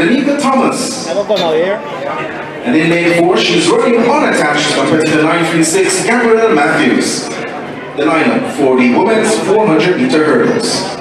Anika Thomas. And in lane 4, she's running unattached compared to the 936 Gabrielle Matthews. The lineup for the women's 400-meter hurdles.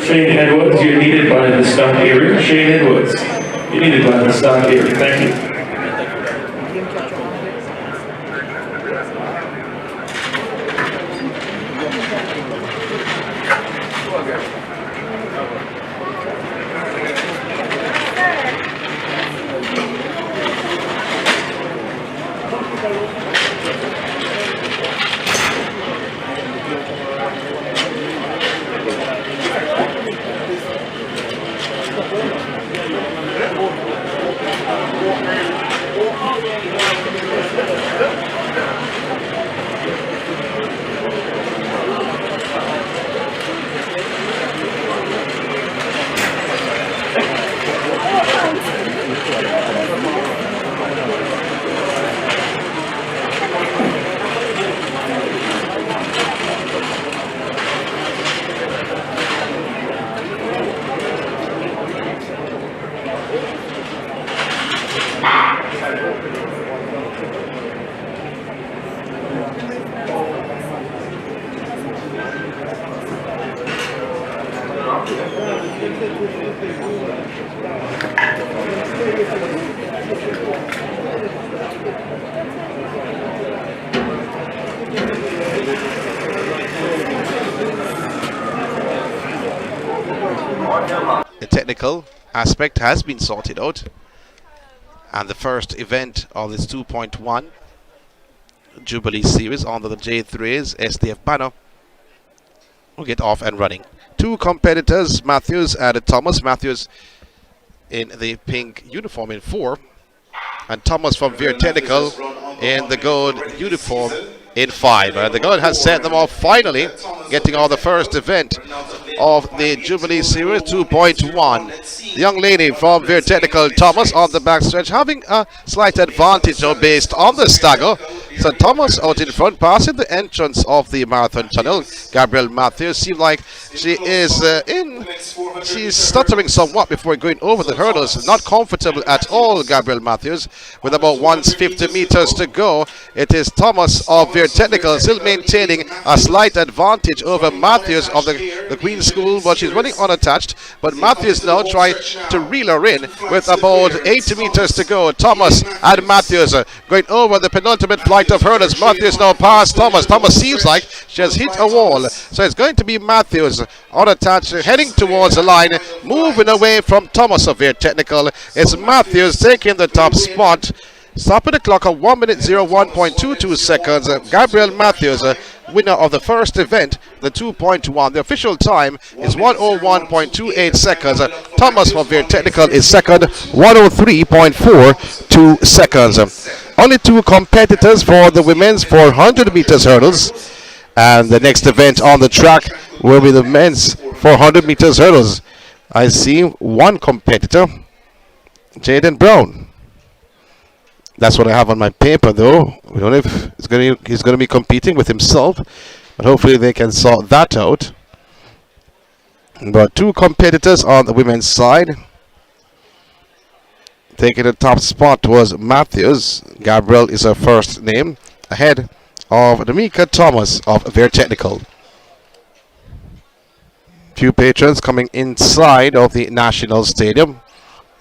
Shane Edwards, you're needed by the stock area. Shane Edwards, you're needed by the stock area. Thank you. technical aspect has been sorted out. And the first event of this 2.1 Jubilee Series under the J3's SDF banner will get off and running. Two competitors, Matthews and Thomas. Matthews in the pink uniform in 4, and Thomas from Veer Technical in the gold uniform in 5. The gold has set them off finally, getting on the first event of the Jubilee Series 2.1. The young lady from Veer Technical, Thomas, on the backstretch, having a slight advantage though based on the stagger. So Thomas out in front, passing the entrance of the marathon tunnel. Gabrielle Matthews seems like she is she's stuttering somewhat before going over the hurdles. Not comfortable at all, Gabrielle Matthews. With about 150 meters to go, it is Thomas of Veer Technical still maintaining a slight advantage over Matthews of the Queen School, but she's running unattached. But Matthews now trying to reel her in with about 80 meters to go. Thomas and Matthews going over the penultimate flight of hurdles. Matthews now past Thomas. Thomas seems like she has hit a wall. So it's going to be Matthews unattached, heading towards the line, moving away from Thomas of Veer Technical. It's Matthews taking the top spot. Stopping the clock at 1 minute 01.22 seconds. Gabrielle Matthews, winner of the first event, the 2.1. The official time is 1:01.28 seconds. Thomas from Veer Technical is second, 1:03.42 seconds. Only 2 competitors for the women's 400 meters hurdles. And the next event on the track will be the men's 400 meters hurdles. I see 1 competitor, Jaden Brown. That's what I have on my paper, though. We don't know if he's going to be competing with himself, but hopefully they can sort that out. But 2 competitors on the women's side. Taking the top spot was Matthews. Gabrielle is her first name, ahead of Damika Thomas of Veer Technical. Few patrons coming inside of the National Stadium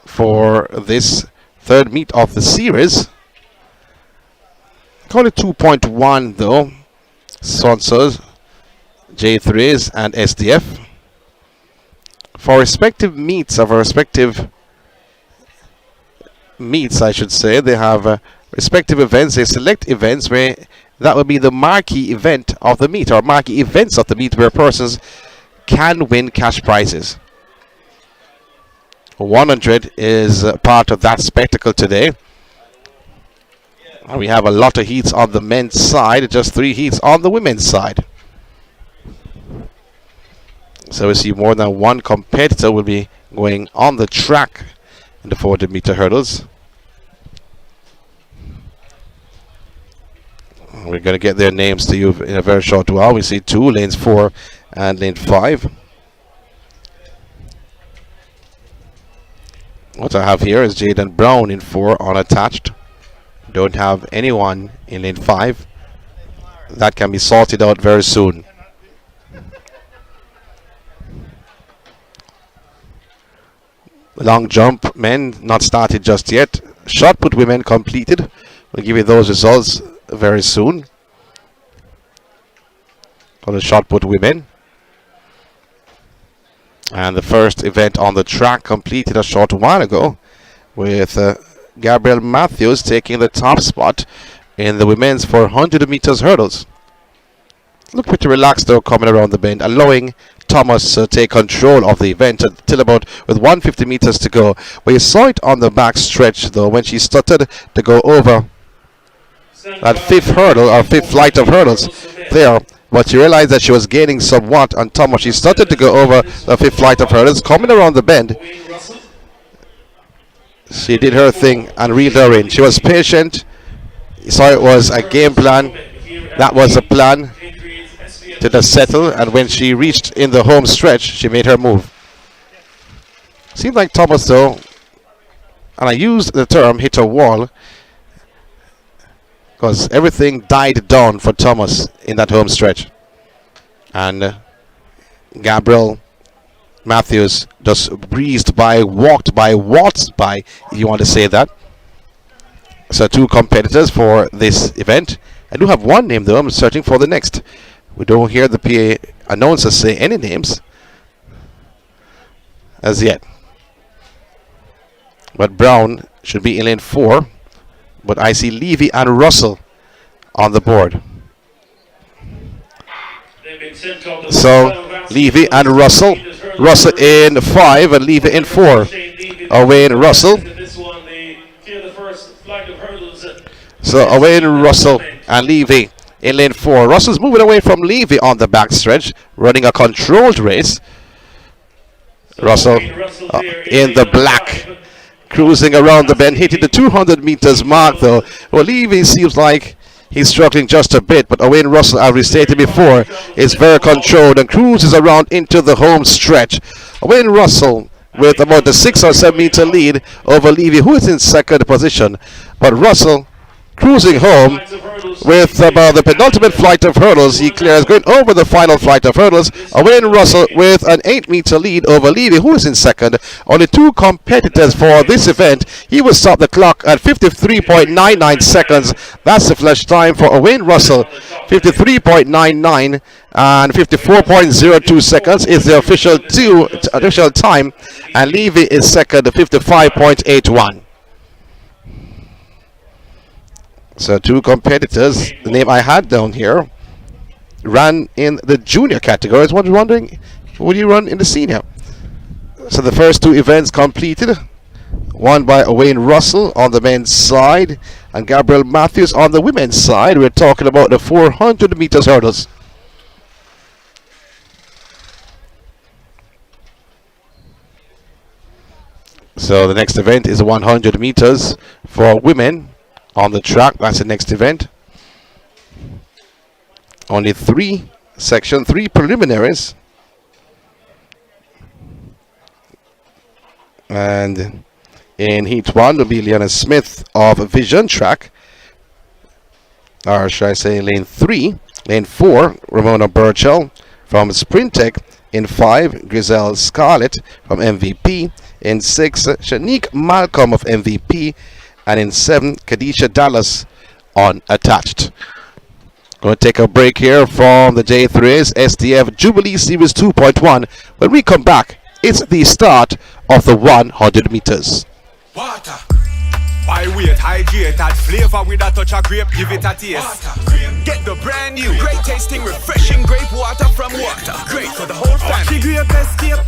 for this third meet of the series. Call it 2.1 though. Sponsors J3s and SDF. For respective meets of respective meets, I should say, they have respective events. They select events where that would be the marquee event of the meet, or marquee events of the meet, where persons can win cash prizes. 100 is part of that spectacle today. And we have a lot of heats on the men's side, just 3 heats on the women's side. So we see more than 1 competitor will be going on the track in the 400 meter hurdles. We're going to get their names to you in a very short while. We see 2, lanes 4 and lane 5. What I have here is Jaden Brown in 4, unattached. Don't have anyone in lane 5. That can be sorted out very soon. Long jump men not started just yet. Shot put women completed. We'll give you those results very soon for the shot put women. And the first event on the track completed a short while ago, with Gabrielle Matthews taking the top spot in the women's 400 meters hurdles. Look pretty relaxed though, coming around the bend, allowing Thomas to take control of the event until about with 150 meters to go. Where you saw it on the back stretch though, when she stuttered to go over that 5th hurdle, or 5th flight of hurdles there. But you realized that she was gaining somewhat on Thomas. She started to go over the 5th flight of hurdles, coming around the bend. She did her thing and reeled her in. She was patient. You saw it was a game plan. That was a plan to just settle. And when she reached in the home stretch, she made her move. Seemed like Thomas though, and I used the term hit a wall, because everything died down for Thomas in that home stretch. And Gabrielle Matthews just breezed by, walked by, waltzed by, if you want to say that. So 2 competitors for this event. I do have 1 name though, I'm searching for the next. We don't hear the PA announcer say any names as yet. but Brown should be in lane 4. But I see Levy and Russell on the board. So Levy and Russell. Russell in 5 and Levy in 4. Away in Russell. So away in Russell and Levy in lane 4. Russell's moving away from Levy on the backstretch, running a controlled race. Russell in the black, cruising around the bend, hitting the 200 meters mark though. Well, Levy seems like he's struggling just a bit, but Owain Russell, as we stated before, is very controlled and cruises around into the home stretch. Owain Russell with about the 6 or 7 meter lead over Levy, who is in second position. But Russell cruising home with about the penultimate flight of hurdles. He clears, going over the final flight of hurdles. Owain Russell with an 8 meter lead over Levy, who is in second. Only 2 competitors for this event. He will stop the clock at 53.99 seconds. That's the flash time for Owain Russell. 53.99 and 54.02 seconds is the official time. And Levy is second, 55.81. So 2 competitors, the name I had down here, ran in the junior category. I was wondering, would you run in the senior? So the first 2 events completed. One by Owain Russell on the men's side and Gabriel Matthews on the women's side. We're talking about the 400 meters hurdles. So the next event is 100 meters for women. On the track, that's the next event. Only 3 preliminaries. And in Heat 1 will be Liana Smith of Vision Track. Or should I say lane 3. Lane 4, Remona Burchell from Sprint Tech. In 5, Griselle Scarlett from MVP. In 6, Shanique Malcolm of MVP. And in 7, Kadisha Dallas unattached. Going to take a break here from the J3's SDF Jubilee Series 2.1. When we come back, it's the start of the 100 meters. Water. By weight, hydrate, add flavor with a touch of grape, give it a taste. Water. Get the brand new, great tasting, refreshing grape water from Water. Great for the whole family. Grape escape.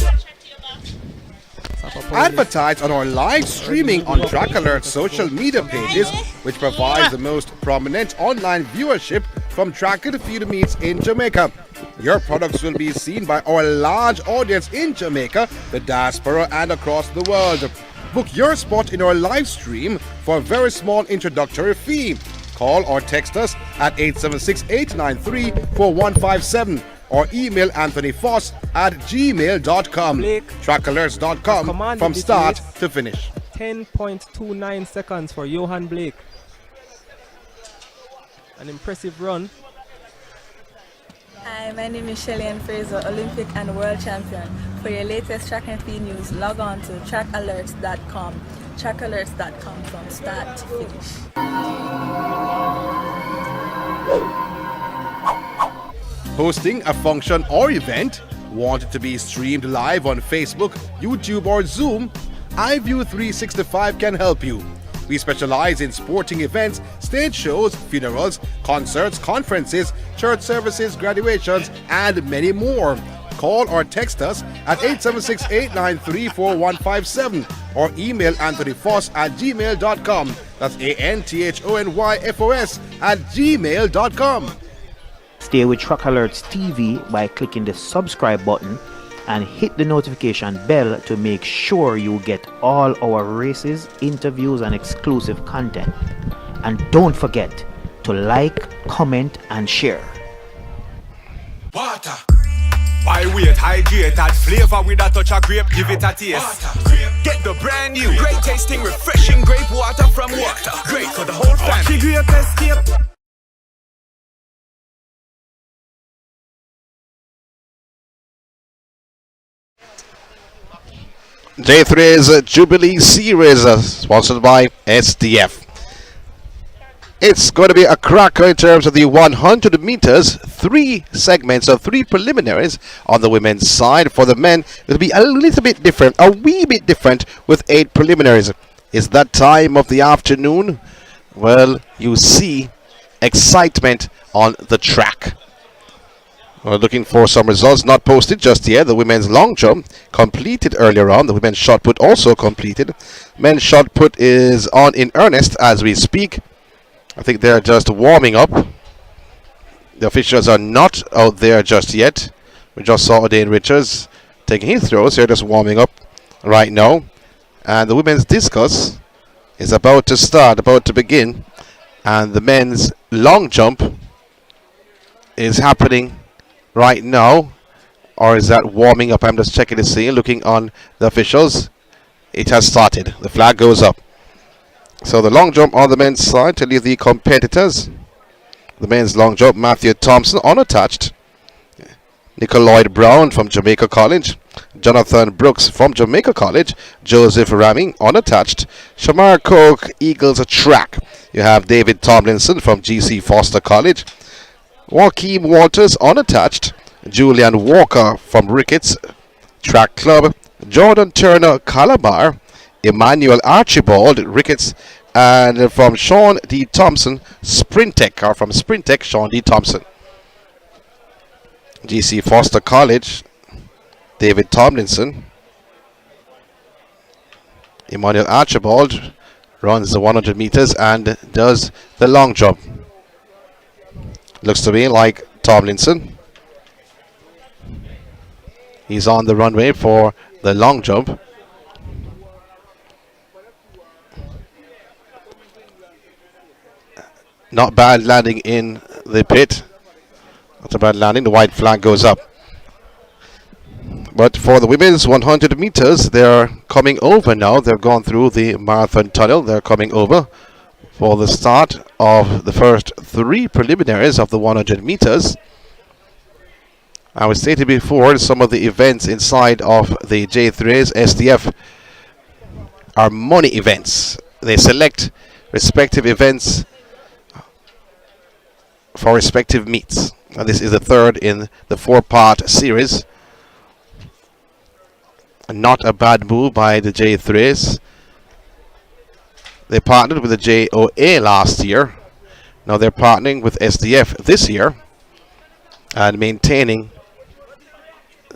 Advertise on our live streaming on Track Alert's social media pages, which provides the most prominent online viewership from track and field meets in Jamaica. Your products will be seen by our large audience in Jamaica, the diaspora, and across the world. Book your spot in our live stream for a very small introductory fee. Call or text us at 876-893-4157. or email Anthony Foss at gmail.com. Trackalerts.com from start to finish. 10.29 seconds for Johan Blake. An impressive run. Hi, my name is Shelly-Ann Fraser, Olympic and World Champion. For your latest track and field news, log on to trackalerts.com. Trackalerts.com from start to finish. Hosting a function or event? Want it to be streamed live on Facebook, YouTube or Zoom? iView 365 can help you. We specialize in sporting events, stage shows, funerals, concerts, conferences, church services, graduations, and many more. Call or text us at 876-893-4157 or email anthonyfoss at gmail.com. That's ANTHONYFOS at gmail.com. Stay with Track Alerts TV by clicking the subscribe button and hit the notification bell to make sure you get all our races, interviews, and exclusive content. And don't forget to like, comment, and share. Water. By weight, hydrate, add flavor with a touch of grape, give it a taste. Water. Get the brand new, great tasting, refreshing grape water from Water. Great for the whole family. Grape escape. J3's Jubilee Series, sponsored by SDF. It's going to be a cracker in terms of the 100 meters, 3 segments of 3 preliminaries on the women's side. For the men, it'll be a little bit different, a wee bit different with 8 preliminaries. It's that time of the afternoon. Well, you see excitement on the track. We're looking for some results not posted just yet. The women's long jump completed earlier on. The women's shot put also completed. Men's shot put is on in earnest as we speak. I think they're just warming up. The officials are not out there just yet. We just saw Oshane Richards taking his throws. They're just warming up right now. And the women's discus is about to start, about to begin. And the men's long jump is happening right now. Or is that warming up? I'm just checking to see, looking on the officials. It has started. The flag goes up. So the long jump on the men's side to leave the competitors. The men's long jump, Matthew Thompson unattached. Lloyd Brown from Jamaica College. Jonathan Brooks from Jamaica College. Joseph Ramming unattached. Shamar Coke, Eagles track. You have David Tomlinson from GC Foster College. Joaquim Walters unattached. Julian Walker from Ricketts Track Club. Jordan Turner Calabar. Emmanuel Archibald Ricketts. And from Sean D. Thompson, Sprintech, or from Sprintech, Sean D. Thompson. GC Foster College, David Tomlinson. Emmanuel Archibald runs the 100 meters and does the long jump. Looks to me like Tomlinson. He's on the runway for the long jump. Not bad landing in the pit. Not a bad landing. The white flag goes up. But for the women's 100 meters, they're coming over now. They've gone through the marathon tunnel. They're coming over for the start of the first 3 preliminaries of the 100 meters. I was stated before, some of the events inside of the J3's SDF are money events. They select respective events for respective meets. And this is the third in the 4-part series. Not a bad move by the J3s. They partnered with the JAAA last year. Now they're partnering with SDF this year and maintaining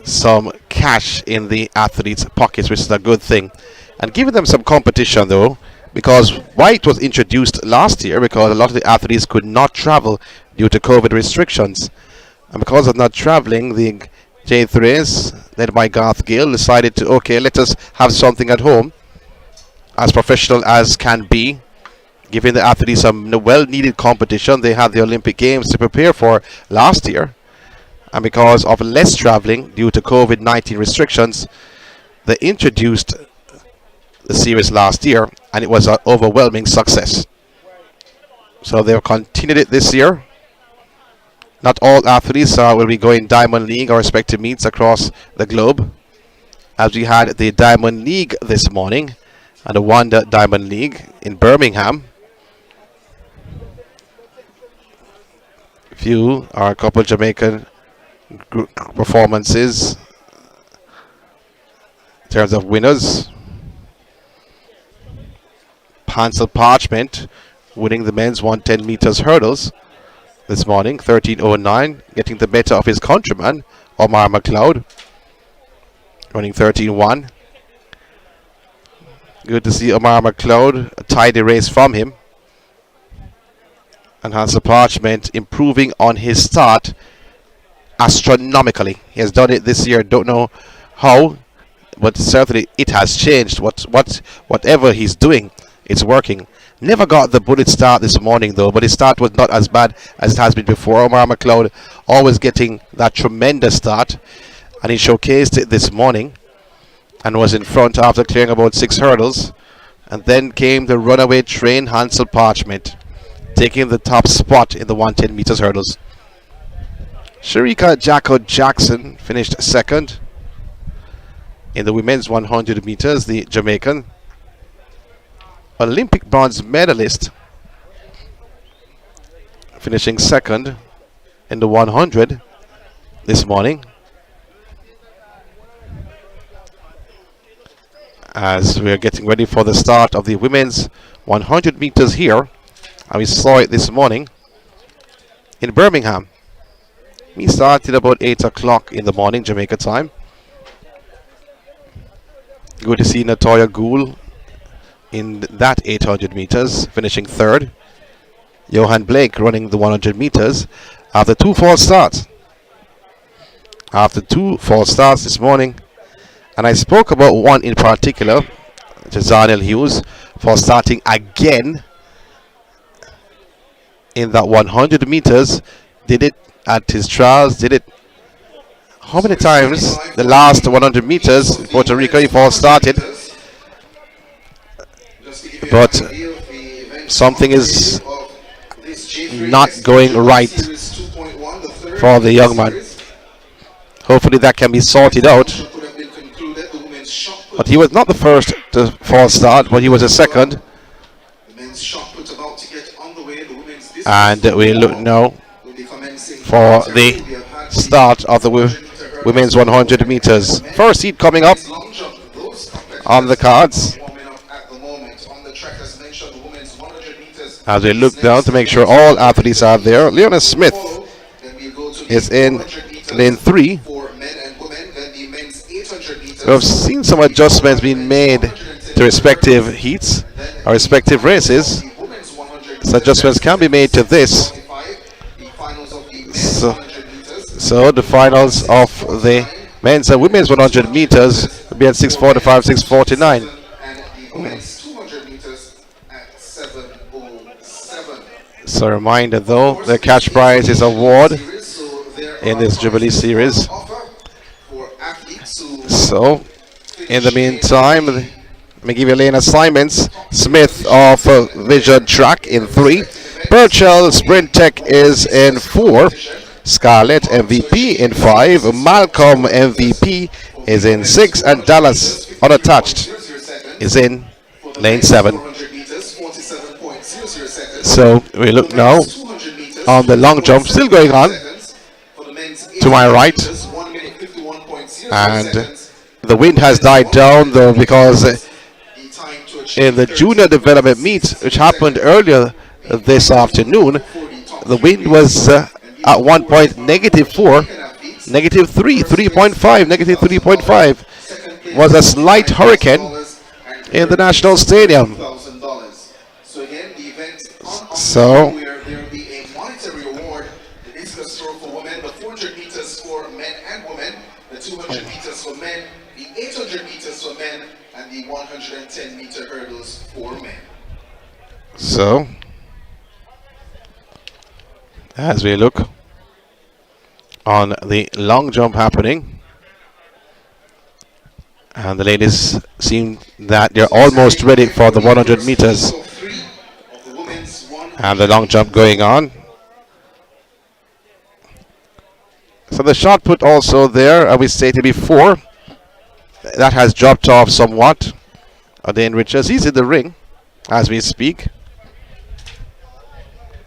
some cash in the athletes' pockets, which is a good thing. And giving them some competition though, because white was introduced last year because a lot of the athletes could not travel due to COVID restrictions. And because of not traveling, the J3s, led by Garth Gill, decided to, okay, let us have something at home, as professional as can be, giving the athletes some well-needed competition. They had the Olympic Games to prepare for last year. And because of less traveling due to COVID-19 restrictions, they introduced the series last year, and it was an overwhelming success. So they've continued it this year. Not all athletes will be going Diamond League or respective meets across the globe, as we had the Diamond League this morning and the Wanda Diamond League in Birmingham. Few are a couple Jamaican performances in terms of winners. Hansel Parchment winning the men's 110 meters hurdles this morning, 13:09, getting the better of his countryman Omar McLeod, running 13:1. Good to see Omar McLeod, a tidy race from him. And Hansel Parchment improving on his start astronomically. He has done it this year, don't know how, but certainly it has changed. Whatever he's doing, it's working. Never got the bullet start this morning though, but his start was not as bad as it has been before. Omar McLeod always getting that tremendous start, and he showcased it this morning and was in front after clearing about 6 hurdles. And then came the runaway train Hansel Parchment, taking the top spot in the 110 meters hurdles. Sharika Jacko Jackson finished second in the women's 100 meters, the Jamaican. Olympic bronze medalist finishing second in the 100 this morning. as we're getting ready for the start of the women's 100 meters here. And we saw it this morning in Birmingham. We started about 8 o'clock in the morning, Jamaica time. Good to see Natoya Gould in that 800 meters, finishing third. Johan Blake running the 100 meters after 2 false starts. After 2 false starts this morning. And I spoke about one in particular, Jazanel Hughes, for starting again in that 100 meters. Did it at his trials, did it how many times? The last 100 meters in Puerto Rico he false started. But something is not going right for the young man. Hopefully that can be sorted out. But he was not the first to false start, but he was the second. And we look now for the start of the women's 100 meters. First heat coming up on the cards. As we look down to make sure all athletes are there. Leona Smith is in lane 3. We've seen some adjustments being made to respective heats or respective races. So adjustments can be made to this. So the finals of the men's and women's 100 meters will be at 6:45, 6:49. So a reminder though, the cash prize is award in this Jubilee Series. So in the meantime, let me give you lane assignments. Smith of Vision Track in 3. Burchell Sprint Tech is in 4. Scarlett MVP in 5. Malcolm MVP is in 6. And Dallas Unattached is in lane 7. So we look now on the long jump, still going on to my right. And the wind has died down though, because in the junior development meet, which happened earlier this afternoon, the wind was at one point -4, -3, 3.5, -3.5. Was a slight hurricane in the National Stadium. So So, as we look on the long jump happening, and the ladies seem that they're almost ready for the 100 meters. And the long jump going on. So the shot put also there, as we stated before, that has dropped off somewhat. Adain Richards, he's in the ring as we speak.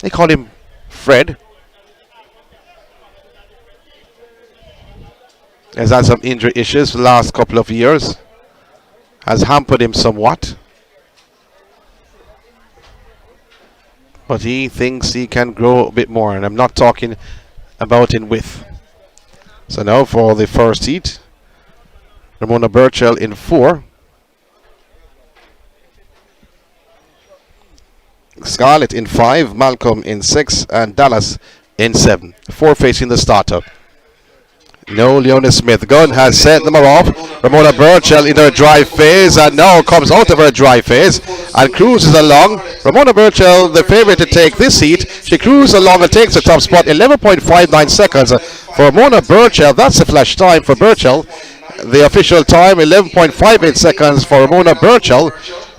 They call him Fred. Has had some injury issues the last couple of years. Has hampered him somewhat. But he thinks he can grow a bit more, and I'm not talking about in width. So now for the first heat, Remona Burchell in 4. Scarlett in 5, Malcolm in 6, and Dallas in 7. 4 facing the starter. No, Leona Smith. Gunn has sent them off. Remona Burchell in her drive phase, and now comes out of her drive phase and cruises along. Remona Burchell, the favorite to take this heat. She cruises along and takes the top spot. 11.59 seconds for Remona Burchell. That's a flash time for Burchell. The official time, 11.58 seconds for Remona Burchell.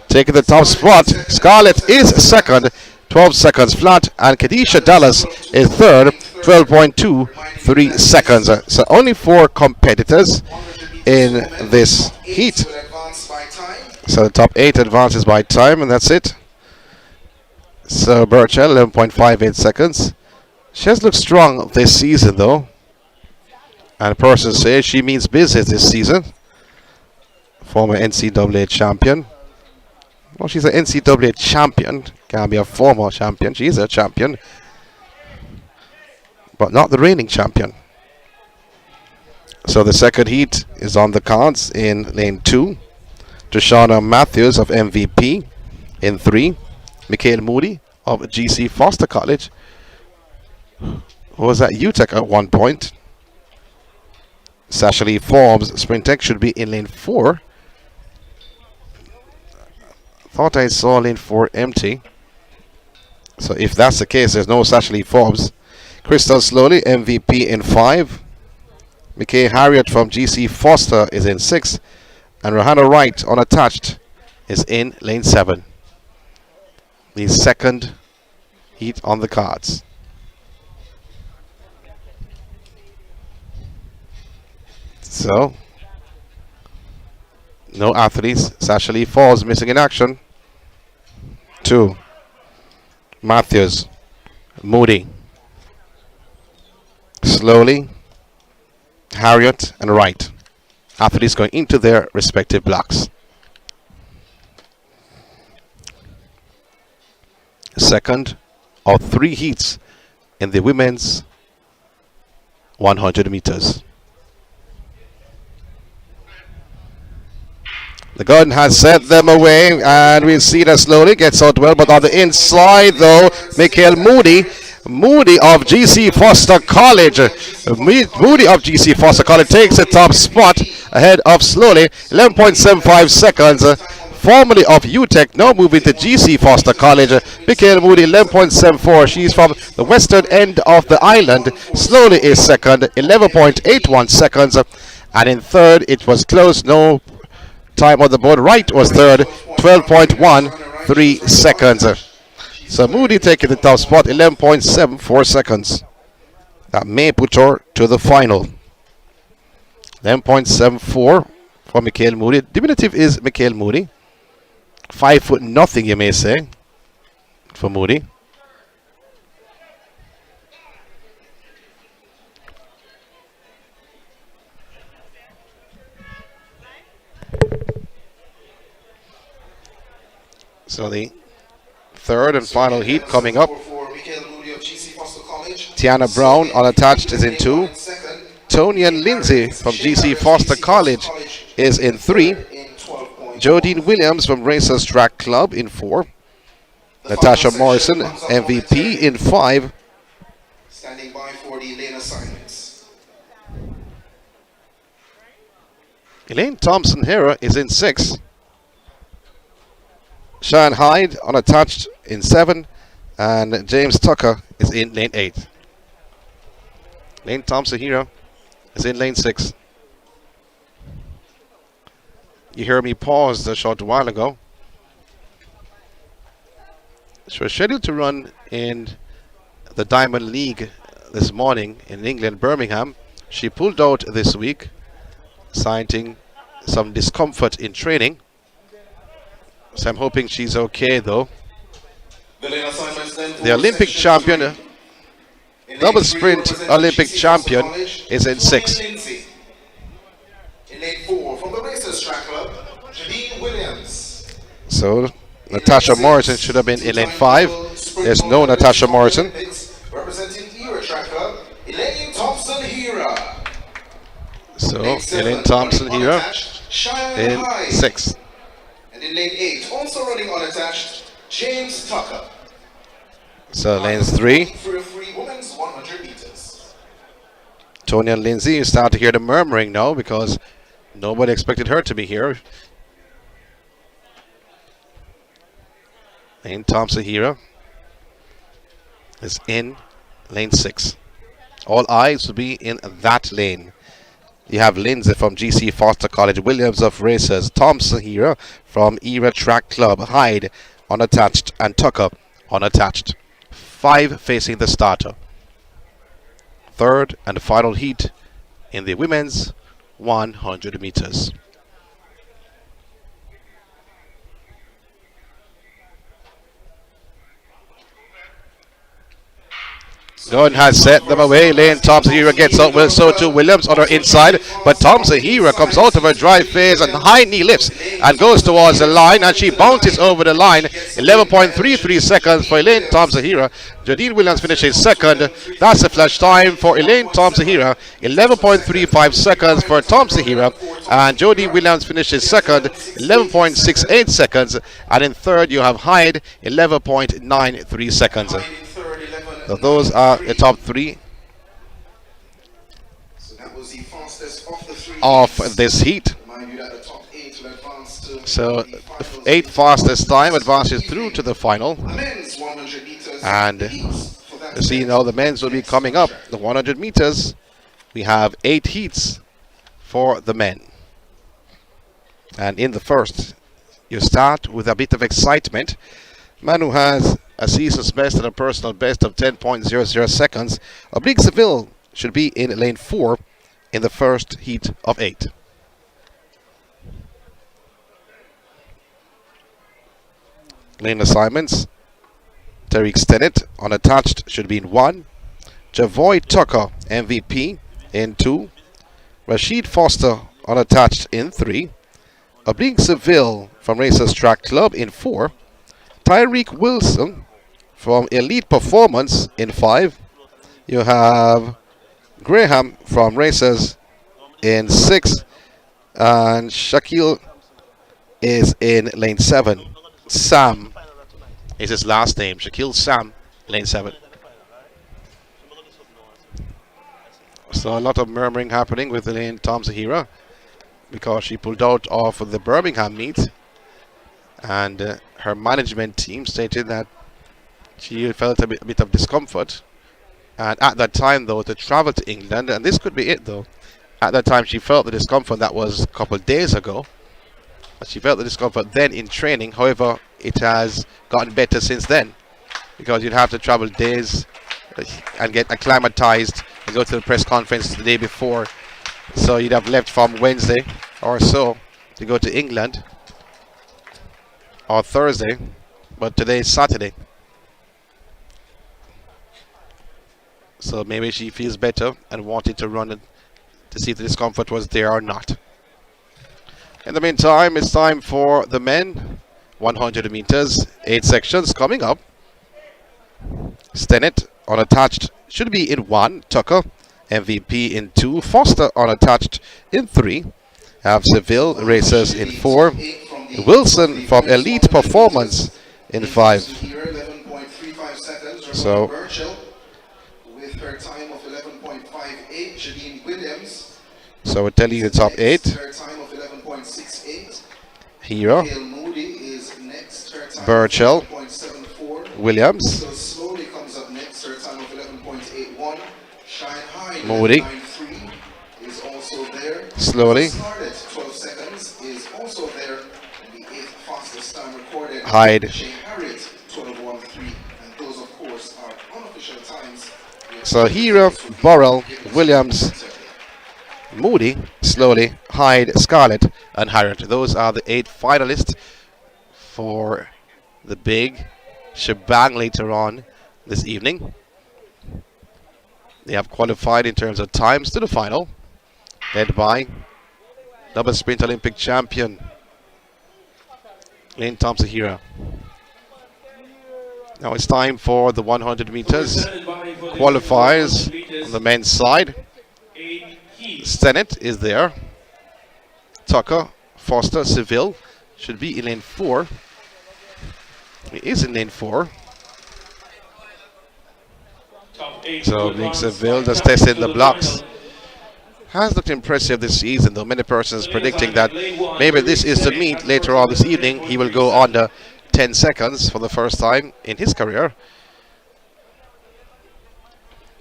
Taking the top spot. Scarlett is second, 12 seconds flat, and Kadisha Dallas is third, 12.23 seconds. So only 4 competitors in this heat. So the top 8 advances by time, and that's it. So Burchell, 11.58 seconds. She has looked strong this season though. And a person says she means business this season. former NCAA champion. Well, she's an NCAA champion. Can't be a former champion. She's a champion, but not the reigning champion. So the second heat is on the cards in lane 2. Joshana Matthews of MVP in 3. Mikhail Moody of GC Foster College, who was at UTEC at one point. Shashalee Forbes, Sprintech, should be in lane 4. Thought I saw lane 4 empty. So if that's the case, there's no Shashalee Forbes. Crystal Slowly, MVP in 5. McKay Harriet from GC Foster is in 6. And Rohanna Wright, unattached, is in lane 7. The second heat on the cards. So, no athletes. Shashalee Forbes missing in action. 2. Matthews, Moody, Slowly, Harriet, and Wright. Athletes going into their respective blocks. Second of 3 heats in the women's 100 meters. The gun has sent them away, and we'll see that Slowly gets out well, but on the inside though, Mikhail Moody of GC Foster College. Moody of GC Foster College takes the top spot ahead of Slowly, 11.75 seconds. Formerly of UTEC, now moving to GC Foster College. Mikhail Moody, 11.74. She's from the western end of the island. Slowly is second, 11.81 seconds. And in third, it was close, no time on the board. Wright was third, 12.13 seconds. So Moody taking the top spot, 11.74 seconds. That may put her to the final. 11.74 for Mikhail Moody. Diminutive is Mikhail Moody. 5 foot nothing, you may say, for Moody. So the third and final heat coming up. Tiana Brown, unattached, is in 2. Tonian Lindsay from GC Foster College is in 3. Jodean Williams from Racers Track Club in 4. Natasha Morrison, MVP, in 5. Standing by for the lane assignments. Elaine Thompson Hera is in 6. Sean Hyde, unattached, in 7. And James Tucker is in lane 8. Elaine Thompson Hera is in lane 6. You hear me pause a short while ago. She was scheduled to run in the Diamond League this morning in England, Birmingham. She pulled out this week, citing some discomfort in training. So I'm hoping she's okay though. The Olympic champion, double sprint Olympic champion, is in 6. In lane 4 from the Racers Track Club, Janine Williams. So Natasha Morrison should have been in lane 5. There's no Natasha Morrison. Representing Era Track Club, Elaine Thompson Hera. So Elaine Thompson Hera in 6. And in lane 8, also running unattached, James Tucker. So lanes 3. For a free women's 100 meters. Tony and Lindsay, you start to hear the murmuring now because nobody expected her to be here. Elaine Thompson Hera is in lane 6. All eyes will be in that lane. You have Lindsay from GC Foster College, Williams of Racers, Thompson Hera from Era Track Club, Hyde unattached, and Tucker unattached. 5 facing the starter. Third and final heat in the women's 100 meters. Gordon has set them away. Elaine Thompson here gets out with so too Williams on her inside. But Thompson here comes out of her drive phase and high knee lifts and goes towards the line, and she bounces over the line. 11.33 seconds for Elaine Thompson here. Jodean Williams finishes second. That's the flash time for Elaine Thompson here. 11.35 seconds for Thompson here. And Jodean Williams finishes second. 11.68 seconds. And in third you have Hyde. 11.93 seconds. So those are the top three of this heat. So the 8 fastest time advances through to the final. And you see now the men's will be coming up. The 100 meters, we have 8 heats for the men. And in the first, you start with a bit of excitement. Man who has a season's best and a personal best of 10.00 seconds. Oblique Seville should be in lane 4 in the first heat of 8. Lane assignments. Tariq Stennett unattached should be in 1. Javoy Tucker MVP in 2. Rashid Foster unattached in 3. Oblique Seville from Racers Track Club in 4. Tyreek Wilson from Elite Performance in 5. You have Graham from Racers in 6. And Shaquille is in lane 7. Sam is his last name. Shaquille Sam, lane 7. So a lot of murmuring happening with Elaine Thompson here because she pulled out of the Birmingham meet. And her management team stated that she felt a bit of discomfort. And at that time, though, to travel to England, and this could be it, though. At that time, she felt the discomfort. That was a couple of days ago. But she felt the discomfort then in training. However, it has gotten better since then. Because you'd have to travel days and get acclimatized and go to the press conference the day before. So you'd have left from Wednesday or so to go to England. Or Thursday, but today is Saturday. So maybe she feels better and wanted to run it to see if the discomfort was there or not. In the meantime, it's time for the men. 100 meters, 8 sections coming up. Stennett unattached should be in 1. Tucker MVP in 2. Foster unattached in 3. Have Seville Racers in 4. Wilson from Elite Performance in 5. So we're telling you the top 8. Here Burchell, Williams, Moody, slowly, Hyde. So Hero, Burrell, Williams, Moody, slowly, Hyde, Scarlett, and Harriet. Those are the 8 finalists for the big shebang later on this evening. They have qualified in terms of times to the final, led by double sprint Olympic champion Elaine Thompson here. Now it's time for the 100 meters qualifiers on the men's side. Stennett is there. Tucker, Foster, Seville should be in lane 4. He is in lane 4. So Oblique Seville just testing the blocks. Has looked impressive this season, though many persons predicting that maybe this is the meet later on this evening. He will go under 10 seconds for the first time in his career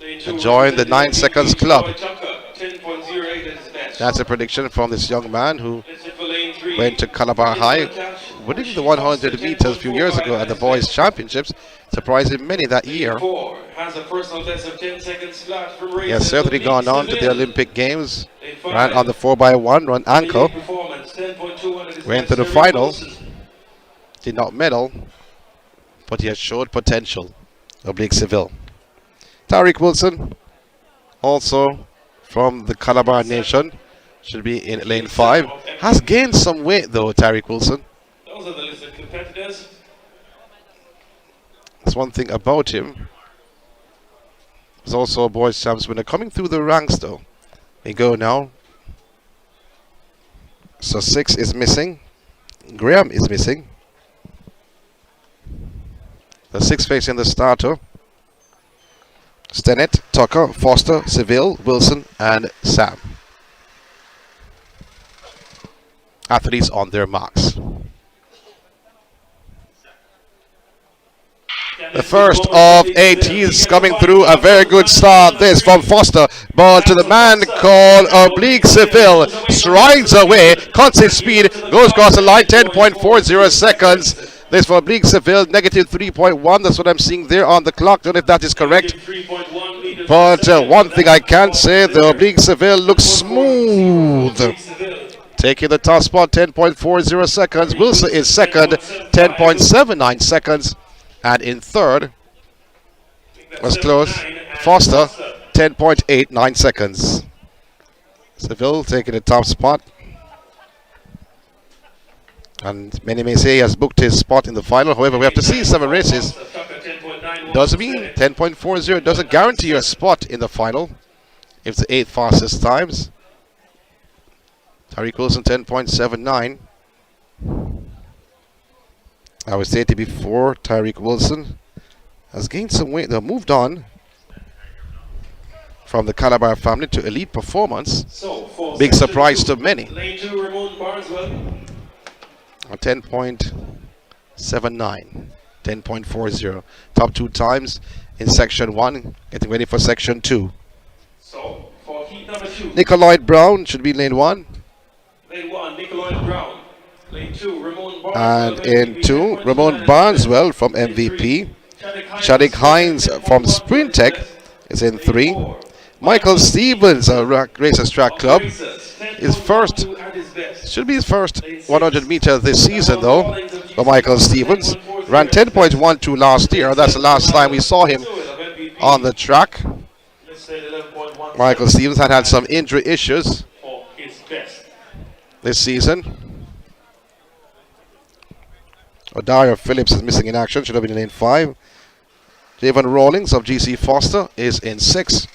and join the 9 seconds club. That's a prediction from this young man who went to Calabar High, winning the 100 meters a few years ago at the boys' championships, surprising many that year. He has certainly gone on to the Olympic Games, ran on the 4x1, run ankle, went to the final, did not medal, but he has showed potential. Oblique Seville. Tariq Wilson, also from the Calabar Nation, should be in lane 5. Has gained some weight though, Tariq Wilson. Those are the listed competitors. That's one thing about him. He's also a boys' champs winner. Coming through the ranks though. We go now. So 6 is missing. Graham is missing. The 6 facing the starter. Stennett, Tucker, Foster, Seville, Wilson, and Sam. Athletes on their marks. The first of 8 he's coming through. A very good start. This from Foster. Ball to the man called Oblique Seville. Strides away. Cuts his speed. Goes across the line. 10.40 seconds. This for Oblique Seville. Negative 3.1. That's what I'm seeing there on the clock. Don't know if that is correct. But one thing I can say, the Oblique Seville looks smooth. Taking the top spot. 10.40 seconds. Wilson is second. 10.79 seconds. And in third, was close, Foster, 10.89 seconds. Seville taking the top spot. And many may say he has booked his spot in the final. However, we have to see 7 races. Doesn't mean 10.40 doesn't guarantee you a spot in the final. If it's the 8 fastest times. Tariq Wilson, 10.79. I was stated before, Tariq Wilson has gained some weight. They moved on from the Calabar family to elite performance. Big surprise to many. 10.79, 10.40. Top 2 times in section 1, getting ready for section 2. So for heat number 2. Nicolai Brown should be lane 1. Lane 1, Nicolai Brown. Lane 2, Ramon And in 2, Ramon Barneswell from MVP. Shadik Hines from Sprint Tech is in 3. Michael Stevens, Racers Track Club, is first. Should be his first 100 meter this season though for Michael Stevens. Ran 10.12 last year. That's the last time we saw him on the track. Michael Stevens had some injury issues this season. Odario Phillips is missing in action, should have been in lane 5. Javon Rawlings of GC Foster is in 6.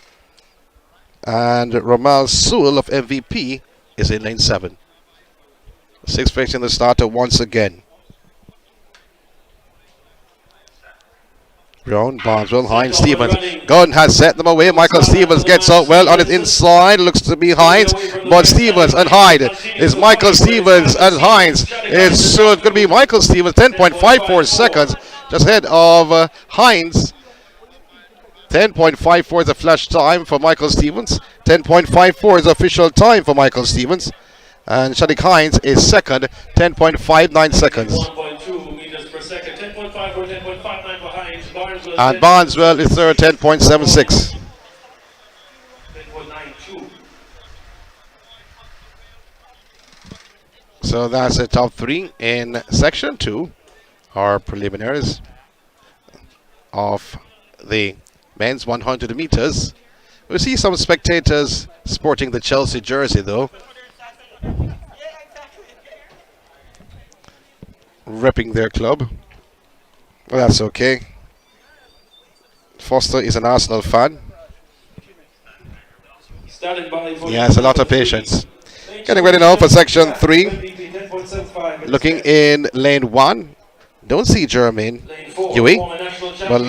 And Ramal Sewell of MVP is in lane 7. 6 facing the starter once again. Brown, Barneswell, Hines, Stevens. Gunn has set them away. Michael Stevens gets out well on his inside. Looks to be Hines. But Stevens and Hyde is Michael Stevens and Hines. It's going to be Michael Stevens. 10.54 seconds. Just ahead of Hines. 10.54 is the flash time for Michael Stevens. 10.54 is the official time for Michael Stevens. And Shadik Hines is second. 10.59 seconds. 1.2 meters per second. 10.54, 10.59 for Hines. And Barneswell is third, 10.76. 10.92. So that's the top 3 in section 2, our preliminaries of the men's 100 meters. We see some spectators sporting the Chelsea jersey though. Repping their club. Well, that's okay. Foster is an Arsenal fan. He has a lot of patience. Getting ready now for section 3. Looking in lane 1. Don't see Jermaine Huey. Well,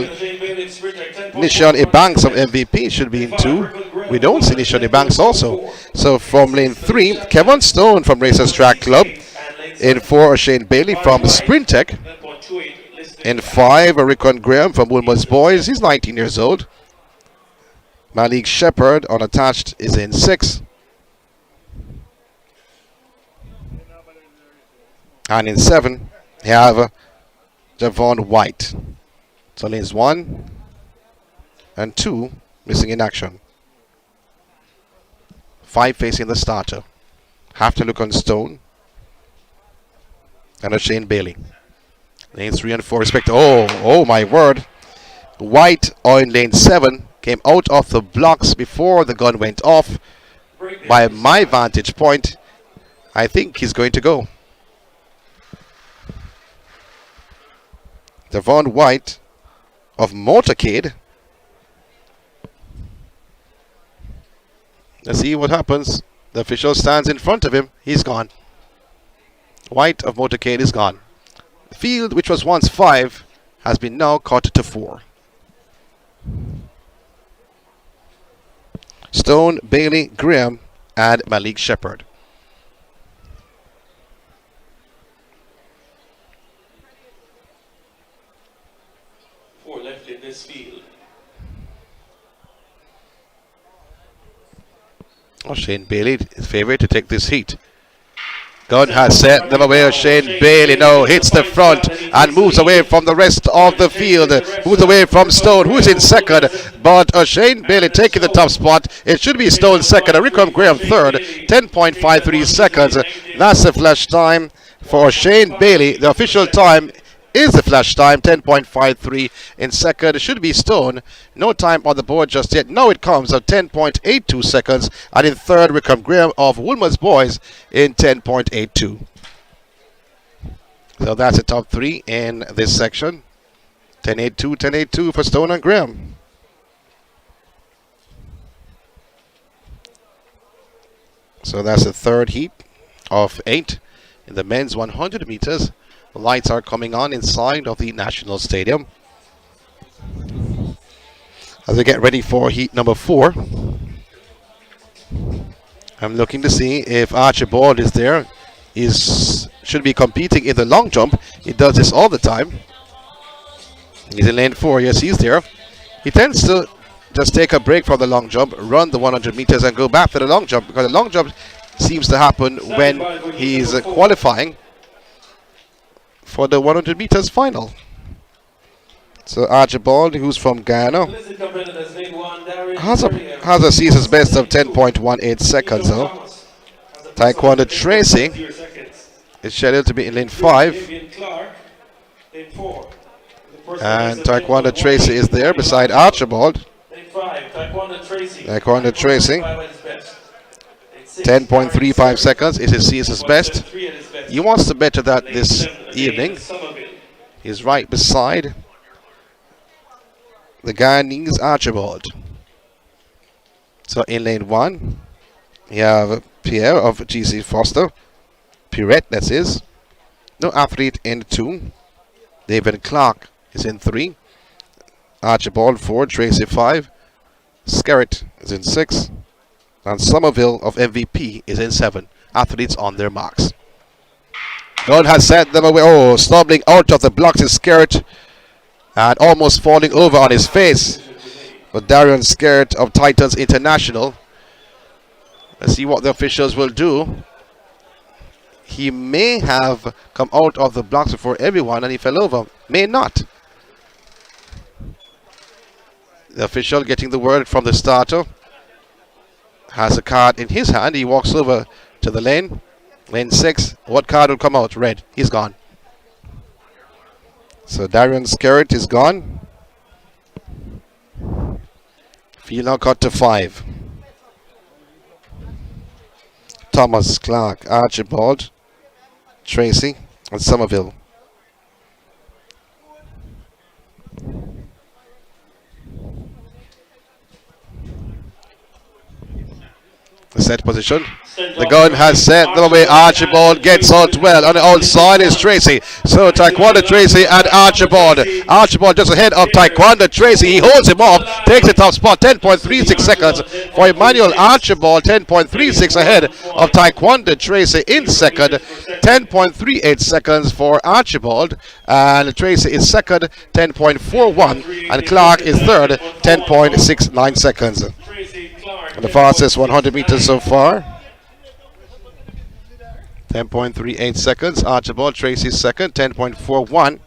Nishan Ebanks of MVP should be in 2. We don't see Nishan Ebanks also. So from lane 3, Kevin Stone from Racers Track Club. In 4, Oshane Bailey from Sprint Tech. In 5, Rickon Graham from Woolmer's Boys. He's 19 years old. Malik Shepard, unattached, is in 6. And in 7, you have Javon White. So lanes 1 and 2 missing in action. 5 facing the starter. Have to look on Stone. And Oshane Bailey. Lanes 3 and 4 respect. Oh my word. White in lane 7 came out of the blocks before the gun went off. By my vantage point, I think he's going to go. Devon White of Motorcade. Let's see what happens. The official stands in front of him. He's gone. White of Motorcade is gone. The field, which was once 5, has been now cut to 4. Stone, Bailey, Graham, and Malik Shepherd. Four left in this field. Oshane Bailey is favourite to take this heat. Gun has set them away. Oshane Bailey now hits the front and moves away from the rest of the field. Moves away from Stone, who's in second. But Oshane Bailey taking the top spot. It should be Stone second. Rickham Graham third. 10.53 seconds. That's the flash time for Oshane Bailey. The official time is the flash time. 10.53 in second. It should be Stone. No time on the board just yet. Now it comes at 10.82 seconds. And in third, Rickham Graham of Woolman's Boys in 10.82. So that's the top 3 in this section. 10.82, 10.82 for Stone and Graham. So that's the third heat of 8 in the men's 100 meters. The lights are coming on inside of the National Stadium as we get ready for heat number 4. I'm looking to see if Archibald is there. Should be competing in the long jump. He does this all the time. He's in lane 4. Yes, he's there. He tends to just take a break from the long jump, run the 100 meters and go back to the long jump, because the long jump seems to happen when he's qualifying for the 100 meters final. So Archibald, who's from Ghana, has a season's best of 10.18 seconds though. Tyquendo Tracey is scheduled to be in lane 5. And Tyquendo Tracey is there beside Archibald. Tyquendo Tracey, 10.35 seconds is his season's best. He wants to better that this evening. He's right beside the Guyanese Archibald. So in lane 1, you have Pierre of GC Foster. Pirette, that's his. No athlete in 2. David Clark is in 3. Archibald 4, Tracy 5. Skerritt is in 6. And Somerville of MVP is in 7. Athletes on their marks. God has sent them away. Oh, stumbling out of the blocks is Skerritt and almost falling over on his face. But Darian Skerritt of Titans International. Let's see what the officials will do. He may have come out of the blocks before everyone and he fell over. May not. The official getting the word from the starter has a card in his hand. He walks over to the lane. Lane 6. What card will come out? Red. He's gone. So Darian Skerritt is gone. Field now cut to 5. Thomas, Clark, Archibald, Tracy, and Somerville. The set position. The gun has set them away. Archibald gets out well. On the outside is Tracy. So Tyquendo Tracey and Archibald. Archibald just ahead of Tyquendo Tracey. He holds him off. Takes the top spot. 10.36 seconds for Emmanuel Archibald. 10.36 ahead of Tyquendo Tracey in second. 10.38 seconds for Archibald. And Tracey is second. 10.41. And Clark is third. 10.69 seconds. The fastest 100 meters so far. 10.38 seconds. Archibald Tracey second. 10.41.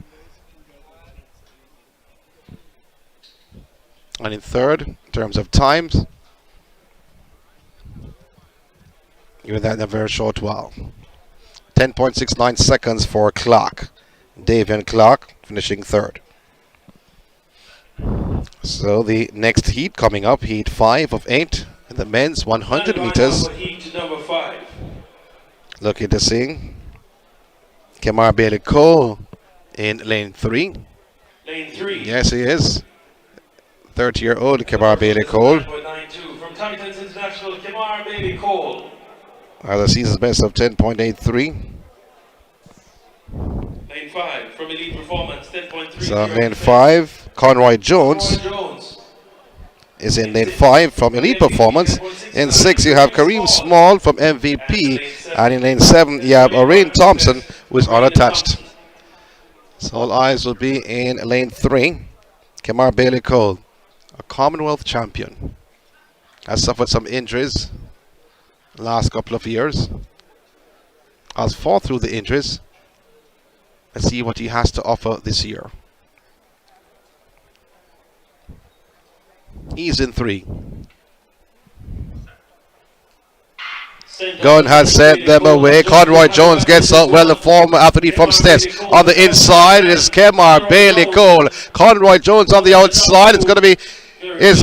And in third, in terms of times, even that in a very short while. 10.69 seconds for Clark. Davian Clark finishing third. So the next heat coming up, heat 5 of 8 in the men's 100 meters. Heat number 5. Looking to see Kemar Bailey-Cole in lane 3. Lane 3. Yes, he is. 30-year-old Kemar Bailey-Cole. 9.92 from Titans International, Kemar Bailey-Cole. Has a season's best of 10.83. Lane 5 from Elite Performance, 10.3. So lane 5, Conroy Jones is in lane 5 from Elite Performance. In 6 you have Kareem Small from MVP, and in lane 7 you have Elaine Thompson, who is unattached. So all eyes will be in lane 3. Kemar Bailey-Cole, a Commonwealth champion, has suffered some injuries the last couple of years. Has fought through the injuries. Let's see what he has to offer this year. He's in 3. Gunn has sent them away. Conroy Jones gets out well. The former athlete from Stess on the inside is Kemar Bailey-Cole. Conroy Jones on the outside. It's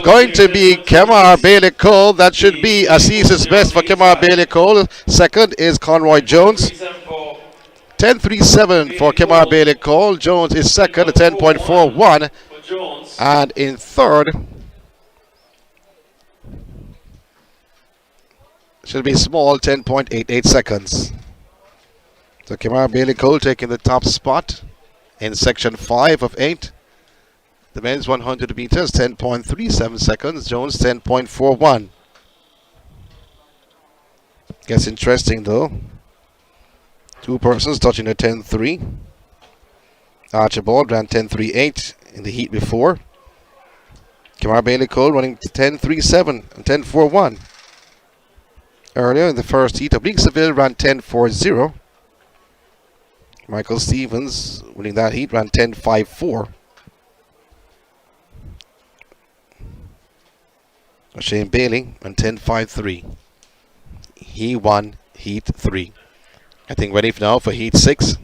going to be Kemar Bailey-Cole. That should be a season's best for Kemar Bailey-Cole. Second is Conroy Jones. 10.37 for Kemar Bailey-Cole. Jones is second at 10.41. And in third should be Small, 10.88 seconds. So Kemar Bailey-Cole taking the top spot in section 5 of 8. The men's 100 meters, 10.37 seconds. Jones, 10.41. Gets interesting though. Two persons touching the 10.3. Archibald ran 10.38 in the heat before. Kemar Bailey-Cole running 10.37 and 10.41. Earlier in the first heat, Oblique Seville ran 10.40. Michael Stevens, winning that heat, ran 10.54. Oshane Bailey ran 10.53. He won heat 3. I think ready now for heat 6.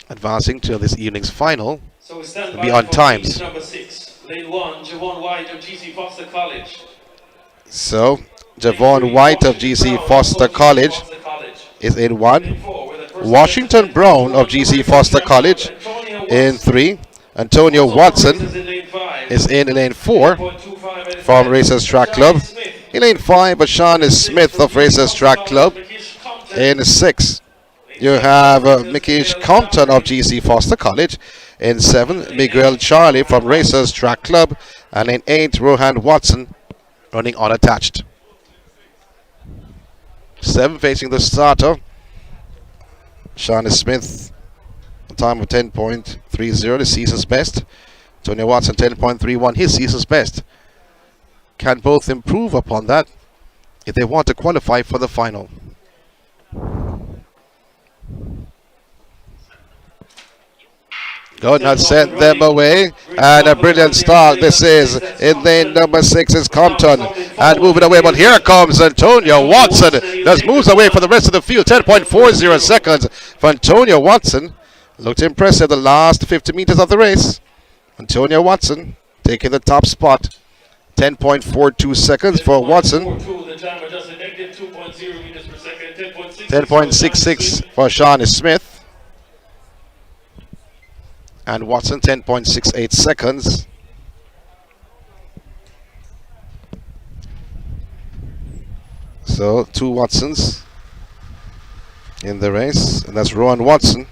Advancing to this evening's final. So we stand will be on times. Number 6, lane 1, Javon White of GC Foster College. So Javon White of GC Foster College is in 1. Washington Brown of GC Foster College in 3. Antonio Watson is in lane 4 from Racers Track Club. In lane 5, Oshane Smith of Racers Track Club. In 6, you have Mickey Compton of GC Foster College. In 7, Miguel Charlie from Racers Track Club. And in 8, Rohan Watson running unattached. 7 facing the starter. Oshane Smith, a time of 10.30, the season's best. Tony Watson, 10.31, his season's best. Can both improve upon that if they want to qualify for the final. Gunn has sent them away, and a brilliant start this is. In lane number 6 is Compton, and moving away, but here comes Antonio Watson. Just moves away for the rest of the field. 10.40 seconds for Antonio Watson. Looked impressive the last 50 meters of the race. Antonio Watson taking the top spot. 10.42 seconds for Watson. 10.66 for Oshane Smith. And Watson 10.68 seconds. So 2 Watsons in the race, and that's Rowan Watson,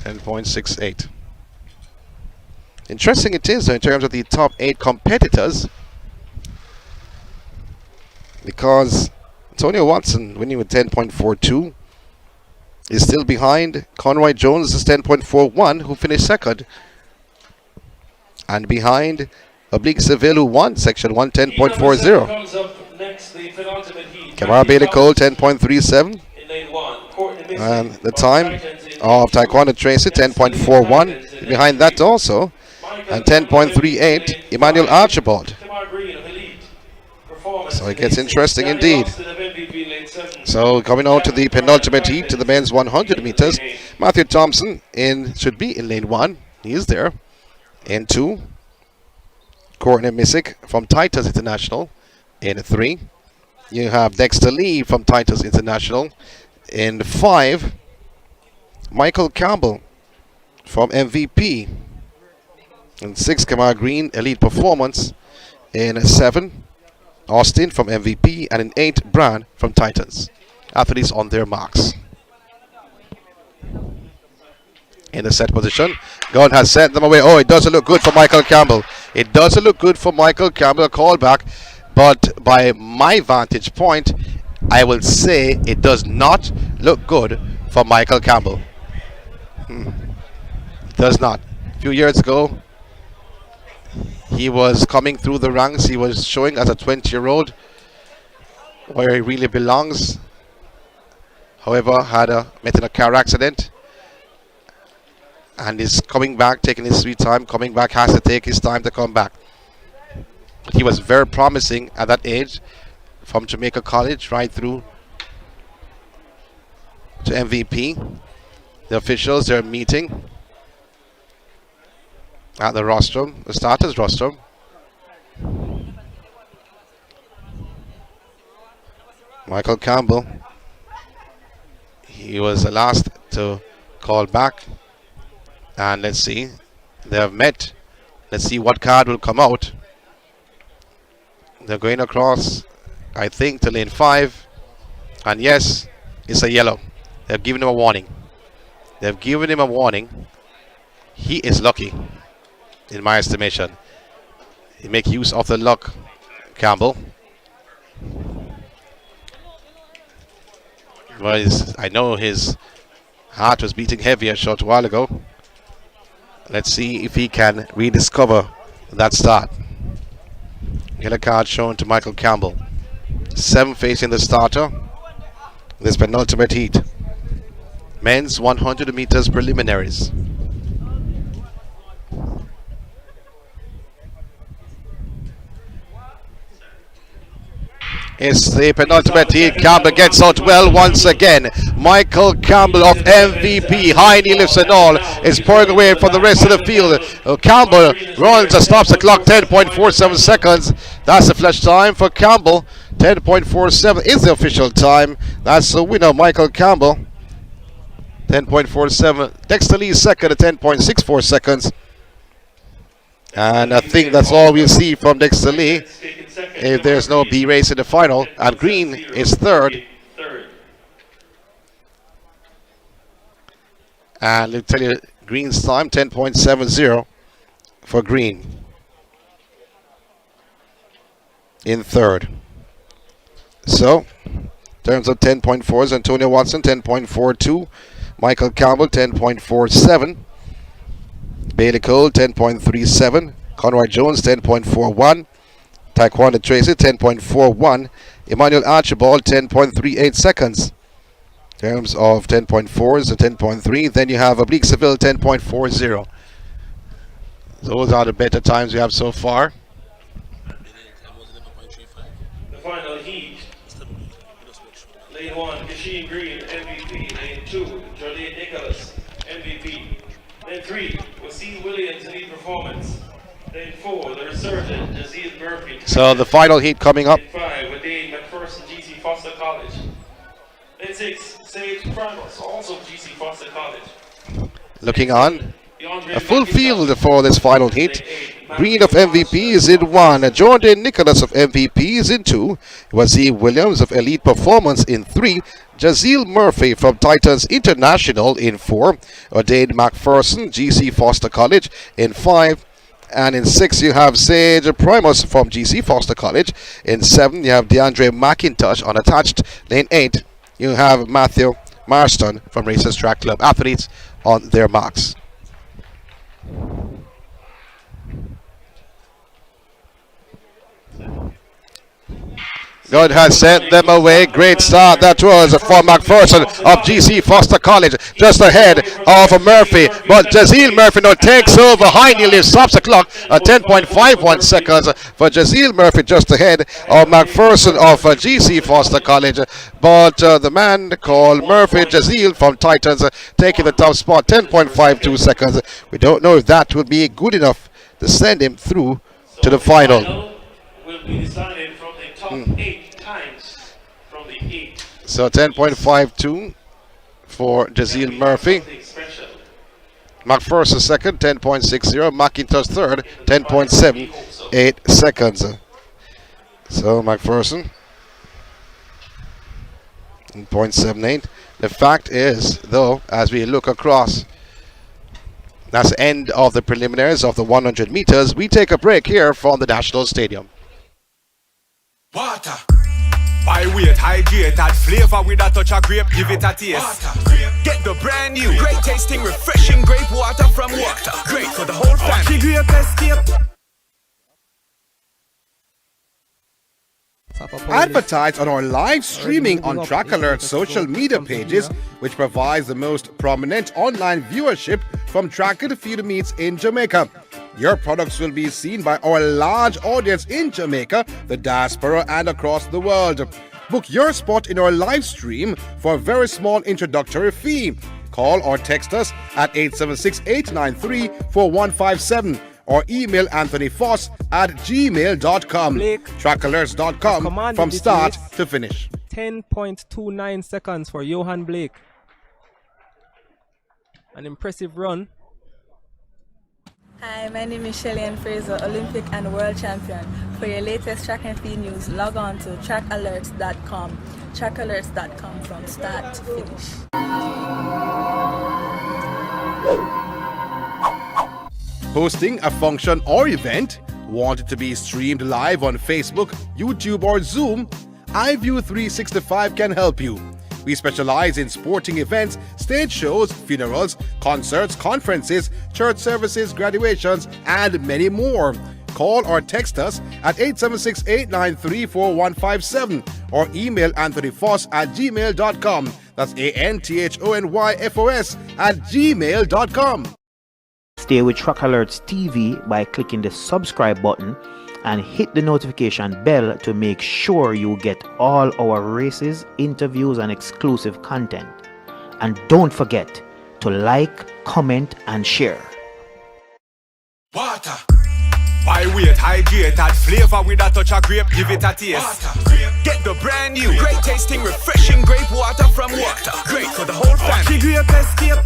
10.68. Interesting it is in terms of the top 8 competitors, because Antonio Watson winning with 10.42 is still behind Conroy Jones, is 10.41, who finished second, and behind Oblique Seville, who won section 1, 10.40. Kemar Bailey-Cole, 10.37, and the time of Tyquendo Tracey, 10.41. Behind that also, and 10.38, Emmanuel Archibald. So it gets interesting indeed. So coming on to the penultimate heat, to the men's 100 meters, Matthew Thompson should be in lane 1. He is there. In 2, Courtney Missick from Titus International. In 3, you have Dexter Lee from Titus International. In 5, Michael Campbell from MVP. In 6, Kemar Green, Elite Performance. In 7, Austin from MVP. And in 8, Brand from Titans. Athletes on their marks. In the set position, God has sent them away. Oh, it doesn't look good for Michael Campbell. It doesn't look good for Michael Campbell. A call back. But by my vantage point, I will say it does not look good for Michael Campbell. It does not. A few years ago, he was coming through the ranks. He was showing as a 20-year-old where he really belongs. However, met in a car accident. And is coming back, taking his sweet time. Coming back, has to take his time to come back. But he was very promising at that age, from Jamaica College right through to MVP. The officials, they're meeting at the rostrum, the starters rostrum. Michael Campbell, he was the last to call back. And let's see, they have met. Let's see what card will come out. They're going across, I think, to lane 5. And yes, it's a yellow. They've given him a warning. They've given him a warning. He is lucky, in my estimation. He make use of the luck, Campbell. Well, I know his heart was beating heavy a short while ago. Let's see if he can rediscover that start. Yellow card shown to Michael Campbell. 7 facing the starter. This penultimate heat. Men's 100 meters preliminaries. It's the penultimate heat. Campbell gets out well once again. Michael Campbell of MVP, high knee lifts and all, is pouring away for the rest of the field. Campbell runs and stops the clock, 10.47 seconds. That's the flash time for Campbell. 10.47 is the official time. That's the winner, Michael Campbell. 10.47. Dexter Lee second at 10.64 seconds. And I think that's all we'll see from Dexter Lee if there's no B race in the final. And Green is third. And let me tell you, Green's time 10.70 for Green in third. So, in terms of 10.4s, Antonio Watson 10.42, Michael Campbell 10.47. Bailey-Cole 10.37, Conroy Jones 10.41, Tyquendo Tracey 10.41, Emmanuel Archibald 10.38 seconds. In terms of 10.4s and 10.3, then you have Oblique Seville 10.40. Those are the better times we have so far. The final heat. Lane 1, Kasheen Green, MVP. Lane 2, Jodean Nicholas, MVP. Lane 3, Wasim Williams, Elite Performance. Lane 4, the resurgent Jazeel Murphy. So the final heat coming up. Lane 5, Elaine McPherson, GC Foster College. Lane 6, Sage Primus, also GC Foster College. Looking on. A full field for this final heat. Green of MVP is in 1. Jordan Nicholas of MVP is in 2. Wasim Williams of Elite Performance in 3. Jazeel Murphy from Titans International in 4. Oshane McPherson, GC Foster College in 5. And in 6 you have Sage Primus from GC Foster College. In 7 you have DeAndre McIntosh unattached. Lane 8 you have Matthew Marston from Racers Track Club. Athletes on their marks. God has sent them away. Great start that was for McPherson of GC Foster College, just ahead of Murphy. But Jazeel Murphy now takes over. High knee lift, stops the clock at 10.51 seconds for Jazeel Murphy, just ahead of McPherson of GC Foster College. But the man called Murphy, Jazeel from Titans, taking the top spot, 10.52 seconds. We don't know if that will be good enough to send him through to the final. Will be decided from the top 8 times from the 8. So 10.52 for Jazeel Murphy. McPherson second, 10.60. McIntosh third, 10.78 seconds. So McPherson, 0.78. The fact is, though, as we look across, that's the end of the preliminaries of the 100 meters. We take a break here from the National Stadium. Water. By weight, hydrate, add flavor with a touch of grape, give it a taste. Get the brand new, great tasting, refreshing grape water from Water. Great for the whole family. Grape escape. Advertise on our live streaming on Track Alert's social media pages, which provides the most prominent online viewership from track and field meets in Jamaica. Your products will be seen by our large audience in Jamaica, the diaspora, and across the world. Book your spot in our live stream for a very small introductory fee. Call or text us at 876-893-4157 or email Anthony Foss at gmail.com. Trackalerts.com from start to finish. 10.29 seconds for Johan Blake. An impressive run. Hi, my name is Shelly-Ann Fraser, Olympic and World Champion. For your latest track and field news, log on to trackalerts.com. Trackalerts.com from start to finish. Hosting a function or event? Want it to be streamed live on Facebook, YouTube, or Zoom? iView 365 can help you. We specialize in sporting events, stage shows, funerals, concerts, conferences, church services, graduations, and many more. Call or text us at 876-893-4157 or email anthonyfoss at gmail.com. That's ANTHONYFOS at gmail.com. Stay with Track Alerts TV by clicking the subscribe button and hit the notification bell to make sure you get all our races, interviews, and exclusive content. And don't forget to like, comment, and share. Water. By weight, hydrate, add flavor with a touch of grape, give it a taste. Get the brand new, great tasting, refreshing grape water from Water. Great for the whole family. Grape escape.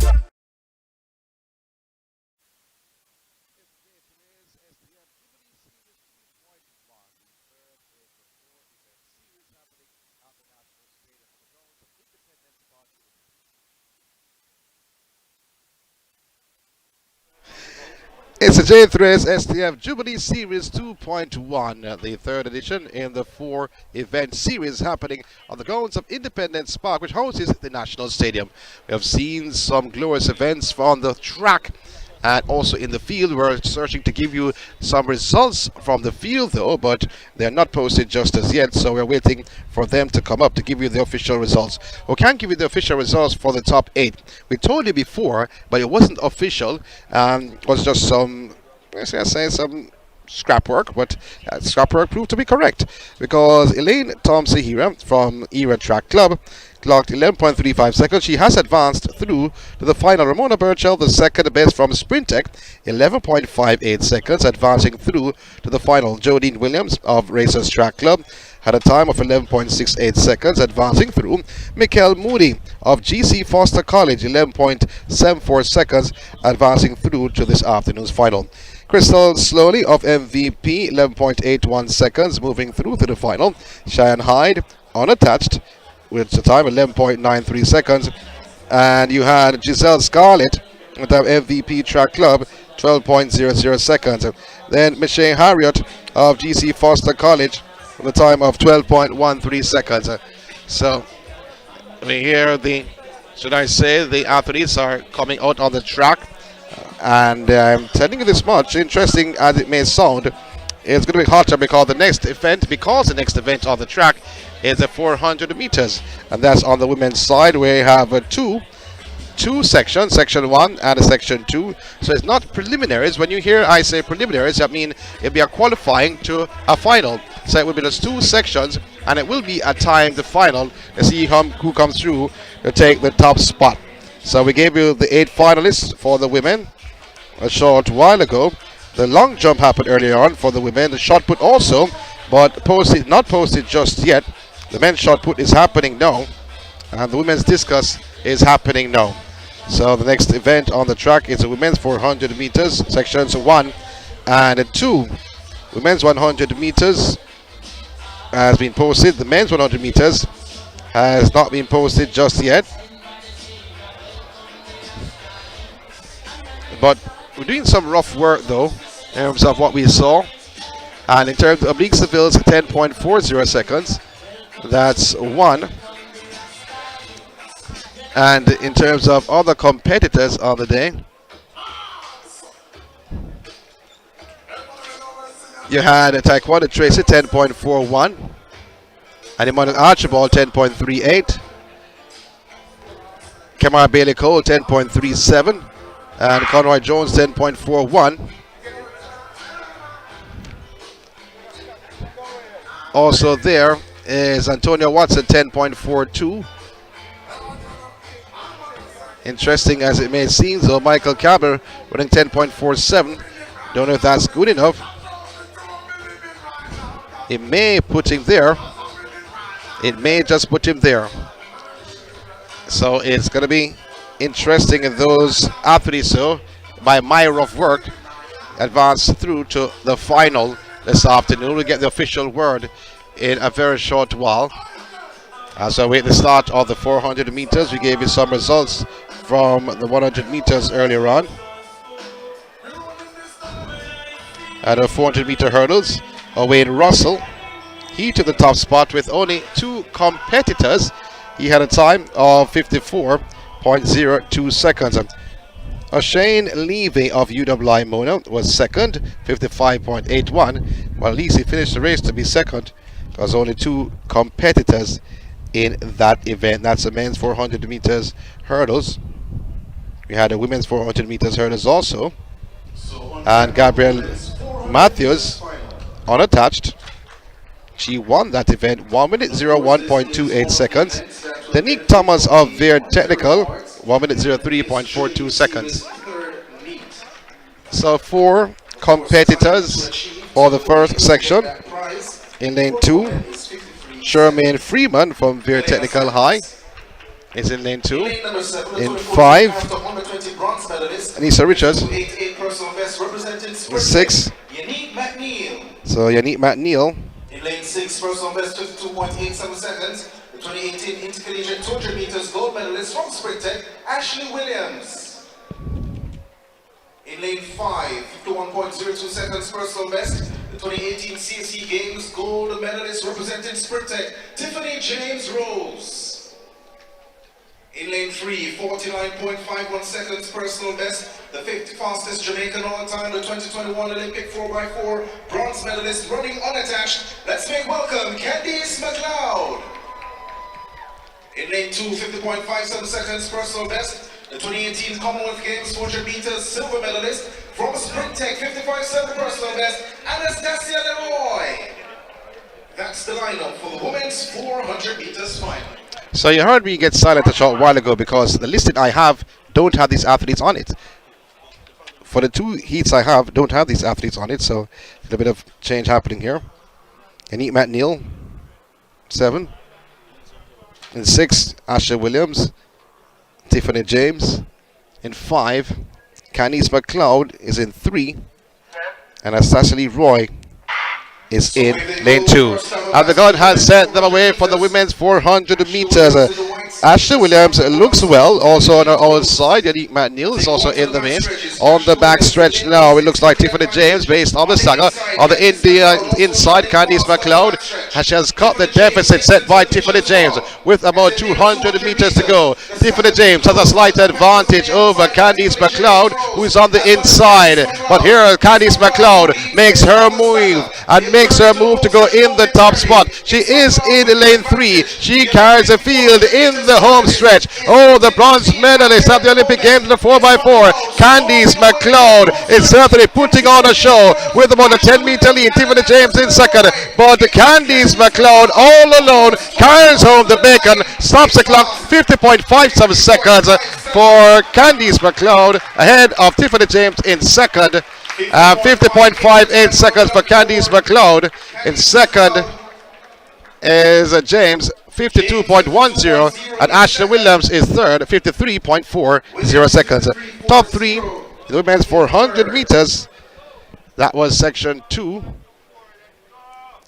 It's the J3's SDF Jubilee Series 2.1, the third edition in the 4-event series happening on the grounds of Independence Park, which houses the National Stadium. We have seen some glorious events on the track and also in the field. We're searching to give you some results from the field though, but they're not posted just as yet, so we're waiting for them to come up to give you the official results. We can't give you the official results for the top 8. We told you before, but it wasn't official. It was just some, some scrap work, but scrap work proved to be correct because Elaine Thompson here from Era Track Club clocked 11.35 seconds. She has advanced through to the final. Remona Burchell, the second best from Sprintec, 11.58 seconds, advancing through to the final. Jodean Williams of Racers Track Club had a time of 11.68 seconds, advancing through. Michael Moody of GC Foster College, 11.74 seconds, advancing through to this afternoon's final. Crystal Slowly of MVP, 11.81 seconds, moving through to the final. Cheyenne Hyde, unattached, with the time 11.93 seconds. And you had Giselle Scarlett with the MVP Track Club, 12.00 seconds. Then Michelle Harriott of GC Foster College with a time of 12.13 seconds. So we hear the athletes are coming out on the track. And I'm telling you this much, interesting as it may sound, it's going to be hotter because the next event on the track is the 400 meters, and that's on the women's side where you have two sections, section 1 and a section 2. So it's not preliminaries. When you hear I say preliminaries, I mean it'll be a qualifying to a final. So it will be those 2 sections, and it will be a timed final to see who comes through to take the top spot. So we gave you the 8 finalists for the women a short while ago. The long jump happened earlier on for the women. The shot put also, but not posted just yet. The men's shot put is happening now, and the women's discus is happening now. So the next event on the track is the women's 400 meters, sections 1 and 2. Women's 100 meters has been posted. The men's 100 meters has not been posted just yet. But we're doing some rough work though, in terms of what we saw. And in terms of Oblique Seville's 10.40 seconds, that's 1. And in terms of other competitors on the day, you had Tyquendo Tracey 10.41, and Emmanuel Archibald 10.38, Kemar Bailey-Cole 10.37, and Conroy Jones 10.41. Also there is Antonio Watson 10.42. Interesting as it may seem, though, Michael Cabler running 10.47. Don't know if that's good enough. It may put him there. It may just put him there. So it's going to be interesting if those athletes, so by my rough work, advance through to the final this afternoon. We'll get the official word in a very short while. As I wait the start of the 400 meters, we gave you some results from the 100 meters earlier on. At the 400 meter hurdles, Wayne Russell, he took the top spot with only 2 competitors. He had a time of 54.02 seconds. Oshane Levy of UWI Mona was second, 55.81, while at least he finished the race to be second. There was only 2 competitors in that event. That's the men's 400 meters hurdles. We had a women's 400 meters hurdles also. And Gabrielle Matthews, unattached, she won that event, 1 minute 01.28 seconds. Danique Thomas of Veer Technical, 1 minute 03.42 seconds. So 4 competitors for the first section. In lane 2, Shermaine Freeman from Veer Technical High is in lane 2. In 5, Anissa Richards. In 6, so Yannick McNeil. In lane 6, personal best 52.87 seconds. The 2018 Intercollegiate 200 meters gold medalist from Spring Tech, Ashley Williams. In lane 5, 51.02 seconds personal best. The 2018 CSE Games gold medalist representing Spring Tech, Tiffany James Rose. In lane 3, 49.51 seconds personal best. The 50th fastest Jamaican all time, the 2021 Olympic 4x4 bronze medalist running unattached. Let's make welcome Candice McLeod. In lane 2, 50.57 seconds personal best. The 2018 Commonwealth Games 400 meters silver medalist from Sprint Tech, 55.7 personal best, Anastasia Leroy. That's the lineup for the women's 400 meters final. So you heard me get silent a short while ago because the listing I have don't have these athletes on it. For the 2 heats I have, don't have these athletes on it, so a little bit of change happening here. Yannick McNeil, 7. In 6, Asha Williams, Tiffany James. In 5, Candice McLeod is in 3, and Anastasia Leroy is in lane 2. And the gun has sent them away for the women's 400 meters. Ashley Williams looks well, also on her own side. Yannick McNeil is also in the mix. On the back stretch now, it looks like Tiffany James, based on the stagger. On the inside, Candice McLeod has cut the deficit set by Tiffany James with about 200 meters to go. Tiffany James has a slight advantage over Candice McLeod, who is on the inside. But here, Candice McLeod makes her move and makes her move to go in the top spot. She is in lane 3. She carries the field in the home stretch. Oh, the bronze medalist at the Olympic Games in the 4x4, Candice McLeod, is certainly putting on a show with about a 10-meter lead. Tiffany James in second, but Candice McLeod all alone carries home the bacon, stops the clock, 50.57 seconds for Candice McLeod ahead of Tiffany James in second. 50.58 seconds for Candice McLeod. In second is James, 52.10, and Ashley Williams is third, 53.40 seconds. Top three, the women's 400 meters. That was section 2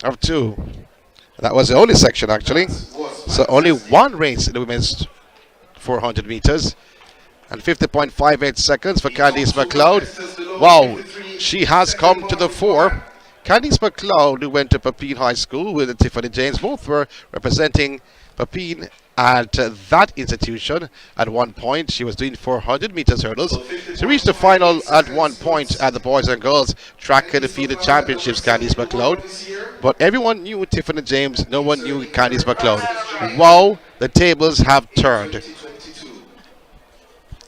of 2. That was the only section actually. So only one race in the women's 400 meters. And 50.58 seconds for Candice McLeod. Wow, she has come to the fore. Candice McLeod, who went to Pepin High School with Tiffany James, both were representing Pepin at that institution. At one point, she was doing 400 meters hurdles. She reached the final at one point at the boys and girls track and field championships, Candice McLeod. But everyone knew Tiffany James, no one knew Candice McLeod. Wow, the tables have turned.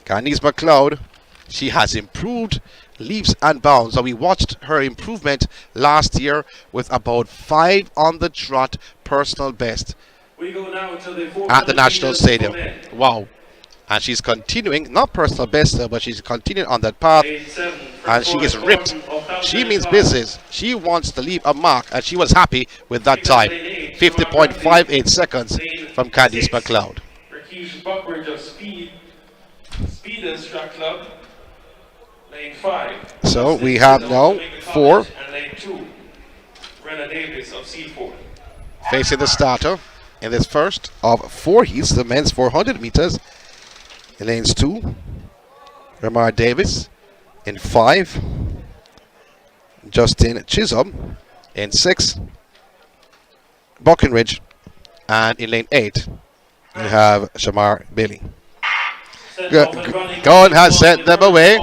Candice McLeod, she has improved leaps and bounds. So we watched her improvement last year with about 5 on the trot personal best We go now to the at the National Stadium. Wow. And she's continuing, not personal best, but she's continuing on that path. And she is ripped. She means business. She wants to leave a mark, and she was happy with that time. 50.58 seconds from Candice McLeod. Rakesh Buckridge of Speeders Track Club, lane 5. So we have now 4 and lane 2, Brenna Davis of C4. facing the starter in this first of 4 heats, the men's 400 meters. In lanes 2, Remona Davis. In 5, Justin Chisholm. In 6, Buckenridge. And in lane 8, you have Kemar Bailey. Gone has sent them away.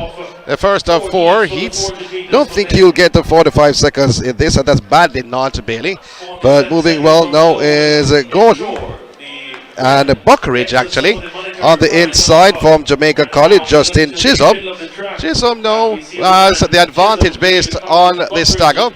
The first of 4 heats. Don't think he'll get the 4 to 5 seconds in this, and that's badly not Bailey. But moving well now is Gordon and Buckeridge actually on the inside from Jamaica College. Justin Chisholm. Chisholm now has the advantage based on this stagger.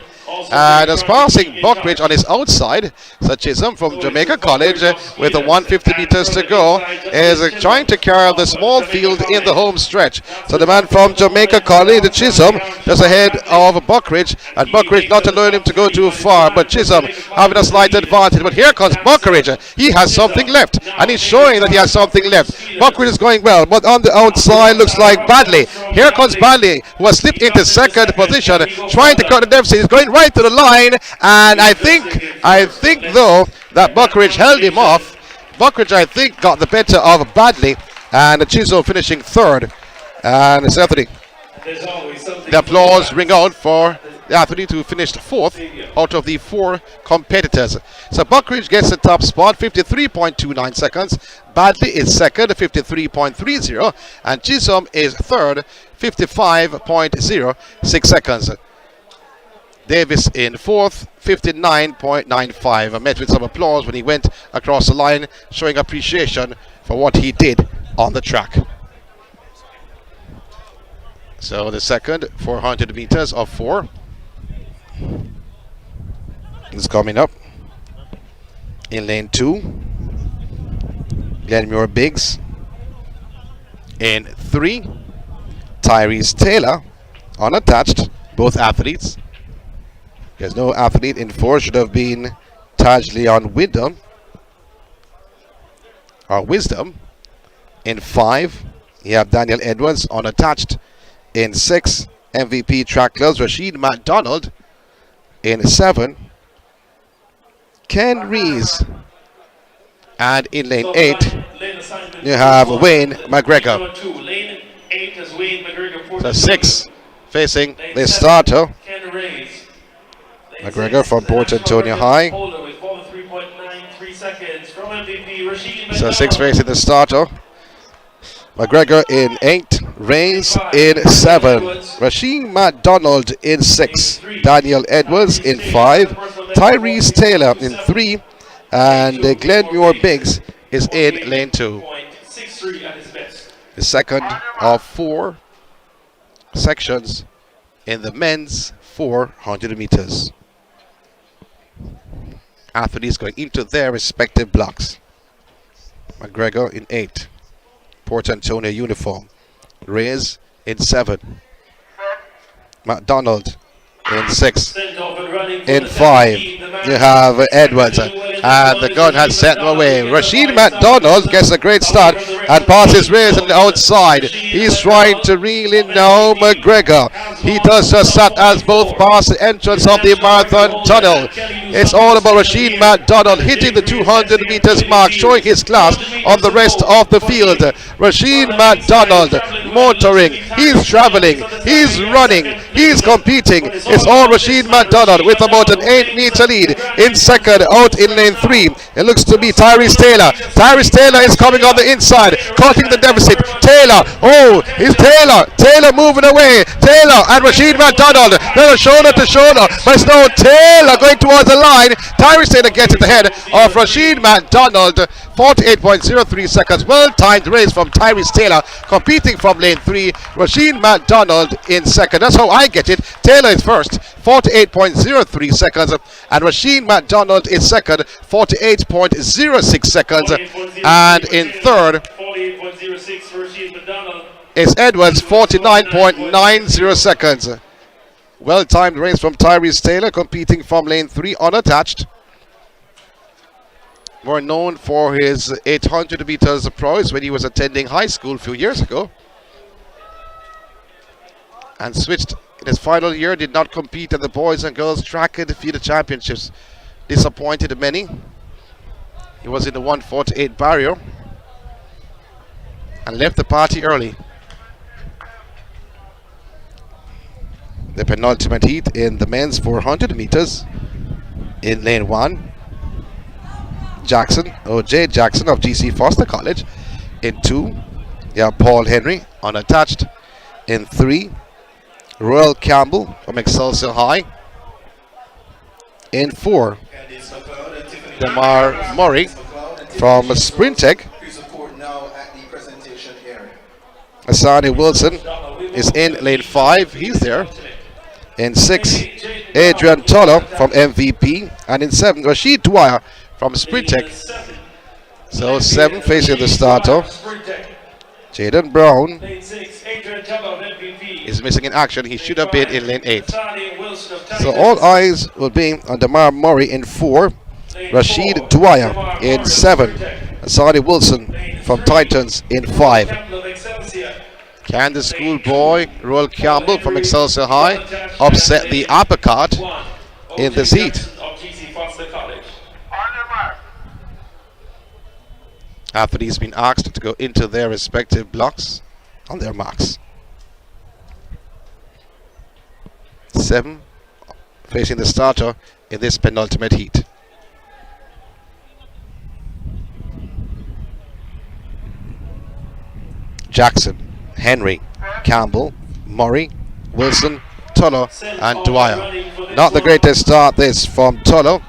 And is passing Buckridge on his outside. So Chisholm from Jamaica College with the 150 meters to go is trying to carry the small field in the home stretch. So the man from Jamaica College, Chisholm, just ahead of Buckridge, and Buckridge not allowing him to go too far, but Chisholm having a slight advantage. But here comes Buckridge. He has something left, and he's showing that he has something left. Buckridge is going well, but on the outside looks like Badley. Here comes Badley, who has slipped into second position, trying to cut the deficit. He's going right to the line, and I think though that Buckridge held him off. Buckridge, I think, got the better of Badley, and Chisholm finishing third. And it's Anthony. The applause ring out for the athlete who finished 4th out of the 4 competitors. So Buckridge gets the top spot, 53.29 seconds. Badley is second, 53.30, and Chisholm is third, 55.06 seconds. Davis in 4th, 59.95. I met with some applause when he went across the line, showing appreciation for what he did on the track. So the second 400 meters of 4 is coming up. In lane 2, Glenmore Biggs. In 3, Tyrese Taylor, unattached, both athletes. There's no athlete in 4, should have been Tajleon Wisdom. In 5, you have Daniel Edwards, unattached. In 6, MVP Track Clubs, Rashid McDonald. In 7, Ken Rees. And in lane 8, you have Wayne McGregor. So 6 facing the starter. McGregor from Port Antonio High. So 6 facing the starter. McGregor in 8, Reigns in 7, Rashid McDonald in 6, Daniel Edwards in 5, Tyrese Taylor in 3, and Glenmore Biggs is in lane 2. The second of 4 sections in the men's 400 meters. Athletes going into their respective blocks. McGregor in 8, Port Antonio uniform. Reyes in 7, McDonald in 6. Sent off and running for In the 5, 17, the man you have Edwards. And the gun has set them away. Rashid McDonald gets a great start and passes Reyes on the outside. He's trying to reel in now McGregor. He does just that as both pass the entrance of the marathon tunnel. It's all about Rashid McDonald hitting the 200 meters mark, showing his class on the rest of the field. Rashid McDonald motoring, he's traveling, he's running, he's competing. It's all Rashid McDonald with about an 8-meter lead. In second, out in lane 3, it looks to be Tyrese Taylor. Tyrese Taylor is coming on the inside, cutting the deficit. Taylor, it's Taylor. Taylor moving away. Taylor and Rashid McDonald. They're shoulder to shoulder, but it's now Taylor going towards the line. Tyrese Taylor gets at the head of Rashid McDonald. 48.03 seconds. Well-timed race from Tyrese Taylor, competing from lane 3. Rashid McDonald in second. That's how I get it. Taylor is first, 48.03 seconds. And Rashid McDonald is second, 48.06 seconds. And in third 48.06 for Rashid McDonald. is Edwards, 49.90 seconds. Well-timed race from Tyrese Taylor, competing from lane 3 unattached. More known for his 800 meters prowess when he was attending high school a few years ago. And switched in his final year, did not compete at the boys and girls track and field championships. Disappointed many. He was in the 148 barrier and left the party early. The penultimate heat in the men's 400 meters in lane 1. O.J. Jackson of GC Foster College. In 2, you have Paul Henry, unattached. In 3, Royal Campbell from Excelsior High. In 4, Kemar Murray from Sprintec. Asani Wilson is in lane 5. He's there. In 6, Adrian Toller from MVP. And in 7, Rashid Dwyer from Sprintec. So 7 facing the starter. Jaden Brown is missing in action. He should have been in lane 8. So all eyes will be on Damar Murray in 4. Rashid Dwyer in 7. Asadi Wilson from Titans in 5. Can the schoolboy Royal Campbell from Excelsior High upset the uppercut in this heat? Athletes been asked to go into their respective blocks on their marks. 7 facing the starter in this penultimate heat. Jackson, Henry, Campbell, Murray, Wilson, Tulloh and Dwyer. Not the greatest start this from Tulloh.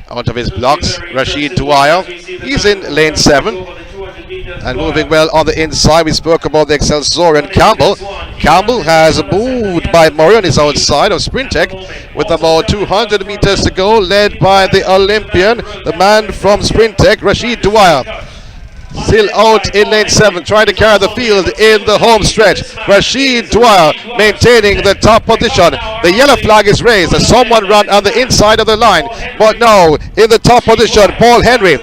Out of his blocks, Rashid Dwyer. He's in lane 7 and moving well on the inside. We spoke about the Excelsiorian Campbell. Campbell has moved by Murray on his outside of Sprintec with about 200 meters to go, led by the Olympian, the man from Sprintec, Rashid Dwyer. Still out in lane 7, trying to carry the field in the home stretch. Rashid Dwyer maintaining the top position. The yellow flag is raised as someone ran on the inside of the line. But now in the top position, Paul Henry.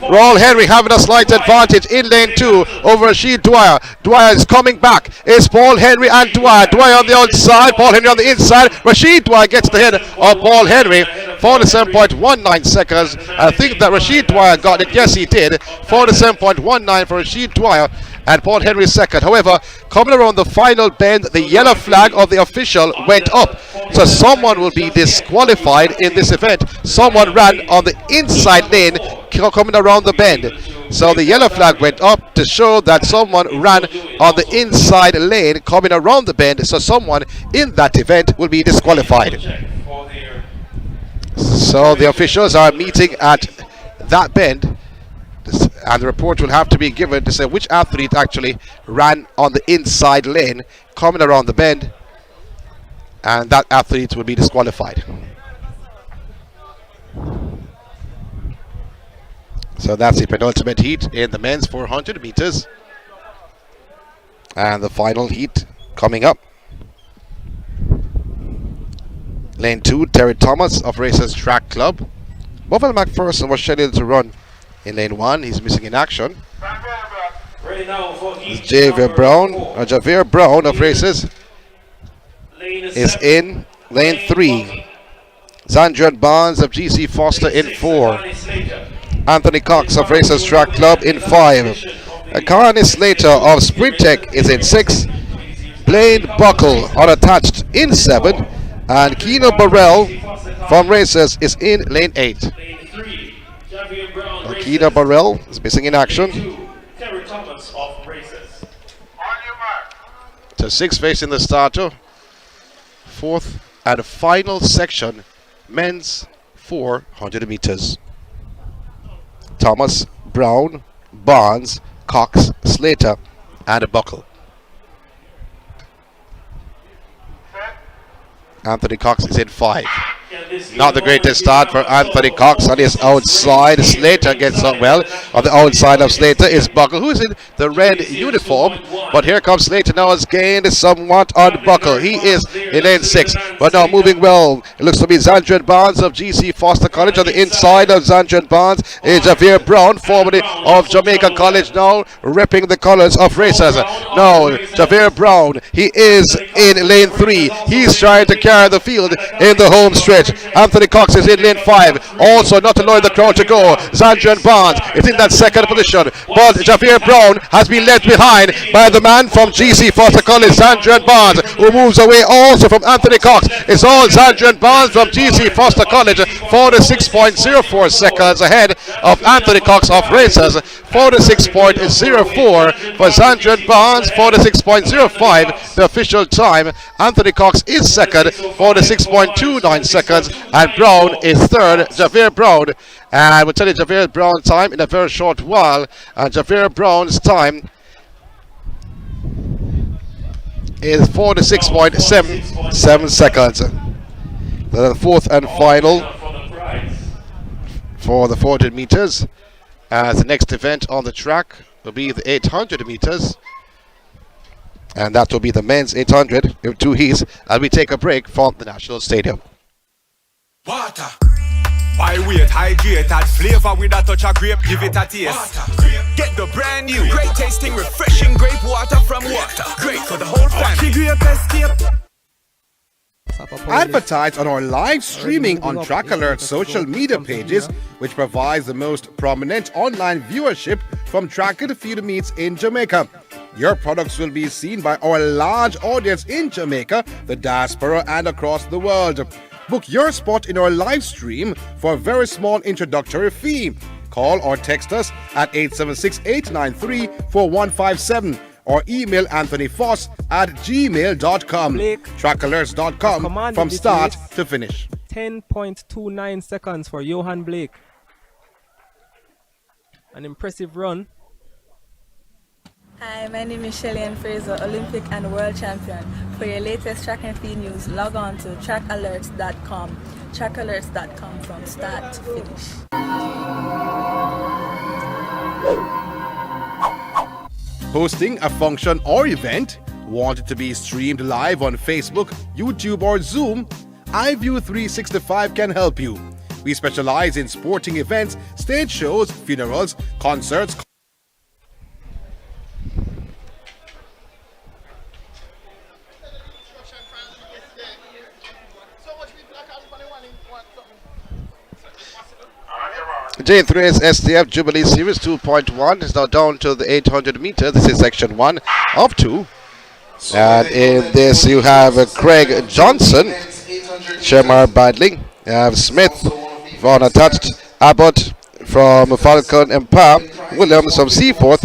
Paul Henry having a slight advantage in lane 2 over Rashid Dwyer. Dwyer is coming back. It's Paul Henry and Dwyer. Dwyer on the outside, Paul Henry on the inside. Rashid Dwyer gets the head of Paul Henry. 47.19 seconds. I think that Rashid Dwyer got it. Yes, he did. 47.19 for Rashid Dwyer and Paul Henry second. However, coming around the final bend, the yellow flag of the official went up. So someone will be disqualified in this event. Someone ran on the inside lane coming around the bend. So the yellow flag went up to show that someone ran on the inside lane coming around the bend. So someone in that event will be disqualified. So the officials are meeting at that bend, and the report will have to be given to say which athlete actually ran on the inside lane coming around the bend, and that athlete will be disqualified. So that's the penultimate heat in the men's 400 meters, and the final heat coming up. Lane 2, Terry Thomas of Racers Track Club. Bovel McPherson was scheduled to run in lane 1. He's missing in action. Ready now for heat Javier number Brown, 4. Javier Brown of Races Lane is 7. in lane 3. Zandrian Barnes of GC Foster in 4. Anthony Cox of Racers Track Club in 5. Akani Slater of Sprint Tech is in 6. Blaine Buckle unattached in 7. And Keno Burrell from Racers is in lane 8. Lane 3, Javier Brown. Keno Burrell is missing in action. Lane 2, Terry Thomas of Racers. To 6 facing the starter. 4th and final section, men's 400 meters. Thomas, Brown, Barnes, Cox, Slater, and Buckle. Anthony Cox is in 5. Not the greatest start for Anthony Cox on his outside. Slater gets up well. On the outside of Slater is Buckle, who is in the red uniform. But here comes Slater now, has gained somewhat on Buckle. He is in lane 6, but now moving well. It looks to be Zandrian Barnes of GC Foster College. On the inside of Zandrian Barnes is Javier Brown, formerly of Jamaica College, now repping the colors of Racers. Now Javier Brown, he is in lane 3. He's trying to carry the field in the home stretch. Anthony Cox is in lane 5, also not allowing the crowd to go. Zandrian Barnes is in that second position, but Javier Brown has been left behind by the man from GC Foster College, Zandrian Barnes, who moves away also from Anthony Cox. It's all Zandrian Barnes from GC Foster College, 46.04 seconds ahead of Anthony Cox of Racers. 46.04 for Zandrian Barnes, 46.05 the official time. Anthony Cox is second, 46.29 seconds, and Brown is third, Javier Brown. And I will tell you Javier Brown's time in a very short while. And Javier Brown's time is 46.77 seconds. The 4th and final for the 400 meters. As the next event on the track will be the 800 meters. And that will be the men's 800 with 2 heats. And we take a break from the National Stadium. Water. Why wait? Hydrate that flavor with a touch of grape. Give it a taste. Get the brand new, great tasting, refreshing grape water from Water. Great for the whole family. Advertise on our live streaming on Track Alert's social media pages, which provides the most prominent online viewership from track and field meets in Jamaica. Your products will be seen by our large audience in Jamaica, the diaspora, and across the world. Book your spot in our live stream for a very small introductory fee. Call or text us at 876-893-4157 or email anthonyfoss@gmail.com. Trackalerts.com from start to finish. 10.29 seconds for Johan Blake. An impressive run. Hi, my name is Shelly-Ann Fraser, Olympic and World Champion. For your latest track and field news, log on to trackalerts.com. Trackalerts.com from start to finish. Hosting a function or event? Want it to be streamed live on Facebook, YouTube, or Zoom? iView 365 can help you. We specialize in sporting events, stage shows, funerals, concerts. J3's SDF Jubilee Series 2.1 is now down to the 800 meters. This is section 1 of 2. And in this you have Craig Johnson, Kemar Bailey, you have Smith from Unattached, Abbott from Falcon Empire, Williams from Seaforth,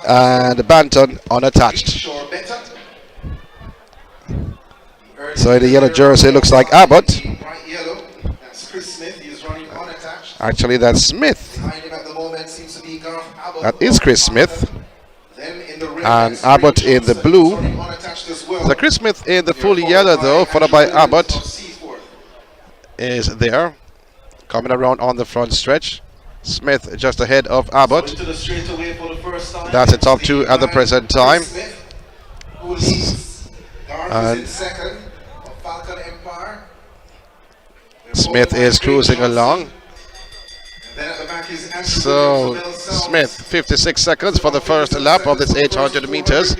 and Banton Unattached. So in the yellow jersey looks like Abbott. Actually, that's Smith. That is Chris Smith. And Abbott in the blue. So Chris Smith in the full yellow though, followed by Abbott is there. Coming around on the front stretch. Smith just ahead of Abbott. That's the top 2 at the present time. Smith is cruising along. Then at the back is Andrew So Williams, Isabel Smith, 56 seconds for the first lap of this 800 meters.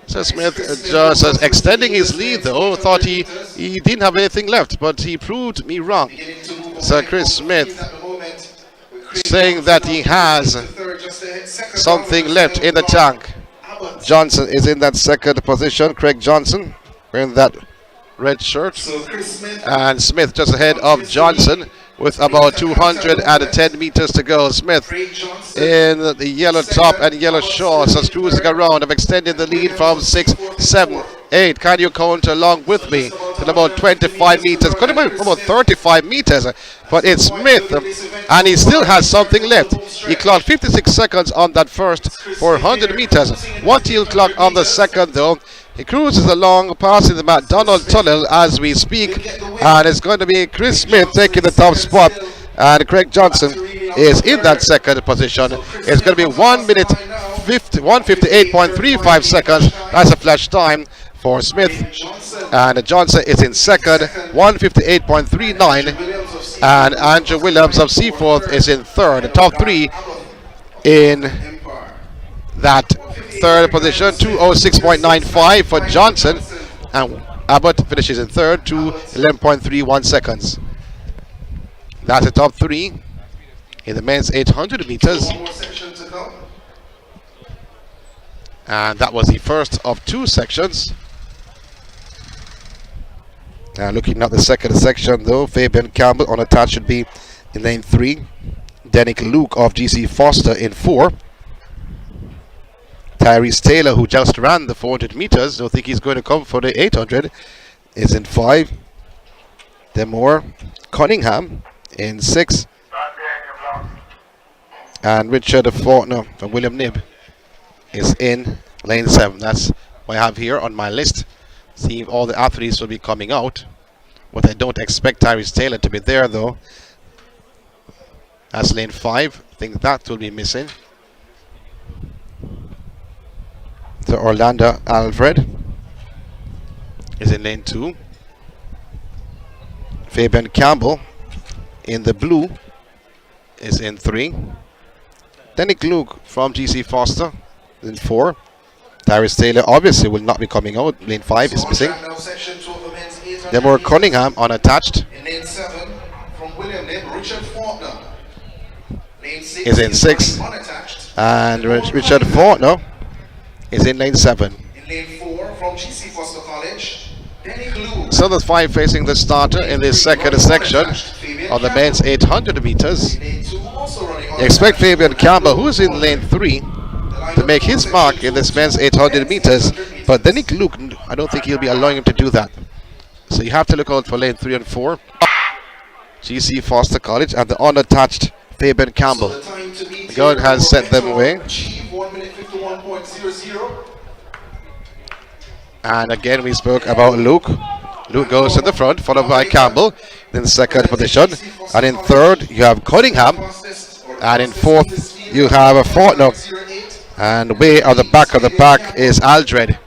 So Smith just extending his lead though. Thought he didn't have anything left, but he proved me wrong. So Chris Smith saying that he has something left in the tank. Johnson is in that second position. Craig Johnson wearing that red shirt. And Smith just ahead of Johnson with about 210 meters to go. Smith in the yellow top and yellow shorts is cruising around. I've extended the lead from 6, 7, 8. Can you count along with me? To about 25 meters. Could have been about 35 meters. But it's Smith. And he still has something left. He clocked 56 seconds on that first 400 meters. 1 heel clock on the second though. He cruises along, passing the McDonald Tunnel as we speak, and it's going to be Chris Smith taking the top spot, and Craig Johnson is in that second position. It's going to be 1 minute 158.35 seconds. That's a flash time for Smith, and Johnson is in second, 158.39, and Andrew Williams of Seaforth is in third. The top three in that third position, 206.95 for Johnson, and Abbott finishes in third, 11.31 seconds. That's the top three in the men's 800 meters. And that was the first of two sections. Looking at the second section though, Fabian Campbell on attack should be in lane 3. Denick Luke of GC Foster in 4. Tyrese Taylor, who just ran the 400 meters, don't think he's going to come for the 800, is in 5. Demore Cunningham in 6. And Richard Faulkner from William Knibb is in lane 7. That's what I have here on my list. See if all the athletes will be coming out. But I don't expect Tyrese Taylor to be there though. That's lane 5. I think that will be missing. So Orlando Alfred is in lane 2. Fabian Campbell in the blue is in 3. Denick Luke from GC Foster in 4. Tyrese Taylor obviously will not be coming out. Lane 5 is missing. Demore Cunningham unattached in lane 7 from William Knibb, Richard Faulkner. Lane 6 is in 6. And Richard Faulkner is in lane 7. In lane 4 from GC Foster College, Denick Luke. So there's 5 facing the starter in this second section of the men's 800 meters. You expect Fabian Campbell, who's in lane 3, to make his mark in this men's 800 meters, but Denick Luke, I don't think he'll be allowing him to do that. So you have to look out for lane 3 and 4. GC Foster College and the unattached Fabian Campbell. The guard has sent them away. And again we spoke about Luke. Luke goes to the front, followed by Campbell in second position. And in third you have Cunningham. And in fourth you have a Faulkner. And way at the back of the pack is Aldred.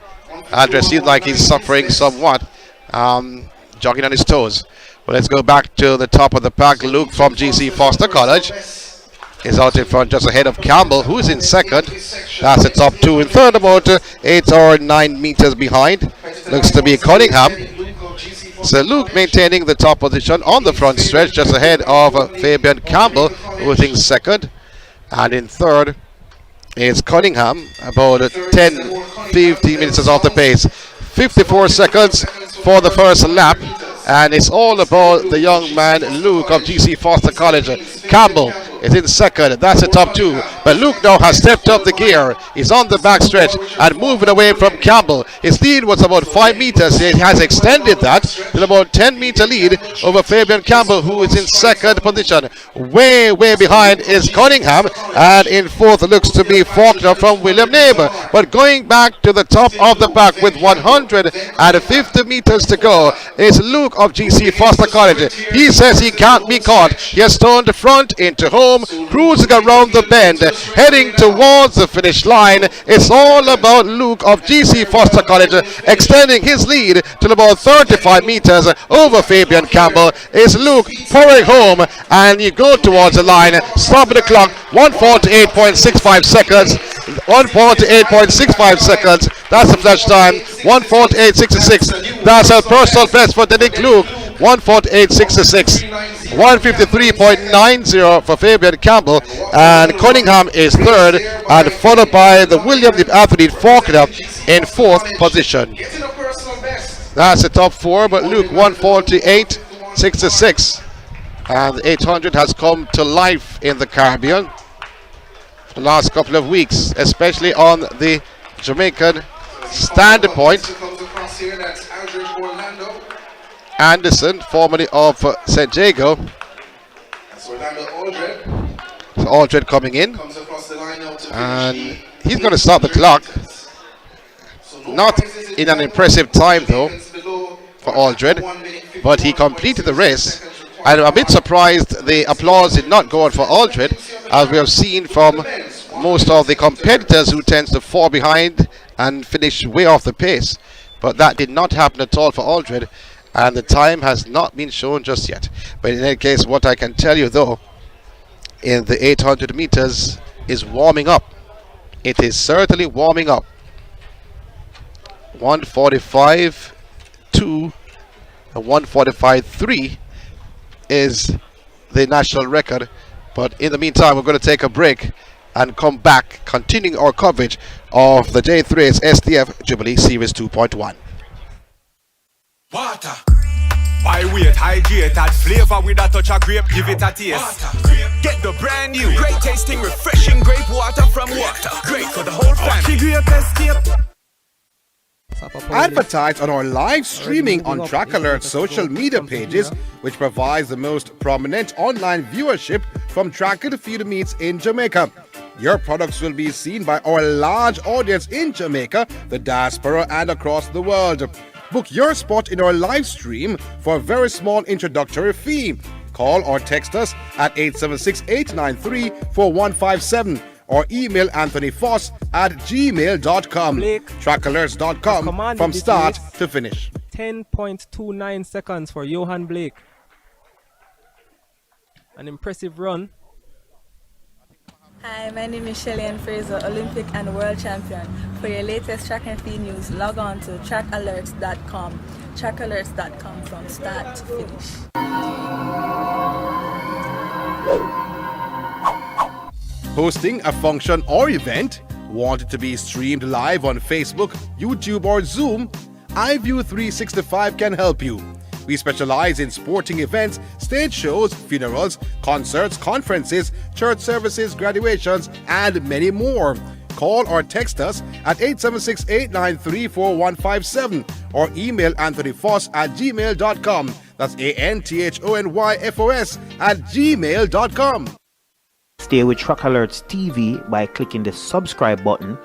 Aldred seems like he's suffering somewhat, jogging on his toes. But let's go back to the top of the pack. Luke from GC Foster College is out in front, just ahead of Campbell, who's in second. That's the top 2. In third, about 8 or 9 meters behind, looks to be Cunningham. So Luke maintaining the top position on the front stretch, just ahead of Fabian Campbell, who's in second. And in third is Cunningham, about 10-15 minutes off the pace. 54 seconds for the first lap. And it's all about the young man Luke of GC Foster College. Campbell is in second. That's the top 2. But Luke now has stepped up the gear. He's on the back stretch and moving away from Campbell. His lead was about 5 meters. He has extended that to about 10-meter lead over Fabian Campbell, who is in second position. Way behind is Cunningham. And in fourth looks to be Faulkner from William Knibb. But going back to the top of the pack with 150 meters to go is Luke of GC Foster College. He says he can't be caught. He has turned front into home, cruising around the bend, heading towards the finish line. It's all about Luke of GC Foster College extending his lead to about 35 meters over Fabian Campbell. It's Luke pouring home, and you go towards the line, stopping the clock, 148.65 seconds. 148.65 seconds. That's the flash time. 148.66. That's a personal best for Derek Luke. 148.66. 153.90 for Fabian Campbell, and Cunningham is third, and followed by the William the athlete Faulkner in fourth position. That's the top four, but Luke 148.66, and the 800 has come to life in the Caribbean the last couple of weeks, especially on the Jamaican standard point. Anderson, formerly of St. Jago. So Aldred coming in, and he's going to start the clock. Not in an impressive time though for Aldred, but he completed the race. I'm a bit surprised the applause did not go on for Aldred, as we have seen from most of the competitors who tends to fall behind and finish way off the pace. But that did not happen at all for Aldred, and the time has not been shown just yet. But in any case, what I can tell you though, in the 800 meters is warming up. It is certainly warming up. 145.2 and 145.3 is the national record. But in the meantime, we're going to take a break and come back, continuing our coverage of the J3's SDF Jubilee Series 2.1. Water. By weight, hydrate, add flavor with a touch of grape, give it a taste. Get the brand new, great tasting, refreshing grape water from Water. Great for the whole family. Advertise on our live streaming on Track Alert's social media pages, which provides the most prominent online viewership from tracker to feeder meets in Jamaica. Your products will be seen by our large audience in Jamaica, the diaspora, and across the world. Book your spot in our live stream for a very small introductory fee. Call or text us at 876-893-4157 or email Anthony Foss at gmail.com. Trackalerts.com from start to finish. 10.29 seconds for Johan Blake. An impressive run. Hi, my name is Shelly-Ann Fraser, Olympic and World Champion. For your latest track and field news, log on to trackalerts.com. Trackalerts.com from start to finish. Hosting a function or event? Want it to be streamed live on Facebook, YouTube, or Zoom? iView 365 can help you. We specialize in sporting events, stage shows, funerals, concerts, conferences, church services, graduations, and many more. Call or text us at 876-893-4157 or email anthonyfoss at gmail.com. That's ANTHONYFOS at gmail.com. Stay with Track Alerts TV by clicking the subscribe button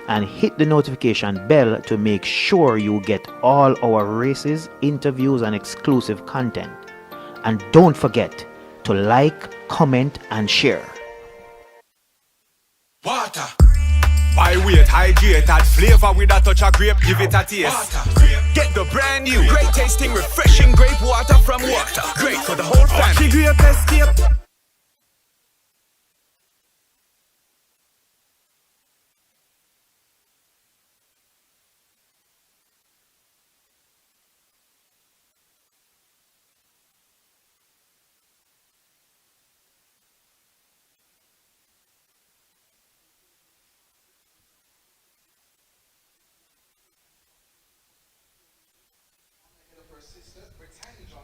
and hit the notification bell to make sure you get all our races, interviews, and exclusive content. And don't forget to like, comment, and share. Water. By weight, hydrate, add flavor with a touch of grape, give it a taste. Get the brand new, great tasting, refreshing grape water from Water. Great for the whole family.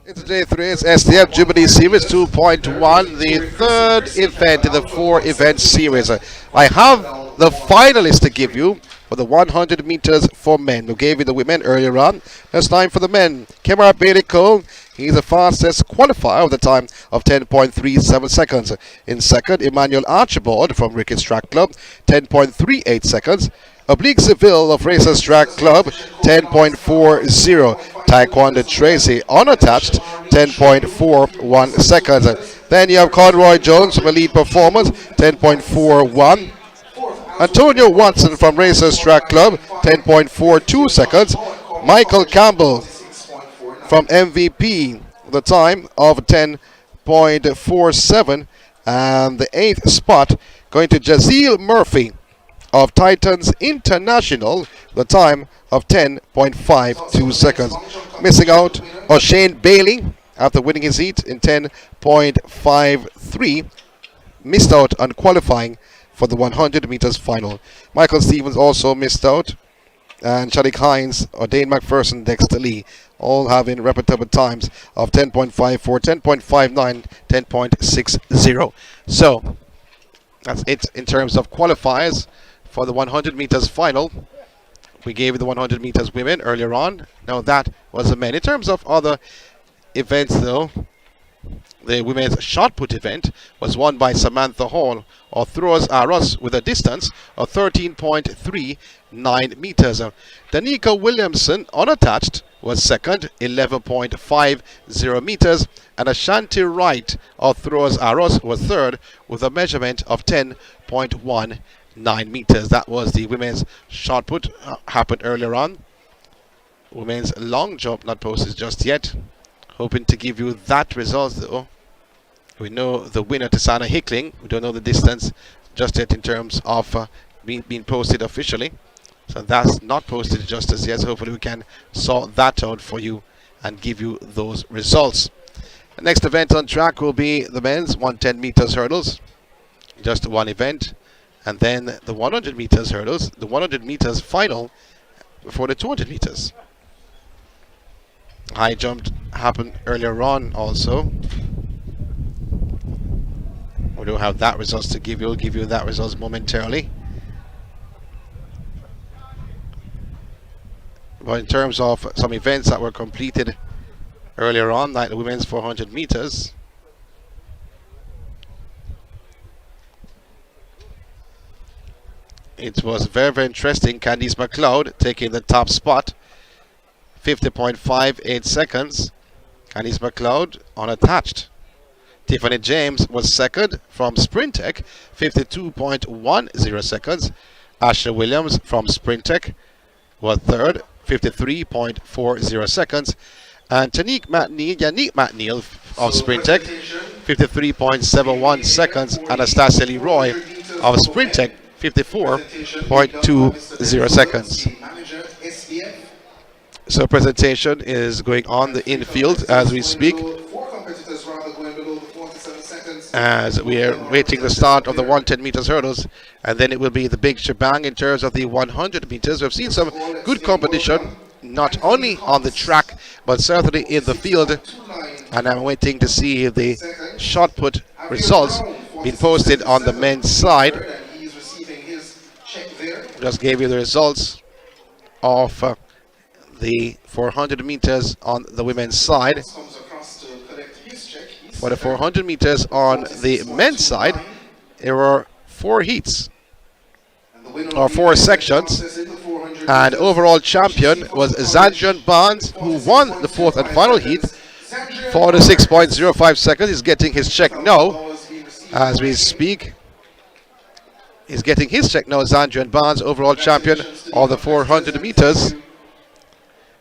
It's J3's SDF Jubilee Series 2.1, the third event in the 4-event series. I have the finalists to give you for the 100 meters for men. We gave you the women earlier on. It's time for the men. Kemar Bailey-Cole, he's the fastest qualifier with a time of 10.37 seconds. In second, Emmanuel Archibald from Ricketts Track Club, 10.38 seconds. Oblique Seville of Racers Track Club, 10.40. Tyquendo Tracey unattached, 10.41 seconds. Then you have Conroy Jones from Elite Performance, 10.41. Antonio Watson from Racers Track Club, 10.42 seconds. Michael Campbell from MVP, the time of 10.47. And the 8th spot going to Jazeel Murphy of Titans International, the time of 10.52 seconds. Missing out, Oshane Bailey, after winning his heat in 10.53, missed out on qualifying for the 100 meters final. Michael Stevens also missed out, and Shadik Hines, Dane McPherson, Dexter Lee, all having reputable times of 10.54, 10.59, 10.60. So that's it in terms of qualifiers for the 100 meters final. We gave you the 100 meters women earlier on. Now that was the men. In terms of other events though, the women's shot put event was won by Samantha Hall of Throws Arrows with a distance of 13.39 meters. Danica Williamson, unattached, was second, 11.50 meters, and Ashanti Wright of Throws Arrows was third with a measurement of 10.19 meters. That was the women's shot put, happened earlier on. Women's long jump not posted just yet. Hoping to give you that result though. We know the winner, Tisana Hickling. We don't know the distance just yet in terms of being posted officially. So that's not posted just as yet. Hopefully we can sort that out for you and give you those results. The next event on track will be the men's 110 meters hurdles. Just one event. And then the 100 meters hurdles. The 100 meters final before the 200 meters. High jump happened earlier on also. We don't have that results to give you. We'll give you that results momentarily. But in terms of some events that were completed earlier on, like the women's 400 meters, it was very, very interesting. Candice McLeod taking the top spot, 50.58 seconds. Candice McLeod unattached. Tiffany James was second from Sprintech, 52.10 seconds. Ashley Williams from Sprintech was third, 53.40 seconds. And Yannick McNeil of Sprintech, 53.71 seconds. Anastasia Leroy of Sprintech, 54.20 seconds. So presentation is going on the infield as we speak, as we are waiting the start of the 110 meters hurdles, and then it will be the big shebang in terms of the 100 meters. We've seen some good competition, not only on the track, but certainly in the field, and I'm waiting to see the shot put results being posted on the men's side. Just gave you the results of the 400 meters on the women's side. For the 400 meters on the men's side, there were 4 heats, or 4 sections, and overall champion was Zandrian Barnes, who won the 4th and final heat, 46.05 seconds. He's getting his check now as we speak. He's getting his check now, Zandrian Barnes, overall champion of the 400 meters.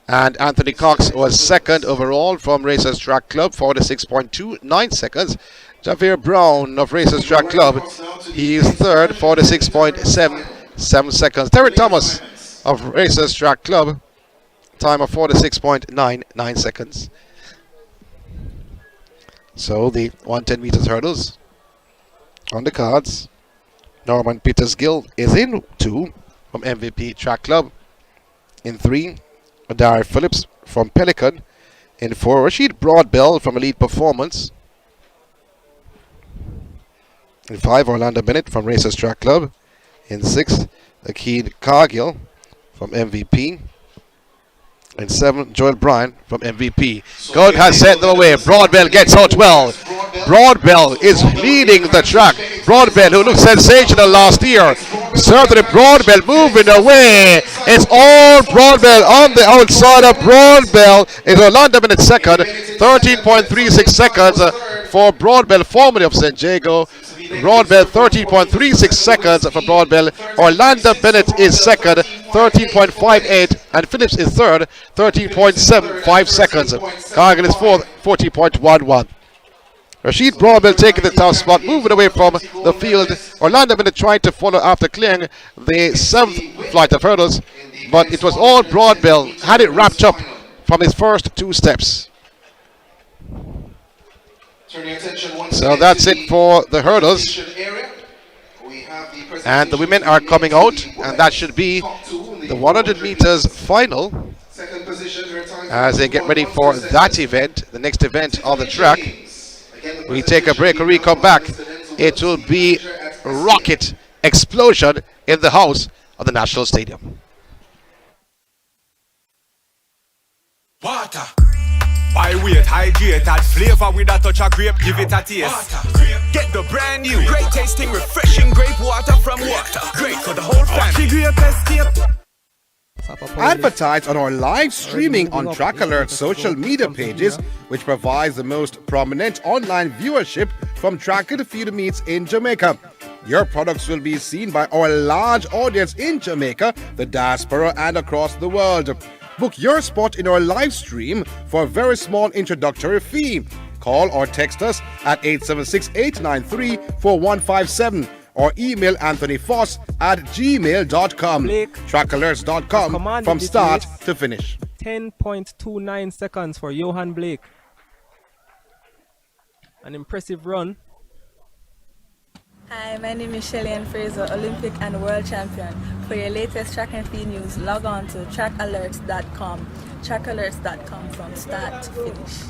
And Anthony Cox was second overall from Racers Track Club, 46.29 seconds. Javier Brown of Racers Track Club, he is third, 46.77 seconds. Terry Thomas of Racers Track Club, time of 46.99 seconds. So the 110 meters hurdles on the cards. Norman Peters-Gill is in 2 from MVP Track Club. In 3, Adara Phillips from Pelican. In 4, Rashid Broadbell from Elite Performance. In 5, Orlando Bennett from Racers Track Club. In 6, Akeed Cargill from MVP. In 7, Joel Bryan from MVP. God has sent them away. Broadbell gets out well. Broadbell is leading the track. Broadbell, who looked sensational last year. Certainly Broadbell moving away. It's all Broadbell on the outside of Broadbell. Is Orlando Bennett second. 13.36 seconds for Broadbell, formerly of St. Jago. Broadbell 13.36 seconds for Broadbell. Orlando Bennett is second, 13.58, and Phillips is third, 13.75 seconds. Cargill is fourth, 40.11. Rashid Broadbell taking the top spot, moving away from the field. Orlando Bennett trying to follow after clearing the 7th flight of hurdles, but it was all Broadbell, had it wrapped up from his first 2 steps. So that's it for the hurdles. And the women are coming out, and that should be the 100 meters final as they get ready for that event, the next event on the track. We take a break. When we come back, it will be rocket explosion in the house of the National Stadium. Water. Why wait? Hydrate, add flavor with a touch of grape, give it a taste. Water. Get the brand new, great tasting, refreshing grape water from Water. Great for the whole family. Grape escape. Advertise on our live streaming on Track Alert's social media pages, which provides the most prominent online viewership from tracker to field meets in Jamaica. Your products will be seen by our large audience in Jamaica, the diaspora, and across the world. Book your spot in our live stream for a very small introductory fee. Call or text us at 876-893-4157 or email Anthony Foss at gmail.com. Trackalerts.com from start to finish. 10.29 seconds for Johan Blake. An impressive run. Hi, my name is Shelly-Ann Fraser, Olympic and World Champion. For your latest track and field news, log on to trackalerts.com. Trackalerts.com from start to finish.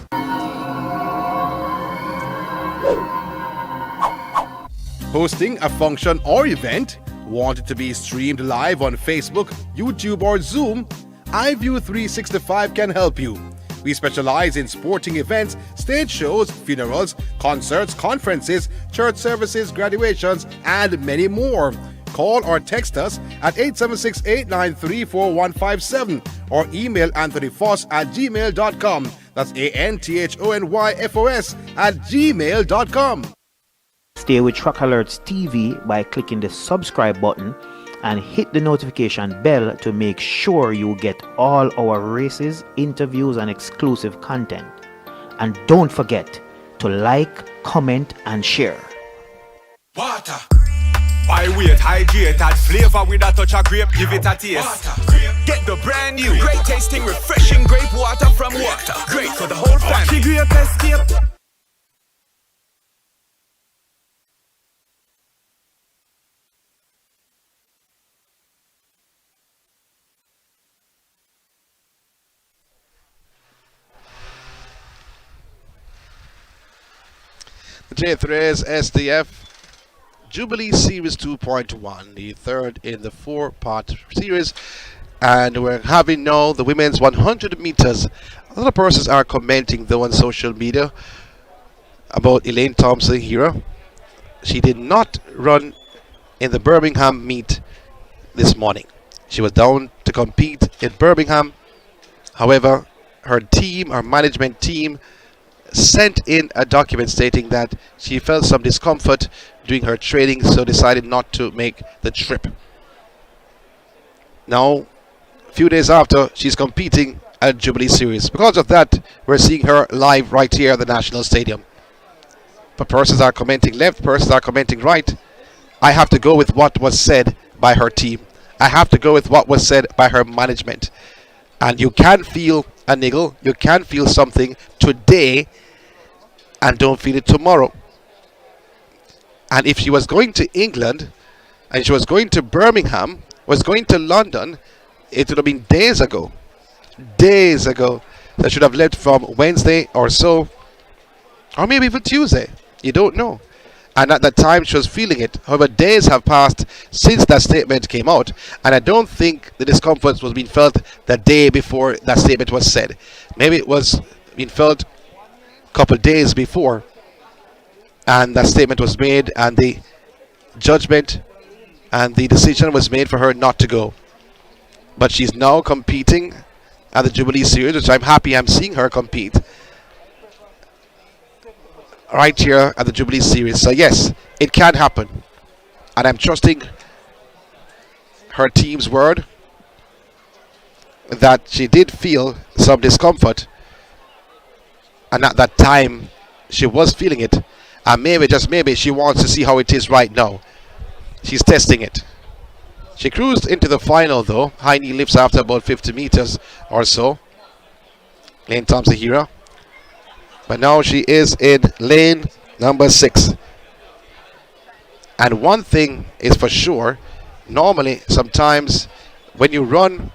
Hosting a function or event? Want it to be streamed live on Facebook, YouTube, or Zoom? iView 365 can help you. We specialize in sporting events, stage shows, funerals, concerts, conferences, church services, graduations, and many more. Call or text us at 876-893-4157 or email anthonyfoss at gmail.com. That's ANTHONYFOS at gmail.com. Stay with Track Alerts TV by clicking the subscribe button and hit the notification bell to make sure you get all our races, interviews, and exclusive content. And don't forget to like, comment, and share. Water. Why wait? Hydrate, add flavor with a touch of grape, give it a taste. Water. Get the brand new, great tasting, refreshing grape water from Water. Great for the whole family. Grape escape. The J3's SDF Jubilee Series 2.1, the third in the 4-part series, and we're having now the women's 100 meters. A lot of persons are commenting though on social media about Elaine Thompson here. She did not run in the Birmingham meet this morning. She was down to compete in Birmingham. However, her team, her management team, sent in a document stating that she felt some discomfort during her training, so decided not to make the trip. Now, a few days after, she's competing at Jubilee Series. Because of that, we're seeing her live right here at the National Stadium. But persons are commenting left, persons are commenting right. I have to go with what was said by her team. I have to go with what was said by her management. And you can feel a niggle, you can feel something today and don't feel it tomorrow. And if she was going to England and she was going to Birmingham, was going to London, it would have been days ago. Days ago. That should have left from Wednesday or so, or maybe even Tuesday. You don't know. And at that time she was feeling it. However, days have passed since that statement came out, and I don't think the discomfort was being felt the day before that statement was said. Maybe it was being felt a couple days before, and that statement was made, and the judgment and the decision was made for her not to go. But she's now competing at the Jubilee Series, which I'm happy I'm seeing her compete. right here at the Jubilee Series. So yes, it can happen. And I'm trusting her team's word that she did feel some discomfort. And at that time, she was feeling it. And maybe, just maybe, she wants to see how it is right now. She's testing it. She cruised into the final though. High knee lifts after about 50 meters or so. Elaine Thompson. But now she is in lane number 6. And one thing is for sure, normally, sometimes, when you run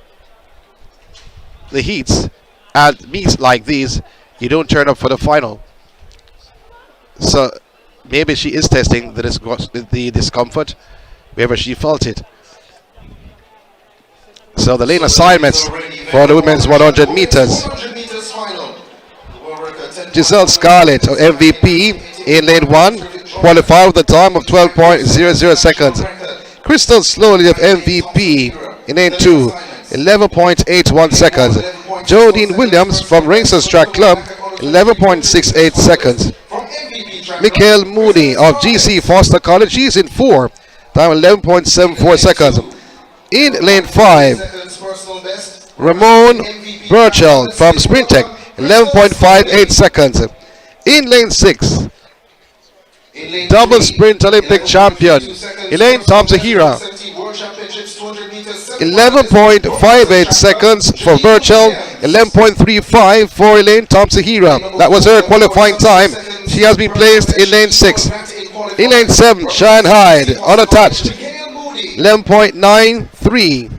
the heats at meets like these, you don't turn up for the final. So maybe she is testing the discomfort wherever she felt it. So the lane assignments for the women's 100 meters. Giselle Scarlett, MVP, in lane 1, qualified with a time of 12.00 seconds. Crystal Slowly of MVP in lane 2, 11.81 seconds. Jodean Williams from Rangers Track Club, 11.68 seconds. Michael Mooney of GC Foster College, she's in 4, time 11.74 seconds. In lane 5, Remona Burchell from Sprintech, 11.58 seconds. In lane 6, double sprint Olympic champion Elaine Thompson, 11.58 seconds for Burchell, 11.35 for Elaine Thompson. That was her qualifying time. She has been placed in lane 6. In lane 7, Shine Hyde, unattached, 11.93.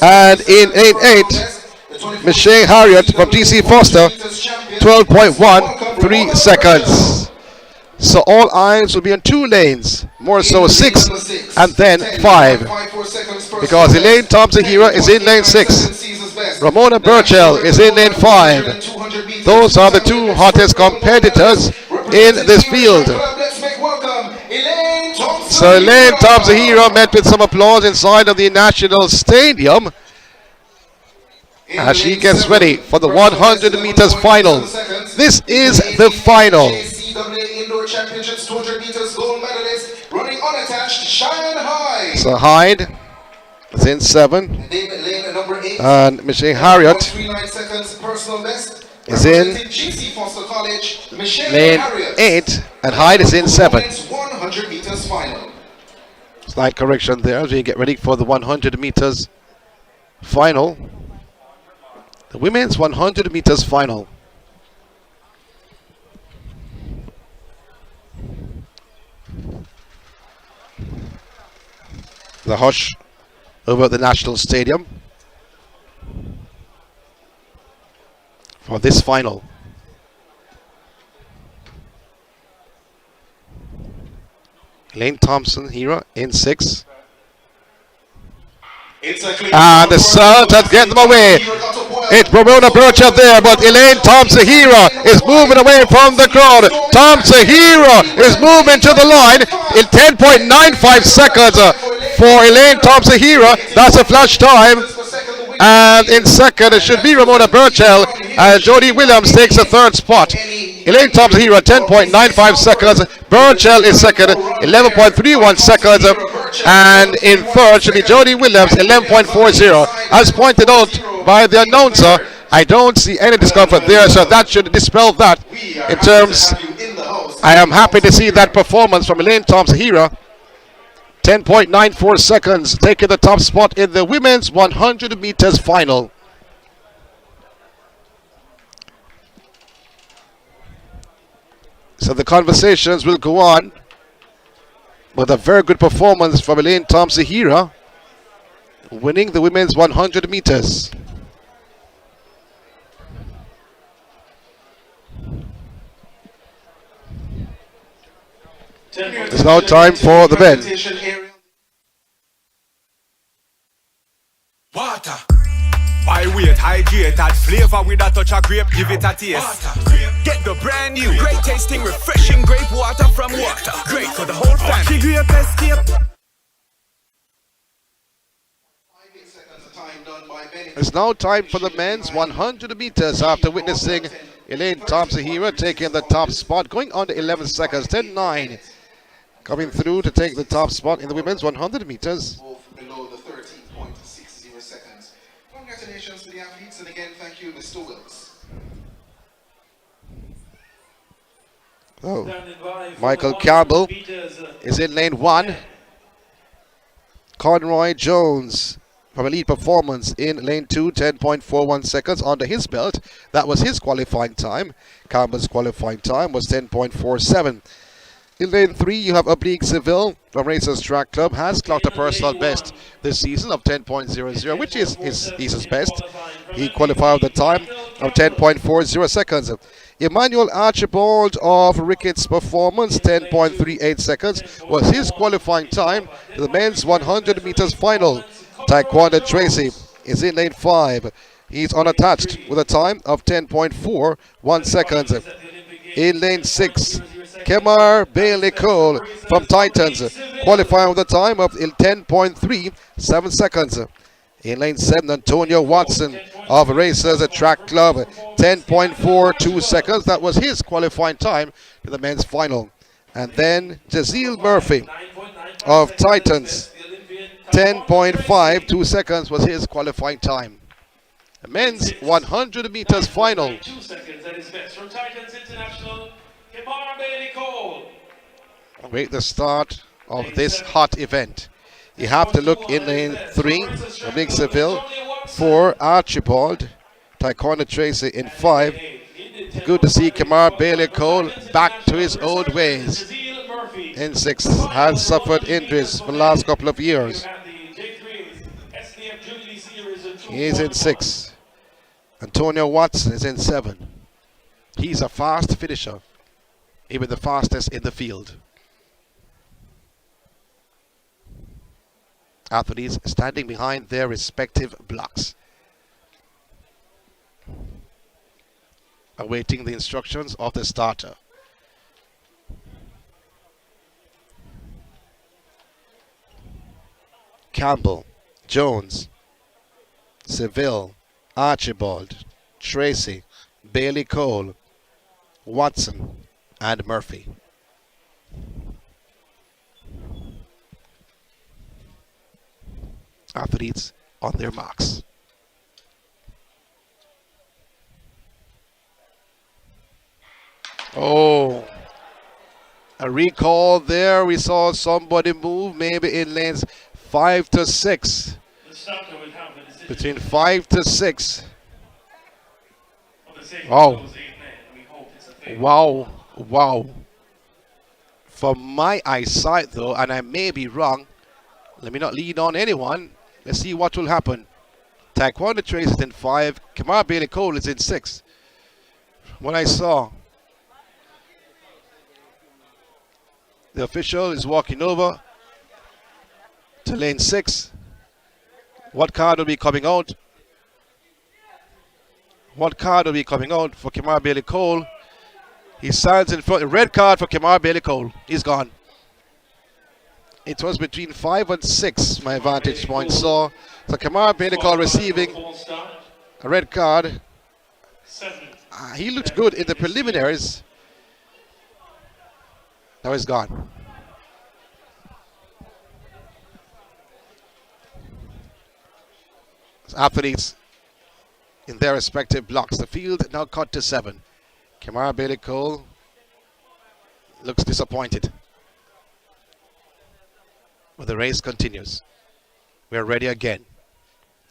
And in lane 8, Michelle Harriott from GC Foster, 12.13 seconds. So all eyes will be on 2 lanes, more so 6 and then 5. Because Elaine Thompson is in lane 6. Remona Burchell is in lane 5. Those are the 2 hottest competitors in this field. So Elaine Thompson met with some applause inside of the National Stadium as she gets ready for the 100 meters final. This is the final. Indoor Championships 200 meters gold medalist running unattached, Shine Hyde. So Hyde is in 7. And Michelle Harriott is in lane 8. And Hyde is in 7. 100 meters final. Slight correction there as we get ready for the 100 meters final. The women's 100 meters final. The hush over at the National Stadium for this final. Elaine Thompson in 6. And the Suns have get them away. It's Remona Burchell there, but Elaine Thompson is moving away from the crowd. Thompson is moving to the line in 10.95 seconds for Elaine Thompson. That's a flash time. And in second, it should be Remona Burchell. And Jodie Williams takes the 3rd spot. Elaine Thompson 10.95 seconds. Burchell is second, 11.31 seconds. And in third should be Jodie Williams, 11.40. As pointed out by the announcer, I don't see any discomfort there, so that should dispel that. In terms, I am happy to see that performance from Elaine Thompson. 10.94 seconds, taking the top spot in the women's 100 meters final. So the conversations will go on with a very good performance from Elaine Thompson, winning the women's 100 meters. It's now time for the men. Water. Why wait, hydrate that flavor with a touch of grape, give it a taste. Get the brand new, great tasting, refreshing grape water from Water. Great for the whole family. Grape escape. It's now time for the men's 100 meters after witnessing Elaine Thompson here taking the top spot, going on to 11 seconds, 10-9. Coming through to take the top spot in the women's 100 meters. Both below the 13.60 seconds. Congratulations to the athletes, and again, thank you, Mr. Wilkes. Oh, Michael Campbell is in lane 1. Conroy Jones from Elite Performance in lane 2, 10.41 seconds under his belt. That was his qualifying time. Campbell's qualifying time was 10.47. In lane 3, you have Oblique Seville from Racers Track Club, has clocked a personal best this season of 10.00, which is his best. He qualified with a time of 10.40 seconds. Emmanuel Archibald of Ricketts Performance, 10.38 seconds, was his qualifying time to the men's 100 meters final. Tyquendo Tracey is in lane 5. He's unattached with a time of 10.41 seconds. In lane 6, Kemar Bailey-Cole from Titans, qualifying with a time of 10.37 seconds. In lane 7, Antonio Watson of Racers Track Club, 10.42 seconds. That was his qualifying time to the men's final. And then Jazeel Murphy of Titans, 10.52 seconds was his qualifying time. The men's 100 meters final. 2 seconds at his best. From Titans International, Kemar Bailey-Cole. Await the start of this hot event. You have to look in lane 3, Oblique Seville, 4, Archibald, Tyquendo Tracey in 5. Good to see Kemar Bailey-Cole back to his old ways. In 6, has suffered injuries for the last couple of years. He is in 6. Antonio Watson is in 7. He's a fast finisher, even the fastest in the field. Athletes standing behind their respective blocks, awaiting the instructions of the starter. Campbell, Jones, Seville, Archibald, Tracey, Bailey-Cole, Watson, and Murphy. Athletes on their marks. Oh, a recall there. We saw somebody move maybe in lanes 5 to 6. Between 5 to 6. Wow. Wow. Wow. From my eyesight though, and I may be wrong, let me not lead on anyone. Let's see what will happen. Tyquendo Tracey is in 5. Kemar Bailey-Cole is in 6. What I saw. The official is walking over to lane 6. What card will be coming out? What card will be coming out for Kemar Bailey-Cole? He stands in front. Red card for Kemar Bailey-Cole. He's gone. It was between 5 and 6, my vantage point saw. So Kemar Bailey-Cole receiving a red card. He looked good in the preliminaries. Now he's gone. Athletes in their respective blocks. The field now cut to 7. Kemar Bailey-Cole looks disappointed. But the race continues. We're ready again.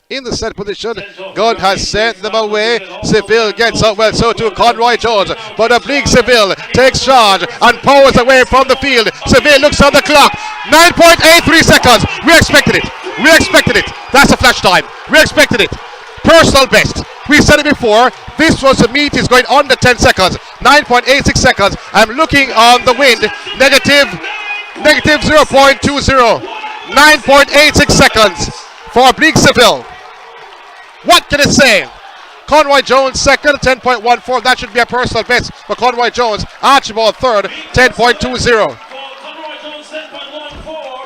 In the set position, Gunn has sent them away. Seville gets up well, so too Conroy Jones. But Oblique Seville takes charge and powers away from the field. Seville looks on the clock. 9.83 seconds. We expected it. We expected it. That's a flash time. We expected it. Personal best. We said it before. This was the meet is going under 10 seconds. 9.86 seconds. I'm looking on the wind. Negative 0.20. 9.86 seconds for Oblique Seville. What can it say? Conroy Jones second, 10.14. That should be a personal best for Conroy Jones. Archibald third, 10.20.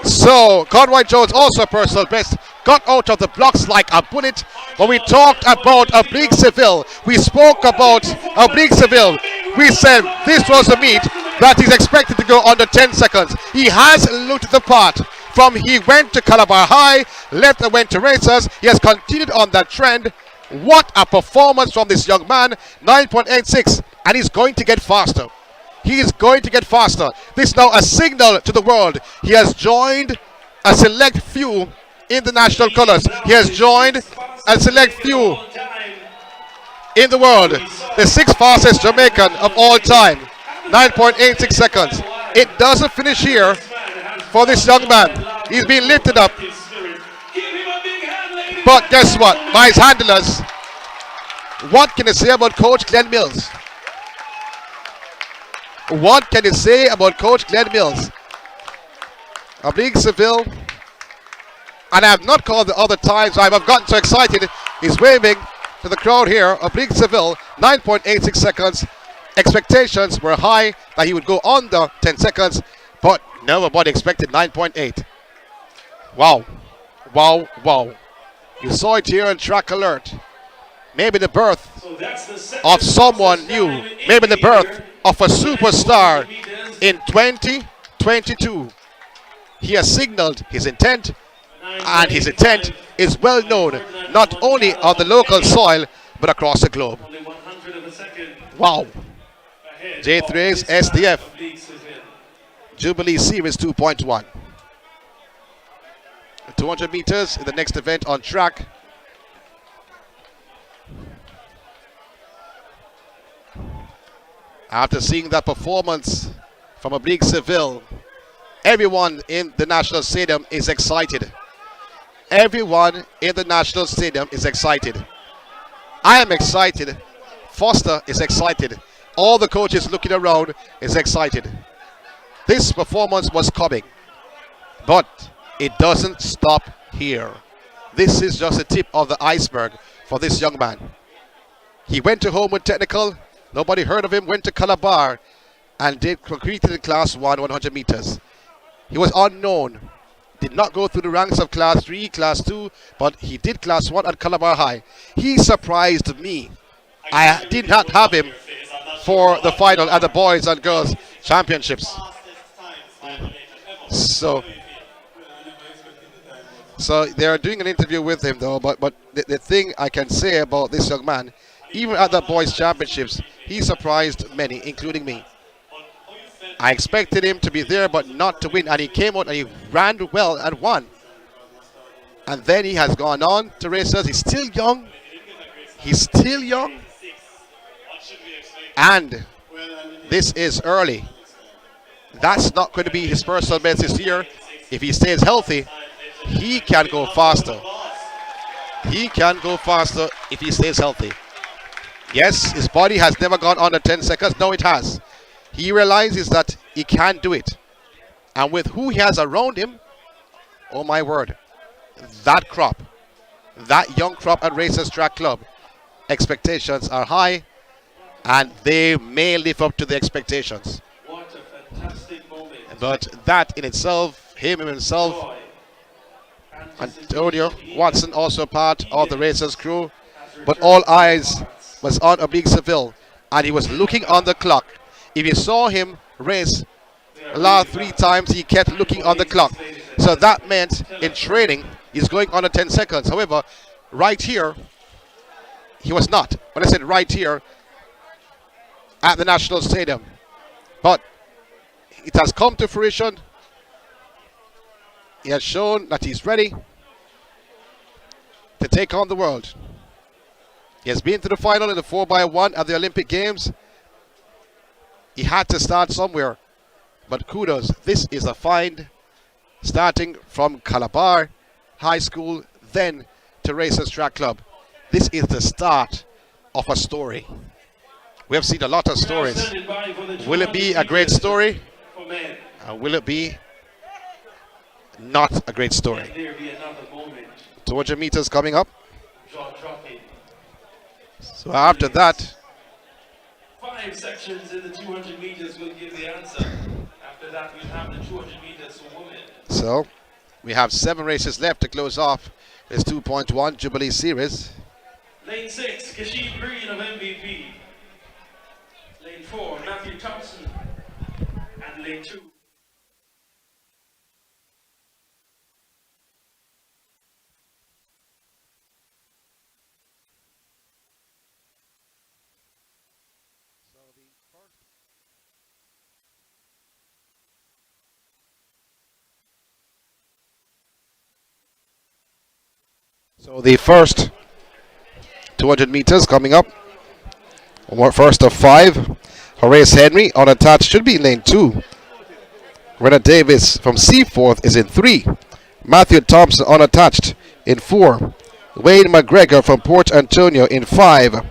So Conroy Jones also a personal best. got out of the blocks like a bullet. When we talked about Oblique Seville, we spoke about Oblique Seville. We said this was a meet that is expected to go under 10 seconds. He has looked the part. From he went to Calabar High, left and went to Racers. He has continued on that trend. What a performance from this young man. 9.86, and he's going to get faster. He is going to get faster. This is now a signal to the world. He has joined a select few in the national colors. He has joined a select few in the world. The 6th fastest Jamaican of all time. 9.86 seconds. It doesn't finish here for this young man. He's being lifted up. But guess what? By his handlers. What can you say about Coach Glenn Mills? What can you say about Coach Glenn Mills? Oblique Seville. And I have not called the other times. I've gotten so excited. He's waving to the crowd here. Oblique Seville, 9.86 seconds. Expectations were high that he would go under 10 seconds, but nobody expected 9.8. Wow. Wow, wow. You saw it here on Track Alert. Maybe the birth of someone new. Maybe the birth of a superstar in 2022. He has signaled his intent, and his intent is well known not only on the local soil but across the globe. Wow. J3's SDF Jubilee Series 2.1. 200 meters in the next event on track. After seeing that performance from Oblique Seville, everyone in the National Stadium is excited. Everyone in the National Stadium is excited. I am excited. Foster is excited. All the coaches looking around is excited. This performance was coming, but it doesn't stop here. This is just the tip of the iceberg for this young man. He went to Homewood Technical. Nobody heard of him. Went to Calabar and competed in Class 1, 100 meters. He was unknown. Did not go through the ranks of Class 3, Class 2, but he did Class 1 at Calabar High. He surprised me. I did not have him for the final at the boys and girls championships. So they are doing an interview with him though, but the thing I can say about this young man, even at the boys championships, he surprised many, including me. I expected him to be there but not to win, and he came out and he ran well and won. And then he has gone on to races. He's still young. He's still young. And this is early. That's not going to be his personal best this year. If he stays healthy, he can go faster. He can go faster if he stays healthy. Yes, his body has never gone under 10 seconds. No, it has. He realizes that he can do it. And with who he has around him, oh my word, that crop, that young crop at Racers Track Club, expectations are high, and they may live up to the expectations. What a fantastic moment. But that in itself, him himself, Antonio Watson also part of the Racers crew, but all eyes was on Oblique Seville, and he was looking on the clock. If you saw him race the last 3 times, he kept looking on the clock. So that meant in training, he's going under 10 seconds. However, right here, he was not. When I said right here, at the National Stadium. But it has come to fruition. He has shown that he's ready to take on the world. He has been to the final in the 4x1 at the Olympic Games. He had to start somewhere. But kudos, this is a find. Starting from Calabar High School, then to Racers Track Club. This is the start of a story. We have seen a lot of stories. Will it be a great story? Will it be not a great story? 200 meters coming up. So after that, 5 sections in the 200 meters will give the answer. After that, we'll have the 200 meters for women. So We have 7 races left to close off this 2.1 Jubilee Series. Lane 6, Kashif Green of MVP. Lane 4, Matthew Thompson. And lane 2. So the first 200 meters coming up. First of 5. Horace Henry unattached should be in lane 2. Renna Davis from Seaforth is in 3. Matthew Thompson unattached in 4. Wayne McGregor from Port Antonio in 5.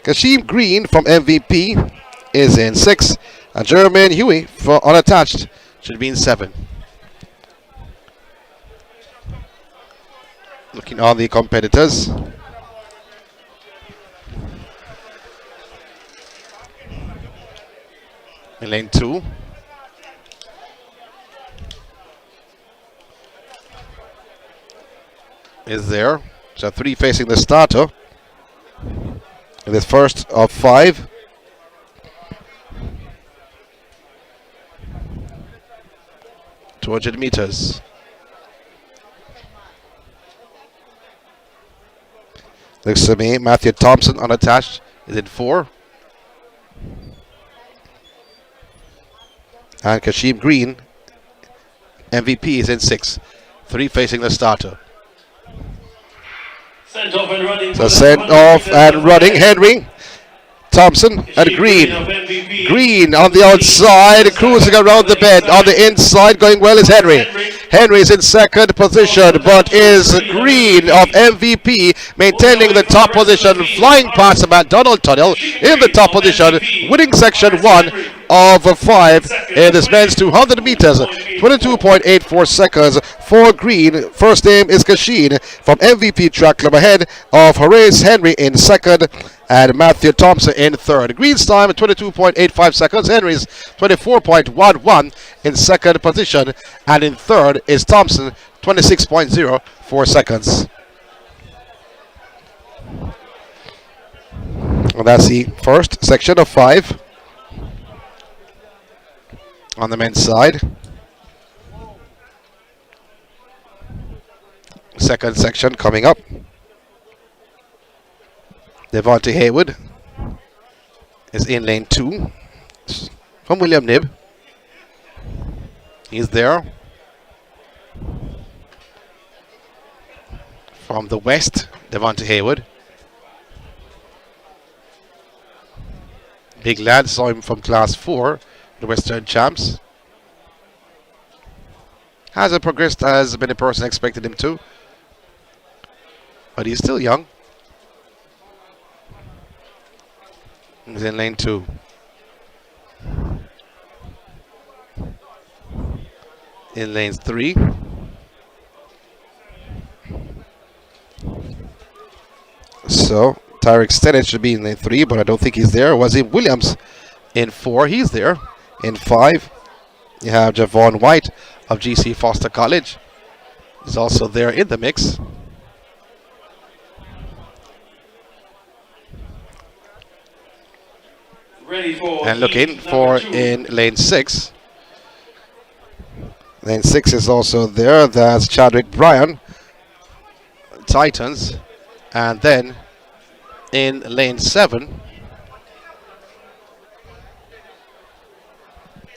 Kashim Green from MVP is in 6. And Jermaine Huey for unattached should be in 7. Looking on the competitors. In lane 2. Is there. So 3 facing the starter. In this first of 5. .200 meters. Looks to me, Matthew Thompson unattached is in 4. And Kashim Green, MVP, is in 6. 3 facing the starter. Sent off and running. So sent off and running, Henry, Thompson and Green. Green on the outside, cruising around the bend. On the inside, going well is Henry. Henry is in second position, but is Green of MVP maintaining the top position, flying past the McDonald Tunnel in the top position, winning section 1 of 5 in this men's 200 meters. 22.84 seconds for Green. First name is Kasheen from MVP Track Club, ahead of Horace Henry in second and Matthew Thompson in third. Green's time 22.85 seconds. Henry's 24.11 in second position, and in third is Thompson, 26.04 seconds. And that's the first section of 5 on the men's side. Second section coming up. Devontae Haywood is in lane 2 from William Knibb. He's there. From the west, Devontae Haywood. Big lad, saw him from class 4, the Western Champs. Hasn't progressed as many person expected him to, but he's still young. He's in lane 2. In lanes 3. So Tyreek Stennett should be in lane 3, but I don't think he's there. Wazim Williams in 4. He's there. In 5, you have Javon White of GC Foster College. He's also there in the mix. And looking for in lane 6. Lane 6 is also there. That's Chadwick Bryan, Titans. And then in lane 7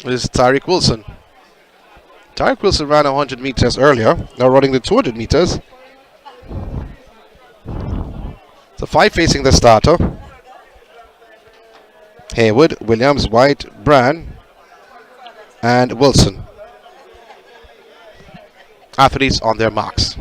is Tyreek Wilson. Tyreek Wilson ran 100 meters earlier. Now running the 200 meters. So 5 facing the starter. Haywood, Williams, White, Bryan, and Wilson. Athletes on their marks.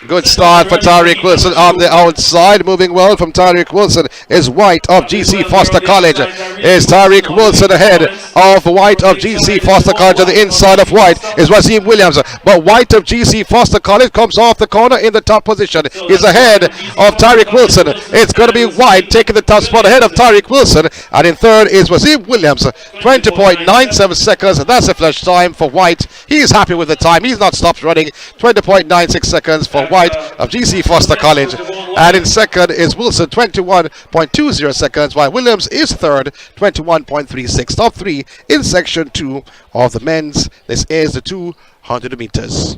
Good start for Tyreek Wilson on the outside. Moving well from Tyreek Wilson is White of GC Foster College. is Tyreek Wilson ahead of White of GC Foster College. On the inside of White is Wasim Williams, but White of GC Foster College comes off the corner in the top position. He's ahead of Tyreek Wilson. It's going to be White taking the top spot ahead of Tyreek Wilson, and in third is Wasim Williams. 20.97 seconds. That's a flash time for White. He's happy with the time. He's not stopped running. 20.96 seconds for White of GC Foster College. And in second is Wilson, 21.20 seconds, while Williams is third, 21.36. Top three in section 2 of the men's. This is the 200 meters.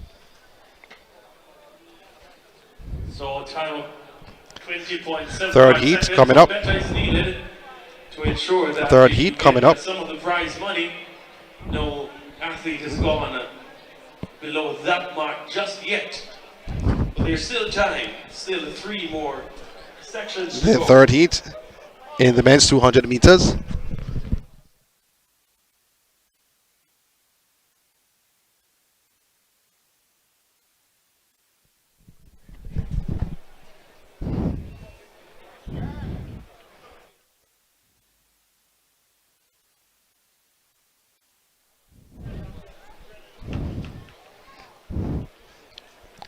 So time of 20.7 Third heat coming up. To ensure that Third heat coming up. Some of the prize money. No athlete has gone below that mark just yet. But there's still time. Still 3 more sections to The go. third heat in the men's 200 meters.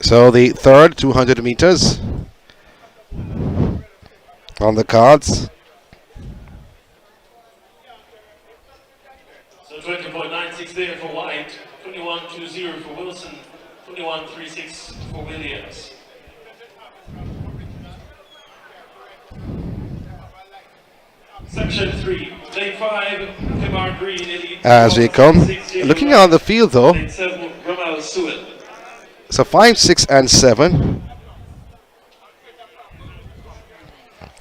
So the third 200 meters on the cards. So 20.96 there for White, 21.20 for Wilson, 21.36 for Williams. Section 3, lane 5, Kemar Green, Elite. As we come, looking on the field though, Lane 7, Remona Burchell. so 5, 6, and 7.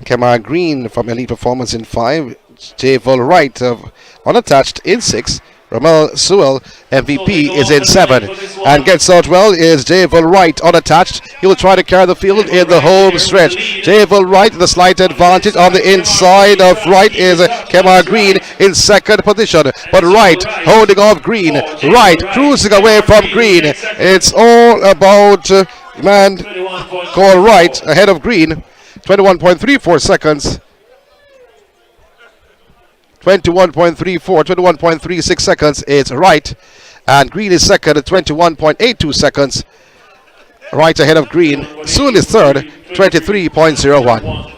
Kemar Green from Elite Performance in 5. Javel Wright of Unattached in 6. Ramel Sewell, MVP, is in 7. And gets out well is Javel Wright, unattached. He will try to carry the field in the home stretch. Javel Wright, the slight advantage on the inside of Wright is Kemar Green in second position. But Wright holding off Green. Wright cruising away from Green. It's all about man called Wright ahead of Green. 21.34 seconds. 21.34, 21.36 seconds is Wright, and Green is second at 21.82 seconds. Right ahead of Green. Soon is third, 23.01.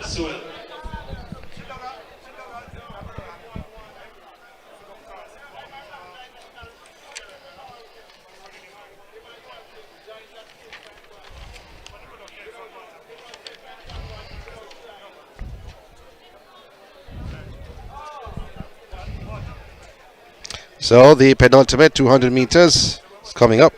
So the penultimate 200 meters is coming up.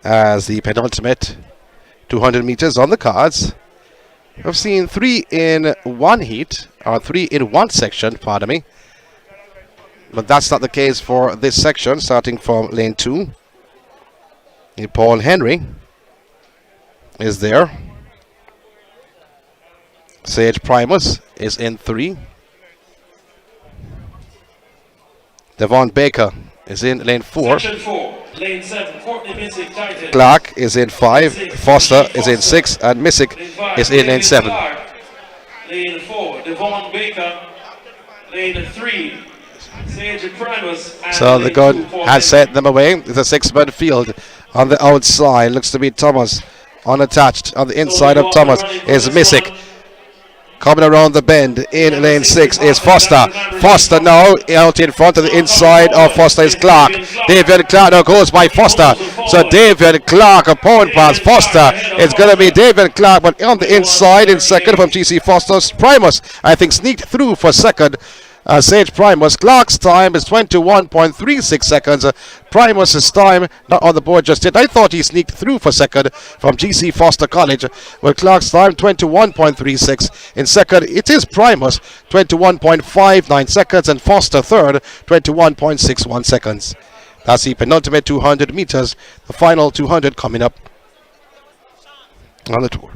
As the penultimate 200 meters on the cards. I've seen 3 in one heat, or 3 in one section, pardon me. But that's not the case for this section, starting from lane 2. Paul Henry is there. Sage Primus is in 3. Devon Baker is in lane 4. Section 4, lane 7, Courtney Missick, Titan. Clark is in 5, Foster is in 6, and Missick is in lane 7. Lane 4, Devon Baker. Lane 3, Sage Primus. So the gun has set them away. It's a 6-man field on the outside. Looks to be Thomas unattached. On the inside of Thomas is Missick. Coming around the bend in lane 6 is Foster. Foster now out in front of the inside of Foster is Clark. David Clark now goes by Foster. So David Clark, a point pass. Foster. It's going to be David Clark, but on the inside in second from GC Foster's Primus. I think sneaked through for second. Sage Primus. Clark's time is 21.36 seconds. Primus's time not on the board just yet. I thought he sneaked through for second from GC Foster College. But Clark's time 21.36. In second, it is Primus, 21.59 seconds, and Foster third, 21.61 seconds. That's the penultimate 200 meters. The final 200 coming up on the tour.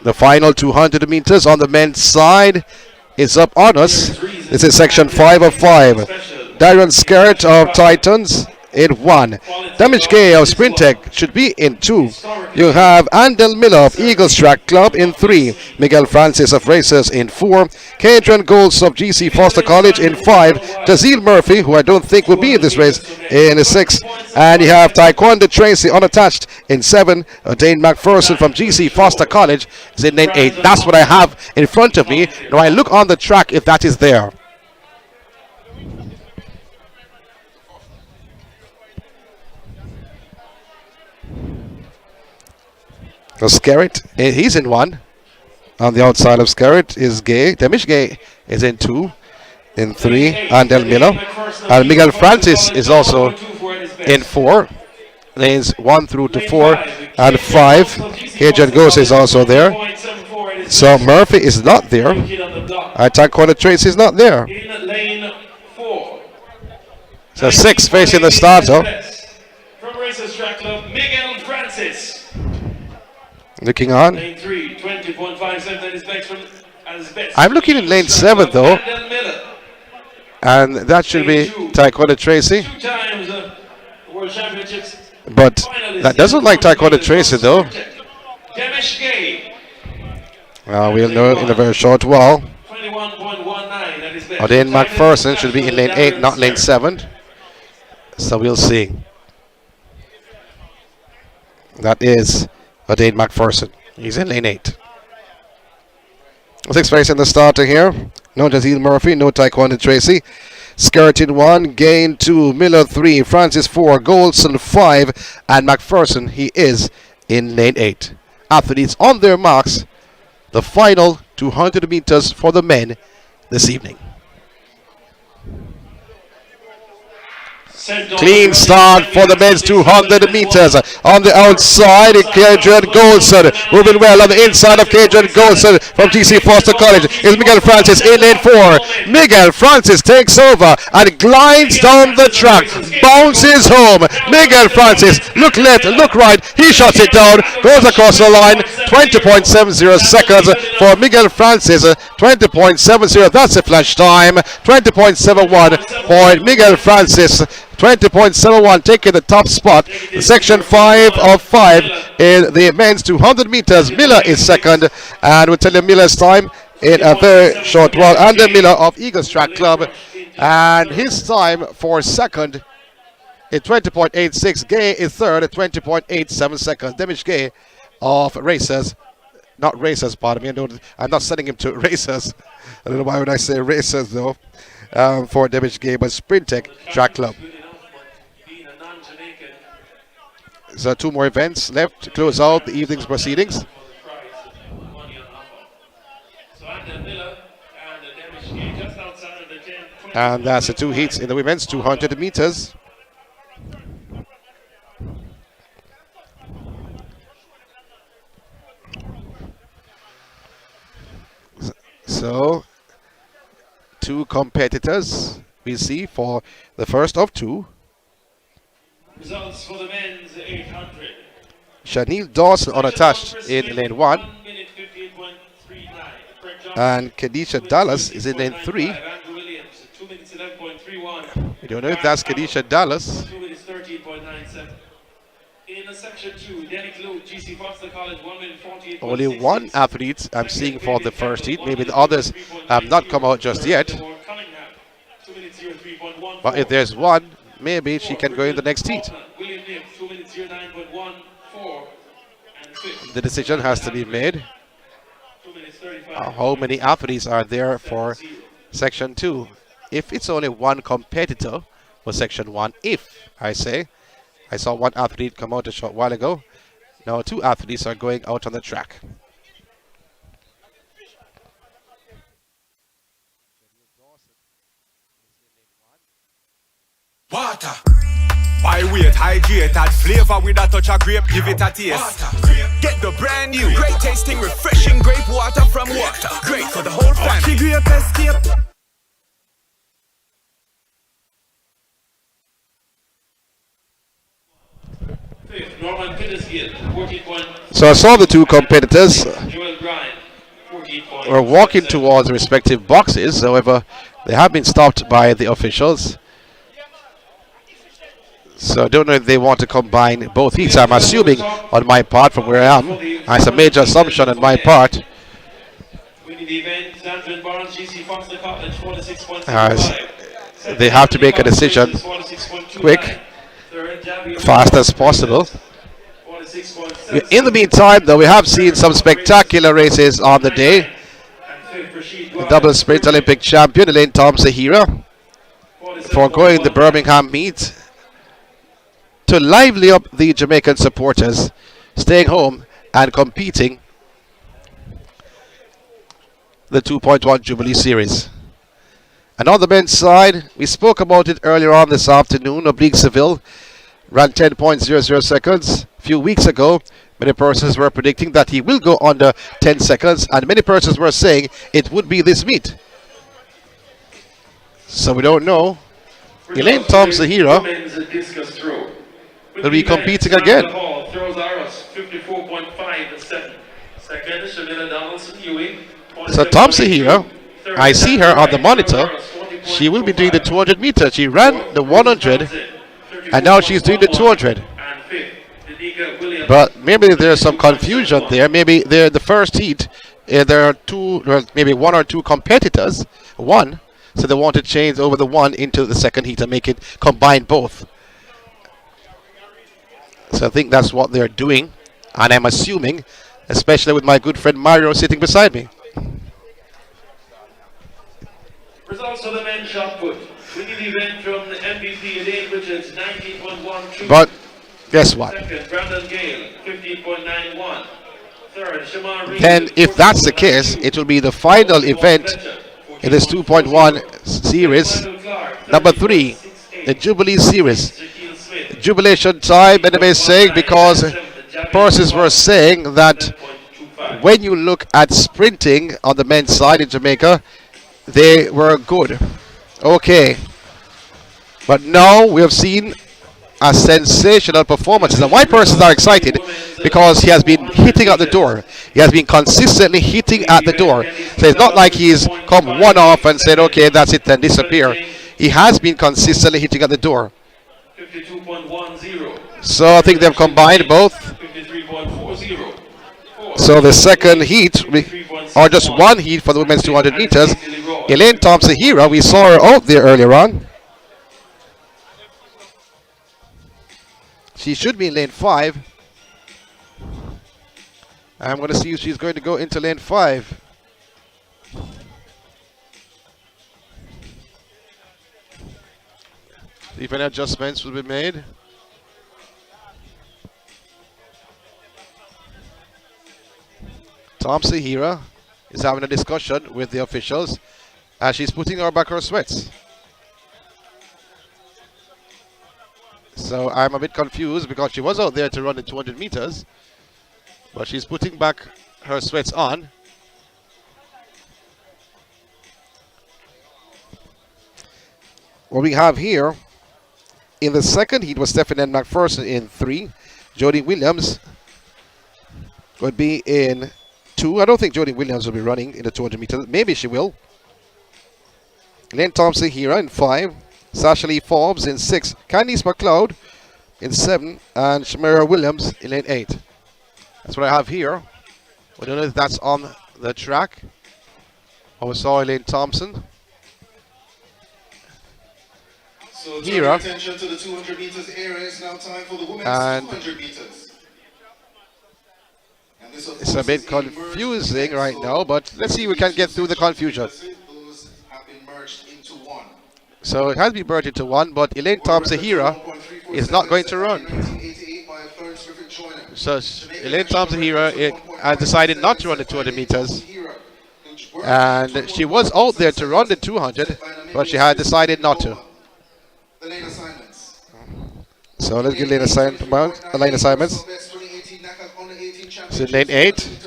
The final 200 meters on the men's side is up on us. This is section 5 of 5. Darren Skerritt of Titans in 1. Damage Gay of Sprintec should be in 2. You have Andel Miller of Eagles Track Club in 3. Miguel Francis of Racers in 4. Cadron Golds of GC Foster College in 5. Jazeel Murphy, who I don't think will be in this race, in 6. And you have Tyquendo Tracey unattached in 7. Dane McPherson from GC Foster College is in lane 8. That's what I have in front of me. Now I look on the track if that is there. So Skerritt, he's in 1. On the outside of Skerritt is Gay. Demish Gay is in 2. In 3, Andel Miller. And Miguel Francis is also in 4. Lanes 1 through to 4 and 5. Cajun Ghost is also there. So Murphy is not there. Tyquendo Tracey is not there. So 6 facing the starter. From Racers Track Club, Miguel Francis. Looking on. Lane 3, 20.57 at his best. I'm looking in lane 7 though. And that should be Tyquendo Tracey. 2 times World Championships. But that doesn't look like Tyquendo Tracey though. Demish Gay. We'll know in a very short while. 21.19 at his best. Oshane McPherson should be in lane 8, not lane 7. So we'll see. That is Oshane McPherson. He's in lane 8. 6 facing the starter here. No Jazeel Murphy, no Tyquendo Tracey. Skerritt in 1, Gain 2, Miller 3, Francis 4, Goldson 5, and McPherson, he is in lane 8. Athletes on their marks. The final 200 meters for the men this evening. Clean start for the men's 200 meters. On the outside, Cadron Goldson moving well on the inside of Cadron Goldson from GC Foster College is Miguel Francis in lane 4. Miguel Francis takes over and glides down the track, bounces home. Miguel Francis, look left, look right, he shuts it down, goes across the line. 20.70 seconds for Miguel Francis. 20.70, that's a flash time. 20.71 for Miguel Francis. 20.71 taking the top spot. Section 5 of 5 in the men's 200 meters. Miller is second, and we'll tell you Miller's time in a very short while. Andel Miller of Eagles Track Club, and his time for second is 20.86. Gay is third at 20.87 seconds. Demish Gay of Racers, not Racers, pardon me. I'm not sending him to Racers. I don't know why would I say Racers though. For Demish Gay, but Sprintec Track Club. So 2 more events left to close out the evening's proceedings. And that's the 2 heats in the women's 200 meters. So 2 competitors we see for the first of 2. Results for the men's 800. Shaniel Dawson unattached in lane 1. And Kadisha Dallas is in lane 3. We don't know if that's Kadisha Dallas. 2 minutes 13.97. In section 2, Danny Clue, GC Foster College, 1 minute 48. Only 1 athlete I'm seeing for the first heat. Maybe the others have not come out just yet. But if there's 1, maybe she can go in the next heat. The decision has to be made. How many athletes are there for section 2? if it's only one competitor for section 1, if I say, I saw one athlete come out a short while ago. Now 2 athletes are going out on the track. Water. Why wait? Hydrate that flavor with a touch of grape. Give it a taste. Get the brand new, great tasting, refreshing grape water from Water. Great for the whole family. Grape escape. So I saw the 2 competitors were walking towards the respective boxes. However, they have been stopped by the officials. So I don't know if they want to combine both heats. I'm assuming on my part from where I am. It's a major assumption on my part. They have to make a decision quick, fast as possible. In the meantime, though, we have seen some spectacular races on the day. The double sprint Olympic champion Elaine Thompson foregoing the Birmingham meet to lively up the Jamaican supporters, staying home and competing the 2.1 Jubilee Series. And on the men's side, we spoke about it earlier on this afternoon. Oblique Seville ran 10.00 seconds. A few weeks ago, many persons were predicting that he will go under 10 seconds, and many persons were saying it would be this meet. So we don't know. Elaine Thompson will be competing again. So Thompson I see her on the monitor. She will be doing the 200 meters. She ran the 100 and now she's doing the 200. But maybe there's some confusion there. Maybe they're the first heat. There are maybe 1 or 2 competitors. So they want to change over the 1 into the second heat and make it combine both. So I think that's what they're doing. And I'm assuming, especially with my good friend Mario sitting beside me. Results of the men's shot put. Winning the event from the MVP Elaine Richards, 19.12. But guess what? Second, Brandon Gale, 15.91. Third, Shamar Then if that's the case, it will be the final event in this 2.1 series. Number 3, the Jubilee Series. Jubilation time, anyway, saying, because persons were saying that when you look at sprinting on the men's side in Jamaica, they were good. Okay. But now we have seen a sensational performance. And why persons are excited? Because he has been hitting at the door. He has been consistently hitting at the door. So it's not like he's come one off and said, okay, that's it, then disappear. He has been consistently hitting at the door. So I think they've combined both. So the second heat, or just one heat for the women's 200 meters. Elaine Thompson we saw her out there earlier on. She should be in lane 5. I'm going to see if she's going to go into lane 5. See if any adjustments will be made. Thompson is having a discussion with the officials as she's putting her back her sweats. So I'm a bit confused because she was out there to run the 200 meters, but she's putting back her sweats on. What we have here in the second heat was Stephanie McPherson in 3. Jodie Williams would be in 2. I don't think Jodie Williams will be running in the 200 meters. Maybe she will. Elaine Thompson in 5. Shashalee Forbes in 6. Candice McLeod in 7. And Shamira Williams in lane 8. That's what I have here. I don't know if that's on the track. I saw Elaine Thompson. So attention to the 200 meters area. It's now time for the women's 200 meters. It's a bit confusing right now, but let's see if we can get through the confusion. Those have been merged into one. So it has been merged into one, but Elaine Thompson-Hira is not going to run. 1988 by Florence Griffith Joyner. So Elaine Thompson-Hira has decided not to run the 200 meters. And she was out there to run the 200, but she had decided not to. The lane assignments. So let's get lane assignments. So in lane 8.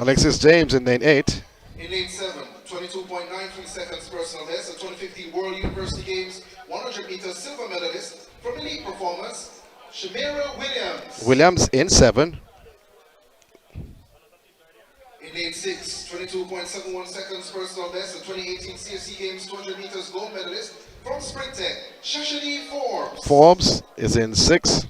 Alexis James in lane 8. In lane 7, 22.93 seconds personal best at 2015 World University Games 100 meters silver medalist from elite performance, Shamira Williams. Williams in 7. In lane 6, 22.71 seconds personal best at 2018 CSC Games 200 meters gold medalist from Sprint Tech, Shashalee Forbes. Forbes is in 6.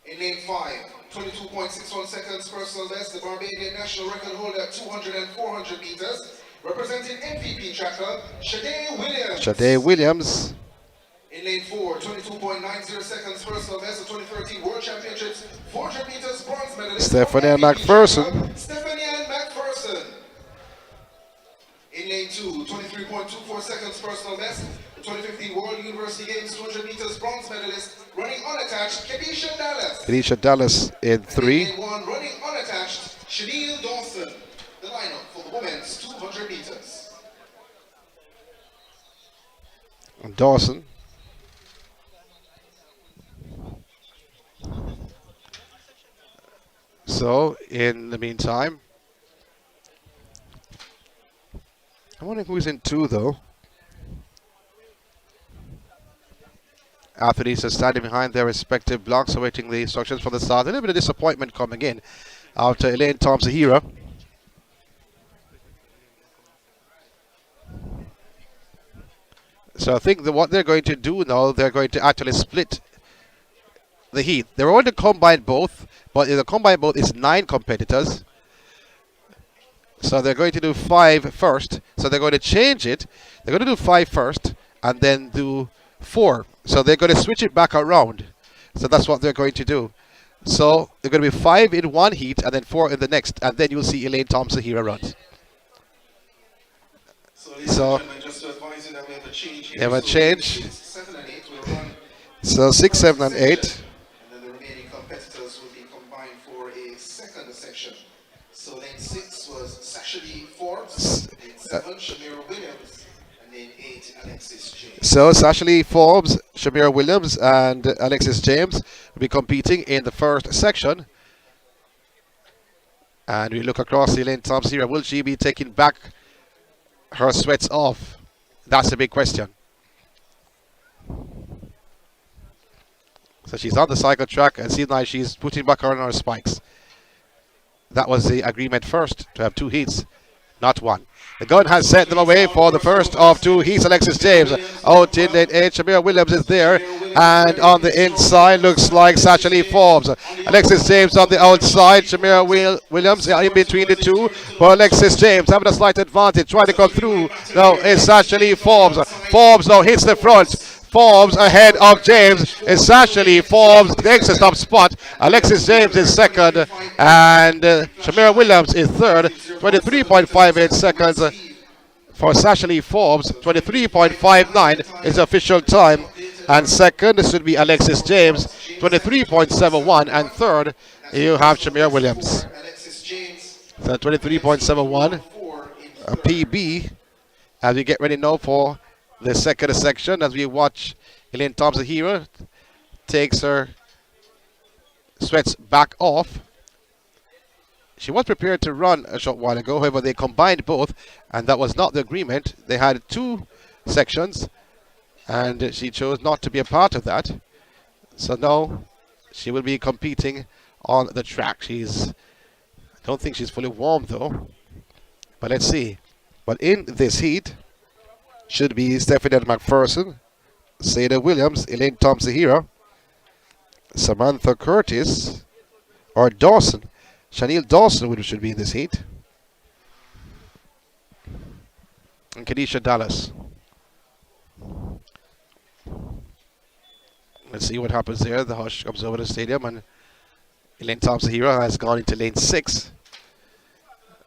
In lane 5, 22.61 seconds personal best, the Barbadian national record holder at 200 and 400 meters, representing MVP tracker, Shade Williams. Shade Williams. In lane 4, 22.90 seconds personal best, the 2013 World Championships 400 meters bronze medalist, Shelly-Ann McPherson. Shelly-Ann Fraser-Pryce. In lane 2, 23.24 seconds personal best, the 2015 World University Games 200 meters bronze medalist, running unattached, Kedisha Dallas. Kedisha Dallas in 3. In lane 1, running unattached, Shadeel Dawson. The lineup for the women's 200 meters. And Dawson. So in the meantime, I'm wondering who's in 2 though. Athletes are standing behind their respective blocks awaiting the instructions from the start. A little bit of disappointment coming in after Elaine Thompson-Hira. So I think that what they're going to do now, they're going to actually split the heat. They're going to combine both, but in the combine both is 9 competitors. So they're going to do 5 first. So they're going to change it. They're going to do 5 first and then do 4. So they're going to switch it back around. So that's what they're going to do. So they're going to be 5 in one heat and then 4 in the next. And then you'll see Elaine Thompson-Hira runs. So just to advise you that we have a change here. they have a change. 7 and 8 will run. So 6, 7, and 8. And then the remaining competitors will be combined for a second section. So lane 6 was Shashalee Forbes, lane 7 Shamira Williams, and lane 8 Alexis James. So Shashalee Forbes, Shamira Williams, and Alexis James will be competing in the first section. And we look across Elaine Thompson-Hira. Will she be taking back her sweats off? That's a big question. So she's on the cycle track and seems like she's putting back on her spikes. That was the agreement first, to have 2 heats, not 1. The gun has set them away for the first of 2 heats. Alexis James out in lane 8. Shamira Williams is there. And on the inside looks like Shashalee Forbes. Alexis James on the outside. Shamira Williams in between the 2. But Alexis James having a slight advantage. Trying to come through. Now is Shashalee Forbes. Forbes now hits the front. Forbes ahead of James. Is Shashalee Forbes takes a top spot. Alexis James is second. And Shamira Williams is third. 23.58 seconds for Shashalee Forbes. 23.59 is the official time. And second should be Alexis James. 23.71. And third you have Shamira Williams. So 23.71 a PB as we get ready now for the second section, as we watch Elaine Thompson-Hira takes her sweats back off. She was prepared to run a short while ago, however they combined both and that was not the agreement. They had 2 sections and she chose not to be a part of that. So now she will be competing on the track. I don't think she's fully warm though, but let's see. But in this heat should be Stephanie McPherson, Sada Williams, Elaine Thompson-Hira, Samantha Curtis, or Dawson. Shaniel Dawson should be in this heat. And Kedisha Dallas. Let's see what happens there. The hush comes over the stadium and Elaine Thompson-Hira has gone into lane 6.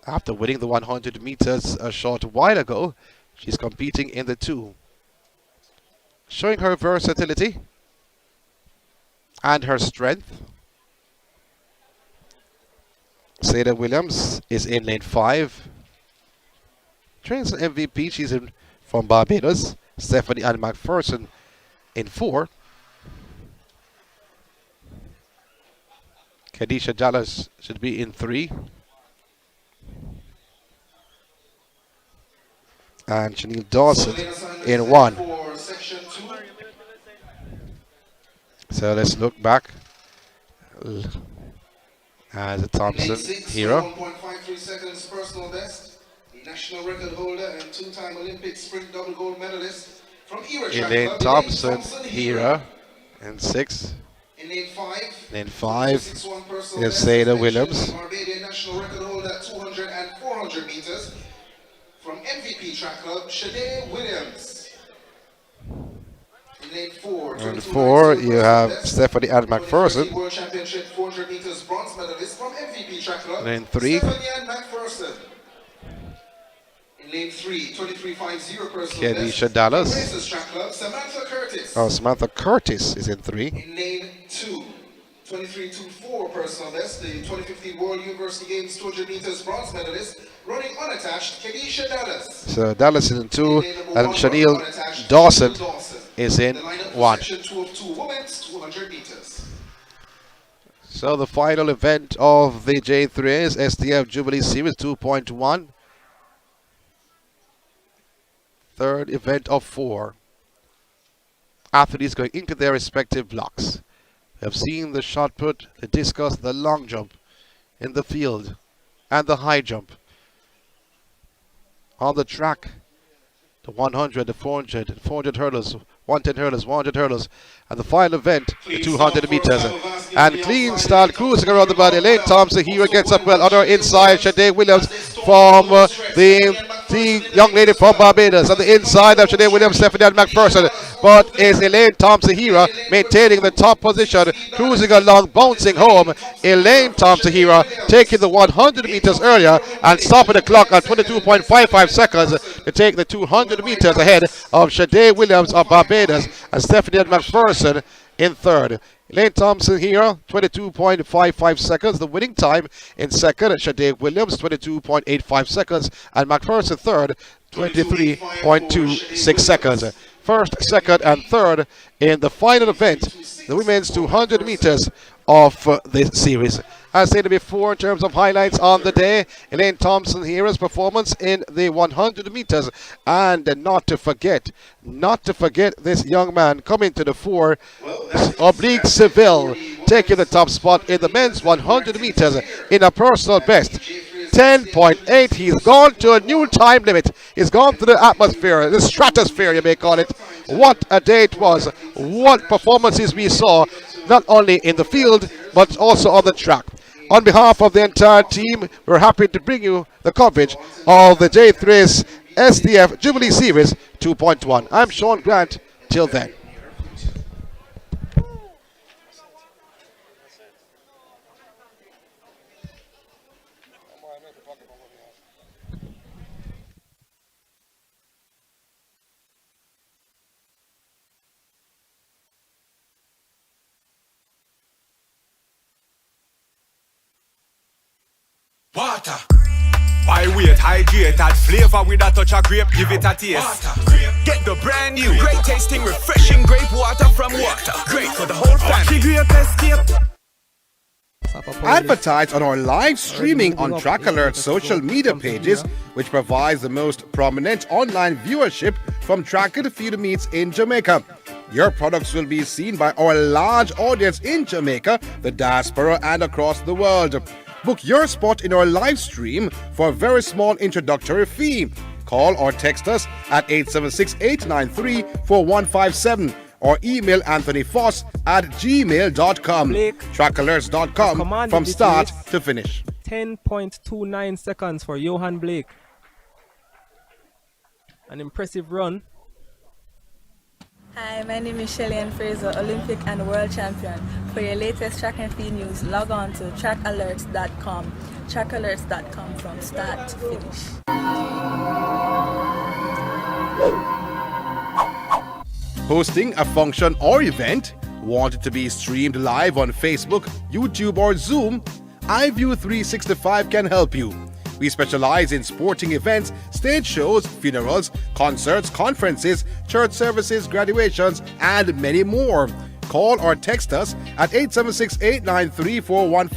After winning the 100 meters a short while ago, she's competing in the 2. Showing her versatility and her strength. Seda Williams is in lane 5. Trains an MVP, she's in from Barbados. Stephanie-Ann McPherson in 4. Kadisha Dallas should be in 3. And Janelle Dawson in 1. So let's look back. As a Thompson hero. 1.53 seconds personal best. The national record holder and 2-time Olympic sprint double gold medalist from Elaine Thompson hero in 6. In lane 5 is Seda Williams. Barbadian national record holder at 200 and 400 meters from MVP track club Shashalee Williams. In 4 you have Stephanie-Ann McPherson. World Championship 400 meters bronze medalist from MVP track club. In 3 Stephanie-Ann McPherson. In lane 3, 23.50 personal Kadisha Dallas. Racers track club Samantha Curtis. Oh, Samantha Curtis is in 3. In lane 2, 23.24 personal best, the 2015 World University Games 200 meters bronze medalist, running unattached, Kadisha Dallas. So Dallas is in 2, and Chanel Dawson is in 1. So the final event of the J3 is SDF Jubilee Series 2.1. Third event of 4. Athletes going into their respective blocks. We have seen the shot put, the discus, the long jump in the field, and the high jump. On the track, the 100, the 400, 400 hurdles, 110 hurdles, 100 hurdles, and the final event, the 200 meters. And clean start cruising around the body. Elaine Thompson here gets up well on her inside. Shade Williams from the young lady from Barbados. On the inside of Shade Williams, Stephanie-Ann McPherson. But is Elaine Thompson here maintaining the top position, cruising along, bouncing home. Elaine Thompson here taking the 100 meters earlier and stopping the clock at 22.55 seconds to take the 200 meters ahead of Shade Williams of Barbados and Stephanie-Ann McPherson in 3rd. Elaine Thompson here, 22.55 seconds. The winning time in 2nd, Shade Williams, 22.85 seconds. And McPherson 3rd, 23.26 seconds. 1st, 2nd, and 3rd in the final event, the women's 200 meters of this series. As stated before, in terms of highlights on the day, Elaine Thompson here's performance in the 100 meters, and not to forget this young man coming to the fore, Oblique Seville, taking the top spot in the men's 100 meters in a personal best. 10.8. He's gone to a new time limit. He's gone to the atmosphere, the stratosphere, you may call it. What a day it was. What performances we saw, not only in the field, but also on the track. On behalf of the entire team, we're happy to bring you the coverage of the J3's SDF Jubilee Series 2.1. I'm Sean Grant. Till then. Water. Why wait, hydrate that flavor with a touch of grape, give it a taste. Get the brand new, great tasting, refreshing grape water from Water. Great for the whole family. Advertise on our live streaming on Track Alert's social media pages, which provides the most prominent online viewership from track and field meets in Jamaica. Your products will be seen by our large audience in Jamaica, the diaspora, and across the world. Book your spot in our live stream for a very small introductory fee. Call or text us at 876-893-4157 or email anthonyfoss@gmail.com. Trackalerts.com from start to finish. 10.29 seconds for Johan Blake. An impressive run. Hi, my name is Shelly-Ann Fraser, Olympic and World Champion. For your latest track and field news, log on to trackalerts.com. Trackalerts.com from start to finish. Hosting a function or event? Want it to be streamed live on Facebook, YouTube, or Zoom? iView 365 can help you. We specialize in sporting events, stage shows, funerals, concerts, conferences, church services, graduations, and many more. Call or text us at 876-893-4155